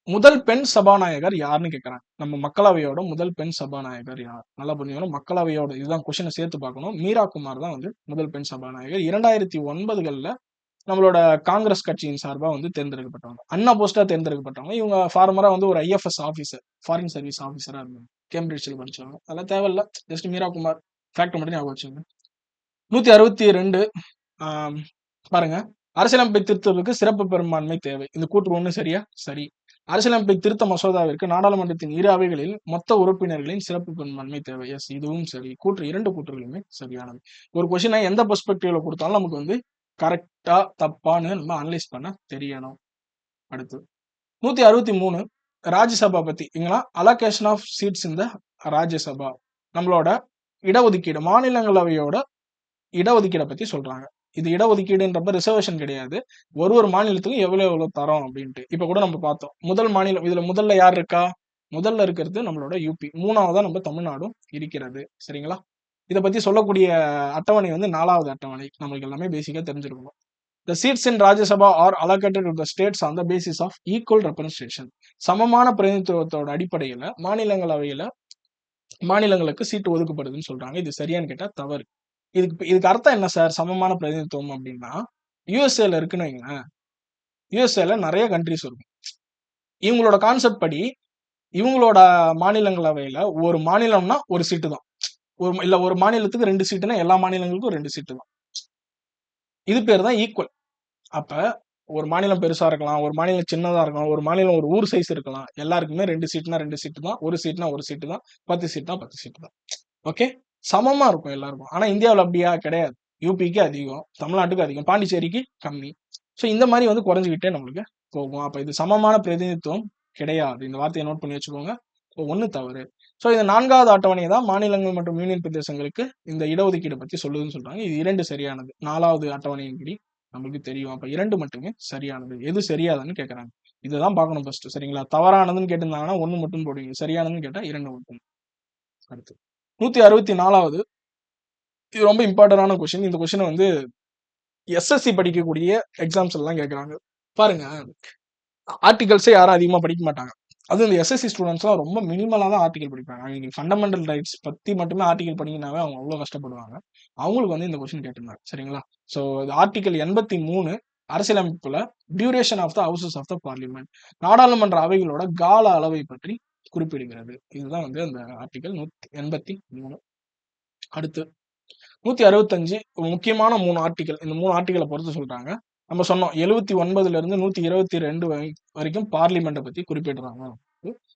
முதல் பெண் சபாநாயகர் யாருன்னு கேட்கறாங்க. நம்ம மக்களவையோட முதல் பெண் சபாநாயகர் யார்? நல்லா புரிஞ்சுக்கணும். மக்களவையோட இதுதான் கொஸ்டினை சேர்த்து பார்க்கணும். மீரா குமார் தான் வந்து முதல் பெண் சபாநாயகர். 2009 நம்மளோட காங்கிரஸ் கட்சியின் சார்பா வந்து தேர்ந்தெடுக்கப்பட்டவங்க. அண்ணா போஸ்டா தேர்ந்தெடுக்கப்பட்டவங்க. இவங்க ஃபார்மரா வந்து ஒரு IFS ஆஃபீஸர், ஃபாரின் சர்வீஸ் ஆஃபீஸரா இருந்தாங்க. கேம்பிரிட்ஜில் படிச்சவங்க. அதெல்லாம் தேவையில்ல. ஜஸ்ட் மீரா குமார் ஃபேக்ட் மட்டும் ஞாபகம் வச்சுங்க. 162 பாருங்க. அரசியலமைப்பை திருத்தத்துக்கு சிறப்பு பெரும்பான்மை தேவை. இந்த கூற்று 1 சரியா? சரி. அரசியலமைப்பை திருத்த மசோதாவிற்கு நாடாளுமன்றத்தின் இரு அவைகளில் மொத்த உறுப்பினர்களின் சிறப்பு பெரும்பான்மை தேவை. எஸ், இதுவும் சரி. 2 கூற்றுகளுமே சரியானது. ஒரு கொஸ்டினை எந்த பெர்ஸ்பெக்டிவ்ல கொடுத்தாலும் நமக்கு வந்து கரெக்டா தப்பான்னு நம்ம அனலைஸ் பண்ண தெரியணும். அடுத்து 163 ராஜ்யசபா பத்தி அலோகேஷன் ஆஃப் சீட்ஸ் இந்த ராஜ்யசபா, நம்மளோட இடஒதுக்கீடு, மாநிலங்களவையோட இடஒதுக்கீடை பத்தி சொல்றாங்க. இது இடஒதுக்கீடுன்றப்ப ரிசர்வேஷன் கிடையாது. ஒரு மாநிலத்துக்கும் எவ்வளவு தரோம் அப்படின்ட்டு. இப்ப கூட நம்ம பார்த்தோம். முதல் மாநிலம் இதுல முதல்ல யார் இருக்கா? முதல்ல இருக்கிறது நம்மளோட யூபி. 3ஆவதா நம்ம தமிழ்நாடும் இருக்கிறது. சரிங்களா? இதை பத்தி சொல்லக்கூடிய அட்டவணை வந்து 4வது அட்டவணை. நம்மளுக்கு எல்லாமே பேசிக்கா தெரிஞ்சிருக்கணும். The seats in Rajya Sabha are allocated to the states on the basis of equal representation. சமமான பிரதிநிதித்துவத்தோட அடிப்படையில மாநிலங்களுக்கு சீட்டு ஒதுக்கப்படுதுன்னு சொல்றாங்க. இது சரியான்னு கேட்டா தவறு. இதுக்கு அர்த்தம் என்ன சார்? சமமான பிரதிநிதித்துவம் அப்படின்னா யூஎஸ்ஏல இருக்குன்னு வைங்களேன். யூஎஸ்ஏல நிறைய கண்ட்ரிஸ் இருக்கும். இவங்களோட கான்செப்ட் படி இவங்களோட மாநிலங்களவையில ஒரு மாநிலம்னா ஒரு சீட்டு தான். ஒரு மாநிலத்துக்கு 2 சீட்டுனா எல்லா மாநிலங்களுக்கும் 2 சீட்டு தான். இது பேர் தான் ஈக்குவல். அப்ப ஒரு மாநிலம் பெருசா இருக்கலாம், ஒரு மாநிலம் சின்னதா இருக்கலாம், ஒரு மாநிலம் ஒரு ஊர் சைஸ் இருக்கலாம். எல்லாருக்குமே 2 சீட்னா 2 சீட்டு தான், ஒரு சீட்னா ஒரு சீட்டு தான், 10 சீட்னா 10 சீட்டு தான். ஓகே, சமமா இருக்கும் எல்லாருக்கும். ஆனா இந்தியாவில் அப்படியா? கிடையாது. யூபிக்கு அதிகம், தமிழ்நாட்டுக்கு அதிகம், பாண்டிச்சேரிக்கு கம்மி. ஸோ இந்த மாதிரி வந்து குறைஞ்சிக்கிட்டே நம்மளுக்கு போகும். அப்ப இது சமமான பிரதிநிதித்துவம் கிடையாது. இந்த வார்த்தையை நோட் பண்ணி வச்சுக்கோங்க. 1 தவறு. ஸோ இது 4வது அட்டவணை தான் மாநிலங்கள் மற்றும் யூனியன் பிரதேசங்களுக்கு இந்த இடஒதுக்கீடு பத்தி சொல்லுதுன்னு சொல்றாங்க. இது 2 சரியானது. 4வது அட்டவணையின்படி நம்மளுக்கு தெரியும். அப்ப 2 மட்டுமே சரியானது. எது சரியாதுன்னு கேட்கறாங்க. இதுதான் பார்க்கணும் ஃபர்ஸ்ட். சரிங்களா? தவறானதுன்னு கேட்டிருந்தாங்கன்னா 1 மட்டும் போடுவீங்க. சரியானதுன்னு கேட்டா 2 மட்டும். அடுத்து 164வது, இது ரொம்ப இம்பார்ட்டன்டான கொஸ்டின். இந்த கொஸ்டின் வந்து SSC படிக்கக்கூடிய எக்ஸாம்ஸ் எல்லாம் கேட்கறாங்க. பாருங்க, ஆர்டிகல்ஸே யாரும் அதிகமா படிக்க மாட்டாங்க. அதுவும் இந்த எஸ்எஸ்சி ஸ்டூடெண்ட்ஸ்லாம் ரொம்ப மினிமலா தான் ஆர்டிகல் படிப்பாங்க. அவங்க ஃபண்டமெண்டல் ரைட்ஸ் பத்தி மட்டுமே ஆர்டிகல் படிக்கனாவே அவங்க அவ்வளோ கஷ்டப்படுவாங்க. அவங்களுக்கு வந்து இந்த கொஸ்டின் கேட்டிருந்தாங்க. சரிங்களா? ஸோ இது ஆர்டிகல் 83 அரசியலமைப்புல duration of the houses of the parliament, நாடாளுமன்ற அவைகளோட கால அளவை பற்றி குறிப்பிடுகிறது. இதுதான் வந்து அந்த ஆர்டிகல் 183. அடுத்து 165 முக்கியமான 3 ஆர்டிகல். இந்த 3 ஆர்டிகள பொறுத்து சொல்றாங்க. நம்ம சொன்னோம் 79ல இருந்து 122 வரைக்கும் பார்லிமெண்ட்ட பத்தி குறிப்பிடுறாங்க.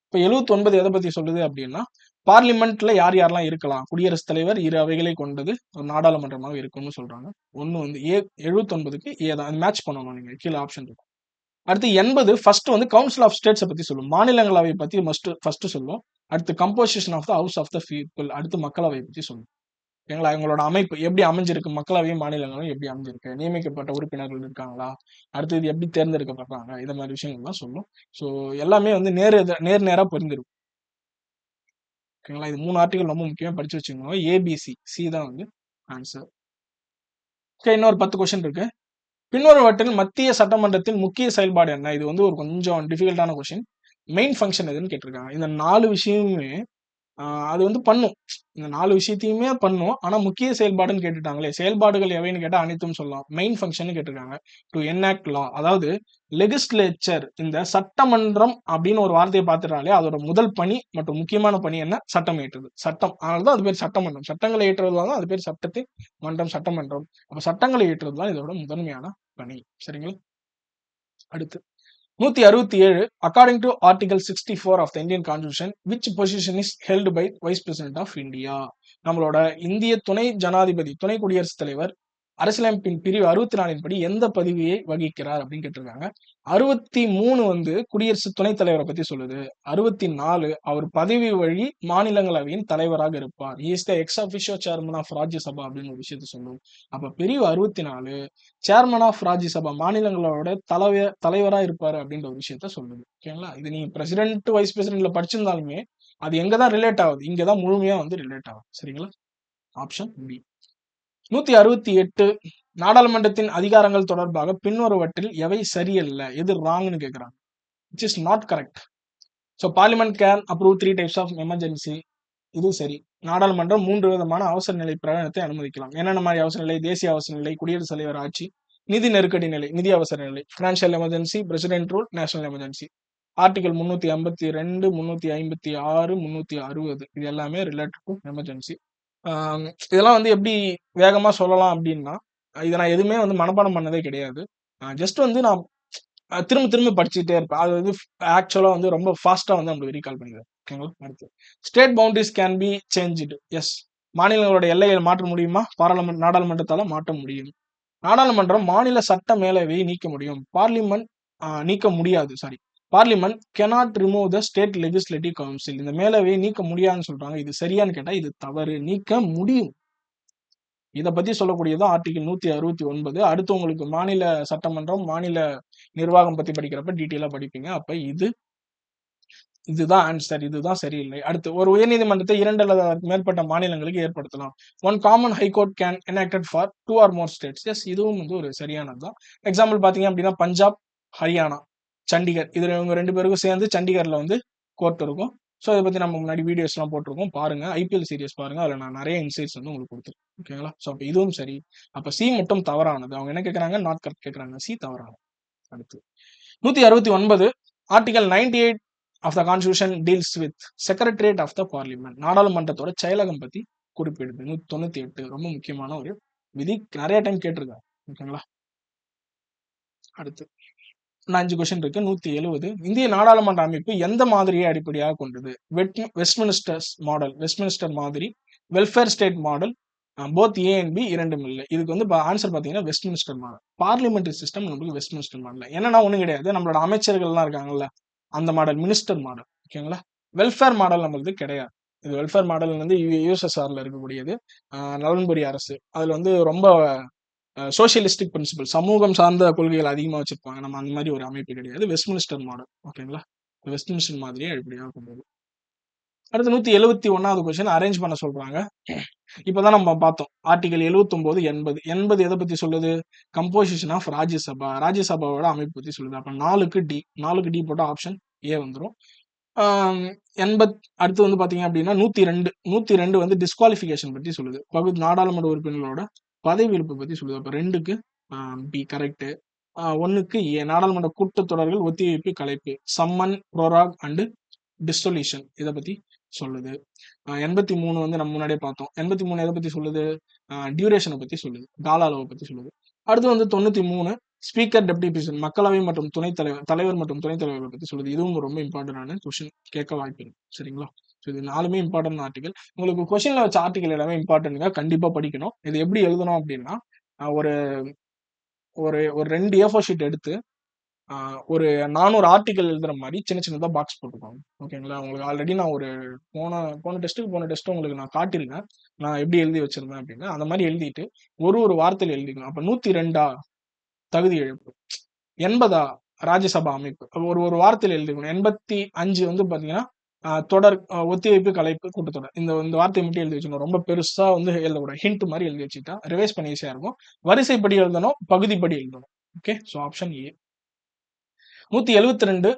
இப்ப 79 எத பத்தி சொல்லுது அப்டின்னா, பார்லிமெண்ட்ல யார் யாரெல்லாம் இருக்கலாம்? குடியரசுத் தலைவர் 2 அவைகளை கொண்டது ஒரு நாடாளுமன்றமாக இருக்கும்னு சொல்றாங்க. 1 வந்து 79க்கு ஏ தான். அது மேட்ச் பண்ணணும் நீங்க. கீழ ஆப்ஷன் இருக்கும். அடுத்து 80 ஃபர்ஸ்ட் வந்து கவுன்சில் ஆஃப் ஸ்டேட்ஸ பத்தி சொல்லும். மாநிலங்களவை பத்தி ஃபர்ஸ்ட் சொல்லும். அடுத்து composition of the house of the people, அடுத்து மக்களவை பத்தி சொல்லும். ஓகேங்களா? இவங்களோட அமைப்பு எப்படி அமைஞ்சிருக்கு? மக்களவையும், மாநிலங்களும் எப்படி அமைஞ்சிருக்கு? நியமிக்கப்பட்ட உறுப்பினர்கள் இருக்காங்களா? அடுத்து இது எப்படி தேர்ந்தெடுக்கப்படுறாங்க? இத மாரி விஷயங்கள்லாம் சொல்லும். ஸோ எல்லாமே வந்து நேரா பொருந்திருக்கும். ஓகேங்களா? இது 3 ஆர்டிகிள் ரொம்ப முக்கியமா படிச்சு வச்சுக்கோங்க. ஏபிசி, சி தான் வந்து ஆன்சர். ஓகே, இன்னொரு 10 கொஸ்டின் இருக்கு. பின்வருவற்றில் மத்திய சட்டமன்றத்தின் முக்கிய செயல்பாடு என்ன? இது வந்து ஒரு கொஞ்சம் டிஃபிகல்ட்டான கொஸ்டின். மெயின் ஃபங்ஷன் எதுன்னு கேட்டிருக்காங்க. இந்த 4 விஷயமுமே அது வந்து பண்ணும். இந்த 4 விஷயத்தையுமே பண்ணும். ஆனா முக்கிய செயல்பாடுன்னு கேட்டுட்டாங்களே. செயல்பாடுகள் எவைன்னு கேட்டா அனைத்தும் சொல்லலாம். மெயின் ஃபங்ஷன்னு கேட்டிருக்காங்க. டு எனாக்ட் லா, அதாவது லெகிஸ்லேச்சர், இந்த சட்டமன்றம் அப்படின்னு ஒரு வார்த்தைய பார்த்துட்டாலே அதோட முதல் பணி மற்றும் முக்கியமான பணி என்ன? சட்டம் இயற்றுது. சட்டம். அதனால தான் அது பேர் சட்டமன்றம். சட்டங்களை இயற்றுவதால தான் அது பேர் சட்டத்தை மன்றம், சட்டமன்றம். அப்ப சட்டங்களை இயற்றுவது தான் இதோட முதன்மையான பணி. சரிங்களா? அடுத்து 167 according to article 64 of the Indian constitution, which position is held by vice president of India? நம்மளோட இந்திய துணை ஜனாதிபதி, துணை குடியரசுத் தலைவர் அரசியலமைப்பின் பிரிவு 64 படி எந்த பதவியை வகிக்கிறார் அப்படின்னு கேட்டிருக்காங்க. 63 வந்து குடியரசு துணைத் தலைவரை பத்தி சொல்லுது. 64 அவர் பதவி வழி மாநிலங்களவையின் தலைவராக இருப்பார். he is the ex officio chairman of Rajya Sabha அப்படின்னு ஒரு விஷயத்த சொல்லும். அப்ப பிரிவு 64 சேர்மன் ஆஃப் ராஜ்யசபா, மாநிலங்களோட தலைவரா இருப்பாரு அப்படின்ற ஒரு விஷயத்த சொல்லுது. ஓகேங்களா? இது நீங்க பிரசிடென்ட் வைஸ் பிரசிடென்ட்ல படிச்சிருந்தாலுமே அது எங்க தான் ரிலேட் ஆகுது? இங்க தான் முழுமையா வந்து ரிலேட் ஆகுது. சரிங்களா? Option B. 168 நாடாளுமன்றத்தின் அதிகாரங்கள் தொடர்பாக பின்வருவற்றில் எவை சரியல்ல? எது ராங்னு கேக்குறாங்க. which is not correct. So parliament can approve 3 types of emergency. இது சரி. நாடாளுமன்றம் 3 விதமான அவசர நிலை பிரகடனத்தை அனுமதிக்கலாம். என்னென்ன மாதிரி அவசர நிலை? தேசிய அவசர நிலை, குடியரசுத் தலைவர் ஆட்சி, நிதி நெருக்கடி நிலை, நிதி அவசர நிலை, financial emergency, president rule, national emergency. Article 352, 356, 360 இது எல்லாமே ரிலேட்டட் டு எமர்ஜென்சி. இதெல்லாம் வந்து எப்படி வேகமா சொல்லலாம் அப்படின்னா, இத நான் எதுவுமே வந்து மனப்பாடம் பண்ணதே கிடையாது. ஜஸ்ட் வந்து நான் திரும்ப திரும்ப படிச்சுட்டே இருப்பேன். அது வந்து ஆக்சுவலா வந்து ரொம்ப ஃபாஸ்ட்டா வந்து நம்மளுக்கு ரீகால் பண்ணிடுவேன். ஓகேங்களா? அடுத்து state boundaries can be changed. Yes. மாநிலங்களோட எல்லைகளை மாற்ற முடியுமா? நாடாளுமன்றத்தால மாற்ற முடியும். நாடாளுமன்றம் மாநில சட்ட மேலவையை நீக்க முடியும். பார்லிமெண்ட் நீக்க முடியாது. Sorry. Parliament cannot remove the state legislative council. இந்த மேலவையை நீக்க முடியாதுன்னு சொல்றாங்க. இது சரியான்னு கேட்டா இது தவறு. நீக்க முடியும். இத பத்தி சொல்லக்கூடியது ஆர்டிகிள் 169. அடுத்து உங்களுக்கு மாநில சட்டமன்றம், மாநில நிர்வாகம் பத்தி படிக்கிறப்ப டீட்டெயிலா படிப்பீங்க. அப்ப இதுதான் ஆன்சர். இதுதான் சரியில்லை. அடுத்து ஒரு உயர்நீதிமன்றத்தை 2 அல்லது அதற்கு மேற்பட்ட மாநிலங்களுக்கு ஏற்படுத்தலாம். One common high court can enacted for 2 or more states. Yes, இதுவும் வந்து ஒரு சரியானது தான். எக்ஸாம்பிள் பாத்தீங்க அப்படின்னா பஞ்சாப், ஹரியானா, சண்டிகர், இதுல இவங்க 2 பேருக்கும் சேர்ந்து சண்டிகர்ல வந்து கோர்ட் இருக்கும். ஸோ இதை பத்தி நம்ம முன்னாடி வீடியோஸ்லாம் போட்டிருக்கோம். பாருங்க, ஐபிஎல் சீரிஸ் பாருங்க. அதுல நான் நிறைய இன்சைட்ஸ் வந்து உங்களுக்கு கொடுத்துருக்கேன். ஓகேங்களா? ஸோ அப்ப இதுவும் சரி. அப்ப சி மட்டும் தவறானது. அவங்க என்ன கேட்கறாங்க? நாட் கரெக்ட் கேட்கறாங்க. சி தவறானது. அடுத்து 169 article 98 of the constitution deals with secretariat of the parliament. நாடாளுமன்றத்தோட செயலகம் பத்தி குறிப்பிடுது. 198 ரொம்ப முக்கியமான ஒரு விதி. நிறைய டைம் கேட்டிருக்காங்க. ஓகேங்களா? அடுத்து 5 கொஸ்டின் இருக்கு. 170 இந்திய நாடாளுமன்ற அமைப்பு எந்த மாதிரியை அடிப்படையாக கொண்டது? வெஸ்ட்மினிஸ்டர் மாடல், வெஸ்ட்மினிஸ்டர் மாதிரி, welfare state model, both A and B இரண்டும் இல்லை. இதுக்கு வந்து ஆன்சர் பாத்தீங்கன்னா வெஸ்ட்மினிஸ்டர் மாடல். பார்லிமெண்டரி சிஸ்டம் நம்மளுக்கு வெஸ்ட்மினிஸ்டர் மாடல். என்னன்னா ஒண்ணும் கிடையாது. நம்மளோட அமைச்சர்கள்லாம் இருக்காங்கல்ல, அந்த மாடல் மினிஸ்டர் மாடல். ஓகேங்களா? வெல்ஃபேர் மாடல் நம்மளுக்கு கிடையாது. இது வெல்ஃபேர் மாடல் வந்து யூஎஸ்எஸ்ஆர்ல இருக்கக்கூடியது. நலன்புரி அரசு. அதுல வந்து ரொம்ப சோசியலிஸ்டிக் பிரின்சிபல், சமூகம் சார்ந்த கொள்கைகள் அதிகமா வச்சிருப்பாங்க. நம்ம அந்த மாதிரி ஒரு அமைப்பு கிடையாது. Westminster model. ஓகேங்களா? வெஸ்ட்மினிஸ்டர் மாதிரியே அடிப்படையாக கொண்டது. அடுத்து 171வது கொஸ்டின் அரேஞ்ச் பண்ண சொல்றாங்க. இப்பதான் நம்ம பார்த்தோம். ஆர்டிகல் 79, 80. 80 எதை பத்தி சொல்லுது? Composition of Rajya Sabha. ராஜ்யசபாவோட அமைப்பு பத்தி சொல்லுது. அப்ப 4க்கு டி போட்டா ஆப்ஷன் ஏ வந்துரும். ஆம், அடுத்து வந்து பாத்தீங்க அப்படின்னா 102 வந்து டிஸ்குவாலிஃபிகேஷன் பத்தி சொல்லுது. நாடாளுமன்ற உறுப்பினர்களோட பதவி விலப்பு பத்தி சொல்லுது. அப்ப 2க்கு பி கரெக்ட். 1க்கு ஏ நாடாளுமன்ற கூட்டத்தொடர்கள் ஒத்திவைப்பு கலைப்பு சம்மன் ப்ரோராக் அண்ட் டிஸ்சொல்யூஷன் இதை பத்தி சொல்லுது. 83 வந்து நம்ம முன்னாடியே பார்த்தோம். 83 எதை பத்தி சொல்லுது? டியூரேஷனை பத்தி சொல்லுது. கால அளவை பத்தி சொல்லுது. அடுத்து வந்து 93 ஸ்பீக்கர் டெப்டி பிரசிடென்ட் மக்களவை மற்றும் தலைவர் மற்றும் துணைத் தலைவர்கள் பத்தி சொல்லுது. இதுவும் ரொம்ப இம்பார்ட்டன்டான கொஸ்டின் கேட்க வாய்ப்பு இருக்கு. சரிங்களா? ஸோ இது 4மே இம்பார்ட்டன்ட் ஆர்டிகல். உங்களுக்கு கொஸ்டின்ல வச்ச ஆர்டிகல் எல்லாமே இம்பார்ட்டன்ட்ங்க. கண்டிப்பா படிக்கணும். இது எப்படி எழுதணும் அப்படின்னா ஒரு ஒரு ஒரு 2 A4 ஷீட் எடுத்து ஒரு 400 ஆர்டிகல் எழுதுற மாதிரி சின்ன சின்னதா பாக்ஸ் போட்டுக்கோங்க. ஓகேங்களா? உங்களுக்கு ஆல்ரெடி நான் ஒரு போன டெஸ்ட் உங்களுக்கு நான் காட்டியிருக்கேன். நான் எப்படி எழுதி வச்சிருந்தேன் அப்படின்னா அந்த மாதிரி எழுதிட்டு ஒரு வார்த்தையில் எழுதிக்கணும். அப்ப 102 தகுதி இழப்பு, 80 ராஜ்யசபா அமைப்பு ஒரு வார்த்தையில் எழுதிக்கணும். 85 வந்து பாத்தீங்கன்னா தொடர் ஒத்திவைப்பு கலைப்பு கூட்டத்தொடர் இந்த வார்த்தையை மட்டும் எழுதி வச்சுக்கணும். ரொம்ப பெருசா வந்து எழுதக்கூடாது. ஹிண்ட் மாதிரி எழுதி வச்சுட்டா ரிவைஸ் பண்ண ஈஸியா இருக்கும். வரிசைப்படி எழுதணும், பகுதிப்படி எழுதணும். Okay, so option A. 172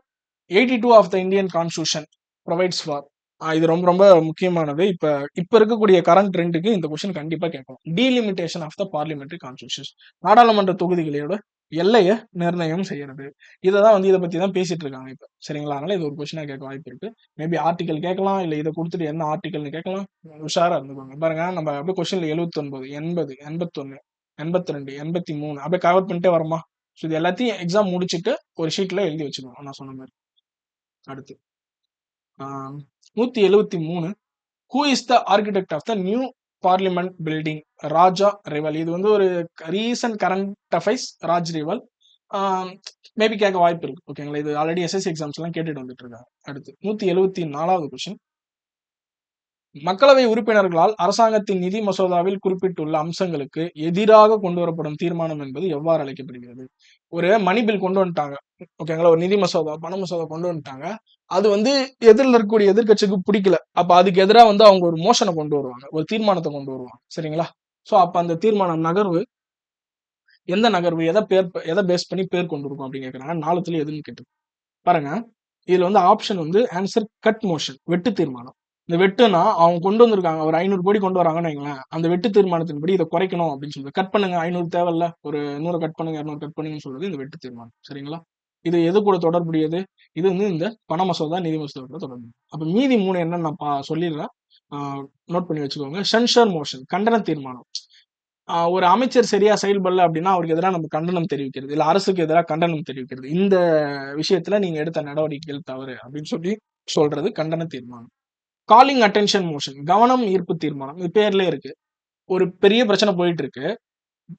82 of the Indian constitution provides for இது ரொம்ப ரொம்ப முக்கியமானது. இப்ப இருக்கக்கூடிய கரண்ட் ட்ரெண்டுக்கு இந்த கொஸ்டின் கண்டிப்பா கேட்கும். Delimitation of the parliamentary constituencies நாடாளுமன்ற தொகுதிகளோட எல்லையை நிர்ணயம் செய்யறது. இதை பத்தி தான் பேசிட்டு இருக்காங்க இப்ப. சரிங்களா? அதனால இது ஒரு கொஸ்டினா கேட்க வாய்ப்பு இருக்கு. மேபி ஆர்டிகல் கேட்கலாம், இல்ல இதை கொடுத்துட்டு என்ன ஆர்டிகல்னு கேட்கலாம். உஷாரா இருந்துக்கோங்க. பாருங்க, நம்ம அப்படியே கொஸ்டின்ல 79, 80, 81, 82, 83 அப்படியே கவர் பண்ணிட்டே வரமா. ஸோ இது எல்லாத்தையும் எக்ஸாம் முடிச்சுட்டு ஒரு ஷீட்ல எழுதி வச்சுக்கணும் நான் சொன்ன மாதிரி. அடுத்து 173 who is the architect of the new parliament building? Raja Rewal. இது வந்து ஒரு recent current affairs. Raj Rewal maybe கேட்க வாய்ப்பு இருக்கு. ஓகேங்களா? இது ஆல்ரெடி எஸ்எஸ்சி எக்ஸாம்ஸ் எல்லாம் கேட்டுட்டு வந்துட்டு இருக்காங்க. அடுத்து 174வது கொஸ்டின் மக்களவை உறுப்பினர்களால் அரசாங்கத்தின் நிதி மசோதாவில் குறிப்பிட்டுள்ள அம்சங்களுக்கு எதிராக கொண்டு வரப்படும் தீர்மானம் என்பது எவ்வாறு அழைக்கப்படுகிறது? ஒரு மணி பில் கொண்டு வந்துட்டாங்க. ஓகேங்களா? ஒரு நிதி மசோதா, பண மசோதா கொண்டு வந்துட்டாங்க. அது வந்து எதிரில் இருக்கக்கூடிய எதிர்கட்சிக்கு பிடிக்கல. அப்ப அதுக்கு எதிராக வந்து அவங்க ஒரு மோஷனை கொண்டு வருவாங்க, ஒரு தீர்மானத்தை கொண்டு வருவாங்க. சரிங்களா? சோ அப்ப அந்த தீர்மானம் நகர்வு எந்த நகர்வு எதை பேஸ் பண்ணி பேர் கொண்டு இருக்கும் அப்படின்னு கேட்கறாங்க. 4த்துல எதுன்னு கேட்டு பாருங்க. இதுல வந்து ஆப்ஷன் வந்து ஆன்சர் கட் மோஷன், வெட்டு தீர்மானம். இந்த வெட்டுனா அவங்க கொண்டு வந்திருக்காங்க, ஒரு 500 கோடி கொண்டு வராங்கன்னு வைங்களேன். அந்த வெட்டு தீர்மானத்தின்படி இதை குறைக்கணும் அப்படின்னு சொல்லுது. கட் பண்ணுங்க, 500 தேவையில்ல, ஒரு 100 கட் பண்ணுங்க, 200 கட் பண்ணுங்கன்னு சொல்றது இந்த வெட்டு தீர்மானம். சரிங்களா? இது எது கூட தொடர்புடையது? இது வந்து இந்த பண மசோதா, நிதி மசோதா கூட தொடர்பு. அப்ப மீதி 3 என்னன்னு நான் சொல்லிடுறேன், நோட் பண்ணி வச்சுக்கோங்க. சென்சர் மோஷன், கண்டன தீர்மானம். ஒரு அமைச்சர் சரியா செயல்படல அப்படின்னா அவருக்கு எதிராக நம்ம கண்டனம் தெரிவிக்கிறது, இல்ல அரசுக்கு எதிராக கண்டனம் தெரிவிக்கிறது. இந்த விஷயத்துல நீங்க எடுத்த நடவடிக்கைகள் தவறு அப்படின்னு சொல்றது கண்டன தீர்மானம். காலிங் அட்டென்ஷன் மோஷன், கவனம் ஈர்ப்பு தீர்மானம். இது பேர்ல இருக்கு. ஒரு பெரிய பிரச்சனை போயிட்டு இருக்கு,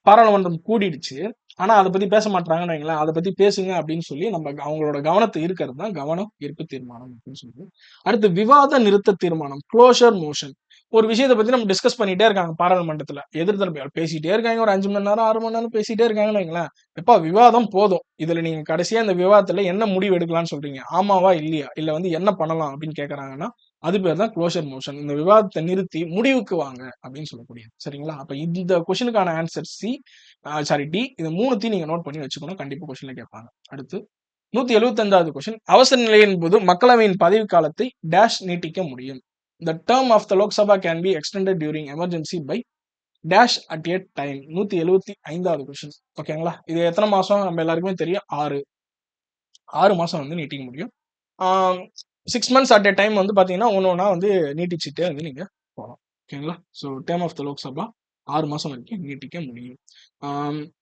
பாராளுமன்றம் கூடிடுச்சு, ஆனா அதை பத்தி பேச மாட்டாங்கன்னு வைங்களேன். அதை பத்தி பேசுங்க அப்படின்னு சொல்லி நம்ம அவங்களோட கவனத்தை ஈர்க்கிறது தான் கவனம் ஈர்ப்பு தீர்மானம் அப்படின்னு சொல்லுது. அடுத்து விவாத நிறுத்த தீர்மானம், க்ளோஷர் மோஷன். ஒரு விஷயத்தை பத்தி நம்ம டிஸ்கஸ் பண்ணிட்டே இருக்காங்க பாராளுமன்றத்துல, எதிர்த்தரப்பு பேசிட்டே இருக்காங்க, ஒரு 5 மணி நேரம் 6 மணி நேரம் பேசிட்டே இருக்காங்கன்னு வைங்களேன். எப்ப விவாதம் போதும், இதுல நீங்க கடைசியா இந்த விவாதத்துல என்ன முடிவு எடுக்கலாம்னு சொல்றீங்க, ஆமாவா இல்லையா, இல்ல வந்து என்ன பண்ணலாம் அப்படின்னு கேக்குறாங்கன்னா அது பேர் தான் க்ளோஷர் மோஷன். இந்த விவாதத்தை நிறுத்தி முடிவுக்கு வாங்க அப்படின்னு சொல்லக்கூடியது. சரிங்களா? அப்ப இந்த கொஸ்டினுக்கான ஆன்சர் டி. இது 3த்தையும் நீங்க நோட் பண்ணி வச்சுக்கணும். கண்டிப்பா கொஸ்டின்ல கேட்பாங்க. அடுத்து 175வது கொஸ்டின் அவசர நிலையின் போது மக்களவையின் பதவி காலத்தை டேஷ் நீட்டிக்க முடியும்? The term of the Lok Sabha can be extended during emergency by dash at a time. 175வது கொஸ்டின். ஓகேங்களா? இது எத்தனை மாசம் நம்ம எல்லாருக்குமே தெரியும், 6 மாசம் வந்து நீட்டிக்க முடியும். 6 months at a டைம் வந்து பாத்தீங்கன்னா ஒன்னொன்னா வந்து நீட்டிச்சுட்டே வந்து நீங்க போகலாம். ஓகேங்களா? So term of the Lok Sabha 6 மாசம் வரைக்கும் நீட்டிக்க முடியும்.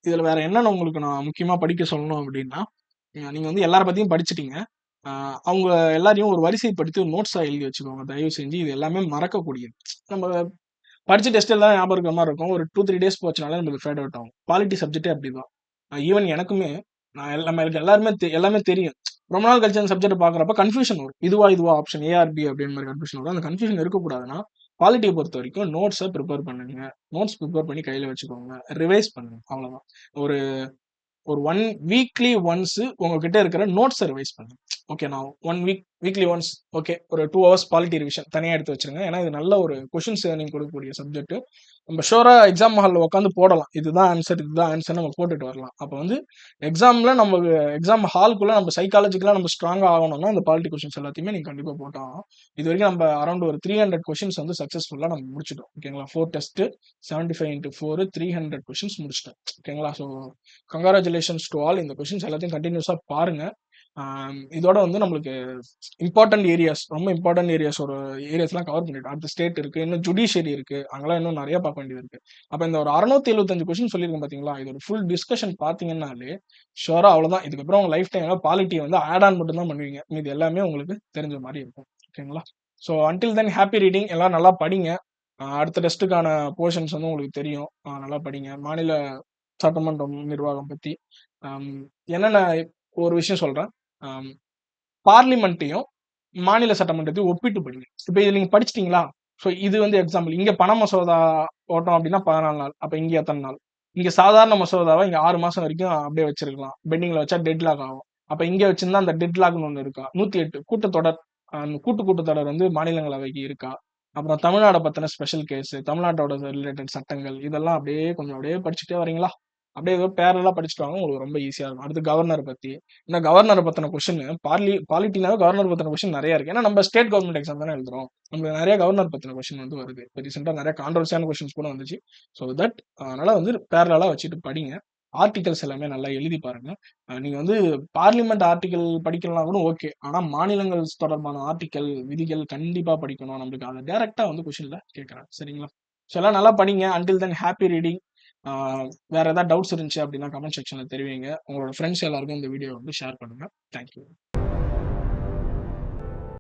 இதுல வேற என்னென்ன உங்களுக்கு நான் முக்கியமா படிக்க சொல்லணும் அப்படின்னா, நீங்க வந்து எல்லார பத்தியும் படிச்சுட்டீங்க. அவங்க எல்லாரையும் ஒரு வரிசைப்படுத்தி ஒரு நோட்ஸா எழுதி வச்சுக்கோங்க தயவு செஞ்சு. இது எல்லாமே மறக்கக்கூடியது. நம்ம படிச்ச டெஸ்ட் எல்லாம் ஞாபகம் இருக்கிற மாதிரி இருக்கும். ஒரு 2-3 டேஸ் போச்சுனாலே நமக்கு ஃபேட் அவுட் ஆகும். பாலிட்டி சப்ஜெக்டே அப்படிதான். ஈவன் எனக்குமே நம்மளுக்கு எல்லாமே தெரியும். ரொம்ப நாள் கழிச்சு அந்த சப்ஜெக்ட் பாக்குறப்ப கன்ஃபியூஷன் வரும். இதுவா ஆப்ஷன் ஏஆர்பி அப்படின்னு மாதிரி கன்ஃபியூஷன் வரும். அந்த கன்ஃபியூஷன் இருக்கக்கூடாதுன்னா பாலிட்டியை பொறுத்த வரைக்கும் நோட்ஸை ப்ரிப்பேர் பண்ணுங்க. நோட்ஸ் ப்ரிப்பேர் பண்ணி கையில வச்சுக்கோங்க, ரிவைஸ் பண்ணுங்க. அவ்வளவுதான். ஒரு ஒரு வீக்லி ஒன்ஸ் உங்ககிட்ட இருக்கிற நோட்ஸ் ரிவைஸ் பண்ணுங்க. ஓகே, நான் வீக்லி ஒன்ஸ் ஓகே ஒரு 2 ஹவர்ஸ் பாலிட்டி ரிவிஷன் தனியாக எடுத்து வச்சிருங்க. ஏன்னா இது நல்ல ஒரு கொஷின்ஸ் நீங்கள் கொடுக்கக்கூடிய சப்ஜெக்ட். நம்ம ஷோரா எக்ஸாம் ஹாலில் உட்காந்து போடலாம், இதுதான் ஆன்சர் நம்ம போட்டுட்டு வரலாம். அப்போ வந்து எக்ஸாமில் நம்ம எக்ஸாம் ஹால்குள்ளே நம்ம சைக்காலஜிக்கலாக நம்ம ஸ்ட்ராங்காக ஆகணும்னா இந்த பாலிட்டி கொஷின்ஸ் எல்லாத்தையுமே நீங்கள் கண்டிப்பாக போட்டாகணும். இது வரைக்கும் நம்ம அரௌண்ட் ஒரு 300 கொஷின்ஸ் வந்து சக்ஸஸ்ஃபுல்லாக நம்ம முடிச்சிட்டோம். ஓகேங்களா, 4 டெஸ்ட்டு 75x4 300 கொஷின்ஸ் முடிச்சிட்டோம். ஓகேங்களா, ஸோ கங்க்ராச்சுலேஷன்ஸ் டு ஆல். இந்த கொஷின்ஸ் எல்லாத்தையும் கண்டினியூஸாக பாருங்க. இதோட வந்து நம்மளுக்கு ரொம்ப இம்பார்ட்டன்ட் ஏரியாஸ் ஒரு ஏரியாஸ்லாம் கவர் பண்ணிட்டோம். அடுத்த ஸ்டேட் இருக்கு, இன்னும் ஜுடிஷியரி இருக்கு, அங்கெல்லாம் இன்னும் நிறைய பார்க்க வேண்டியது இருக்கு. அப்போ இந்த ஒரு 675 கொஸ்டின் சொல்லியிருக்கேன் பார்த்தீங்களா, இது ஒரு ஃபுல் டிஸ்கஷன் பார்த்தீங்கன்னாலே ஷோரா அவ்வளோதான். இதுக்கப்புறம் உங்க லைஃப் டைம்ல பாலிட்டியை வந்து ஆட் ஆன் மட்டும் தான் பண்ணுவீங்க, இது எல்லாமே உங்களுக்கு தெரிஞ்ச மாதிரி இருக்கும். ஓகேங்களா, so until then happy reading. எல்லாம் நல்லா படிங்க. அடுத்த டெஸ்ட்டுக்கான போர்ஷன்ஸ் வந்து உங்களுக்கு தெரியும், நல்லா படிங்க. மாநில சட்டமன்றம் நிர்வாகம் பற்றி என்னென்ன ஒரு விஷயம் சொல்கிறேன். பார்லிமெண்ட்டையும் மாநில சட்டமன்றத்தையும் ஒப்பிட்டு படிங்க. இப்போ இது நீங்க படிச்சிட்டீங்களா? ஸோ இது வந்து எக்ஸாம்பிள். இங்க பண மசோதா போட்டோம் அப்படின்னா 14 நாள். அப்ப இங்க எத்தனை நாள்? இங்க சாதாரண மசோதாவை இங்க 6 மாசம் வரைக்கும் அப்படியே வச்சிருக்கலாம். பெண்டிங்ல வச்சா டெட்லாக் ஆகும். அப்ப இங்க வச்சிருந்தா அந்த டெட்லாக்னு ஒண்ணு இருக்கா? 108 கூட்டத்தொடர், கூட்டத்தொடர் வந்து மாநிலங்களவைக்கு இருக்கா? அப்புறம் தமிழ்நாட பத்தின ஸ்பெஷல் கேஸ், தமிழ்நாட்டோட ரிலேட்டட் சட்டங்கள், இதெல்லாம் அப்படியே கொஞ்சம் அப்படியே படிச்சுட்டே வரீங்களா? அப்படியே ஏதோ பேரலா படிச்சுட்டு வாங்க, உங்களுக்கு ரொம்ப ஈஸியா இருக்கும். அடுத்து கவர்னர் பத்தி, ஏன்னா கவர்னர் பத்தின கொஸ்டின் பாலிட்டினாவே கவர்னர் பத்தின கொஸ்டின் நிறைய இருக்கு. ஏன்னா நம்ம ஸ்டேட் கவர்மெண்ட் எக்ஸாம் தானே எழுதுறோம், நமக்கு நிறைய கவர்னர் பத்தின கொஸ்டின் வந்து வருது. இப்போ ரீசெண்டா நிறைய கான்ட்ரவர்சியான கொஸ்டின்ஸ் கூட வந்துச்சு. ஸோ தட் அதனால வந்து பேரலா வச்சுட்டு படிங்க. ஆர்டிகல்ஸ் எல்லாமே நல்லா எழுதி பாருங்க. நீங்க வந்து பார்லிமெண்ட் ஆர்டிகல் படிக்கலாம் கூட ஓகே, ஆனா மாநிலங்கள் தொடர்பான ஆர்டிகல் விதிகள் கண்டிப்பா படிக்கணும். நம்மளுக்கு அதை டைரக்டா வந்து கொஸ்டின்ல கேட்கறாங்க. சரிங்களா, ஸோ எல்லாம் நல்லா படிங்க. Until then happy reading. வேற ஏதாவது டவுட்ஸ் இருந்துச்சு அப்படின்னா கமெண்ட் செக்ஷன்ல தெரிவிங்க. உங்களோட ஃப்ரெண்ட்ஸ் எல்லாருக்கும் இந்த வீடியோ வந்து ஷேர் பண்ணுங்க. தேங்க்யூ.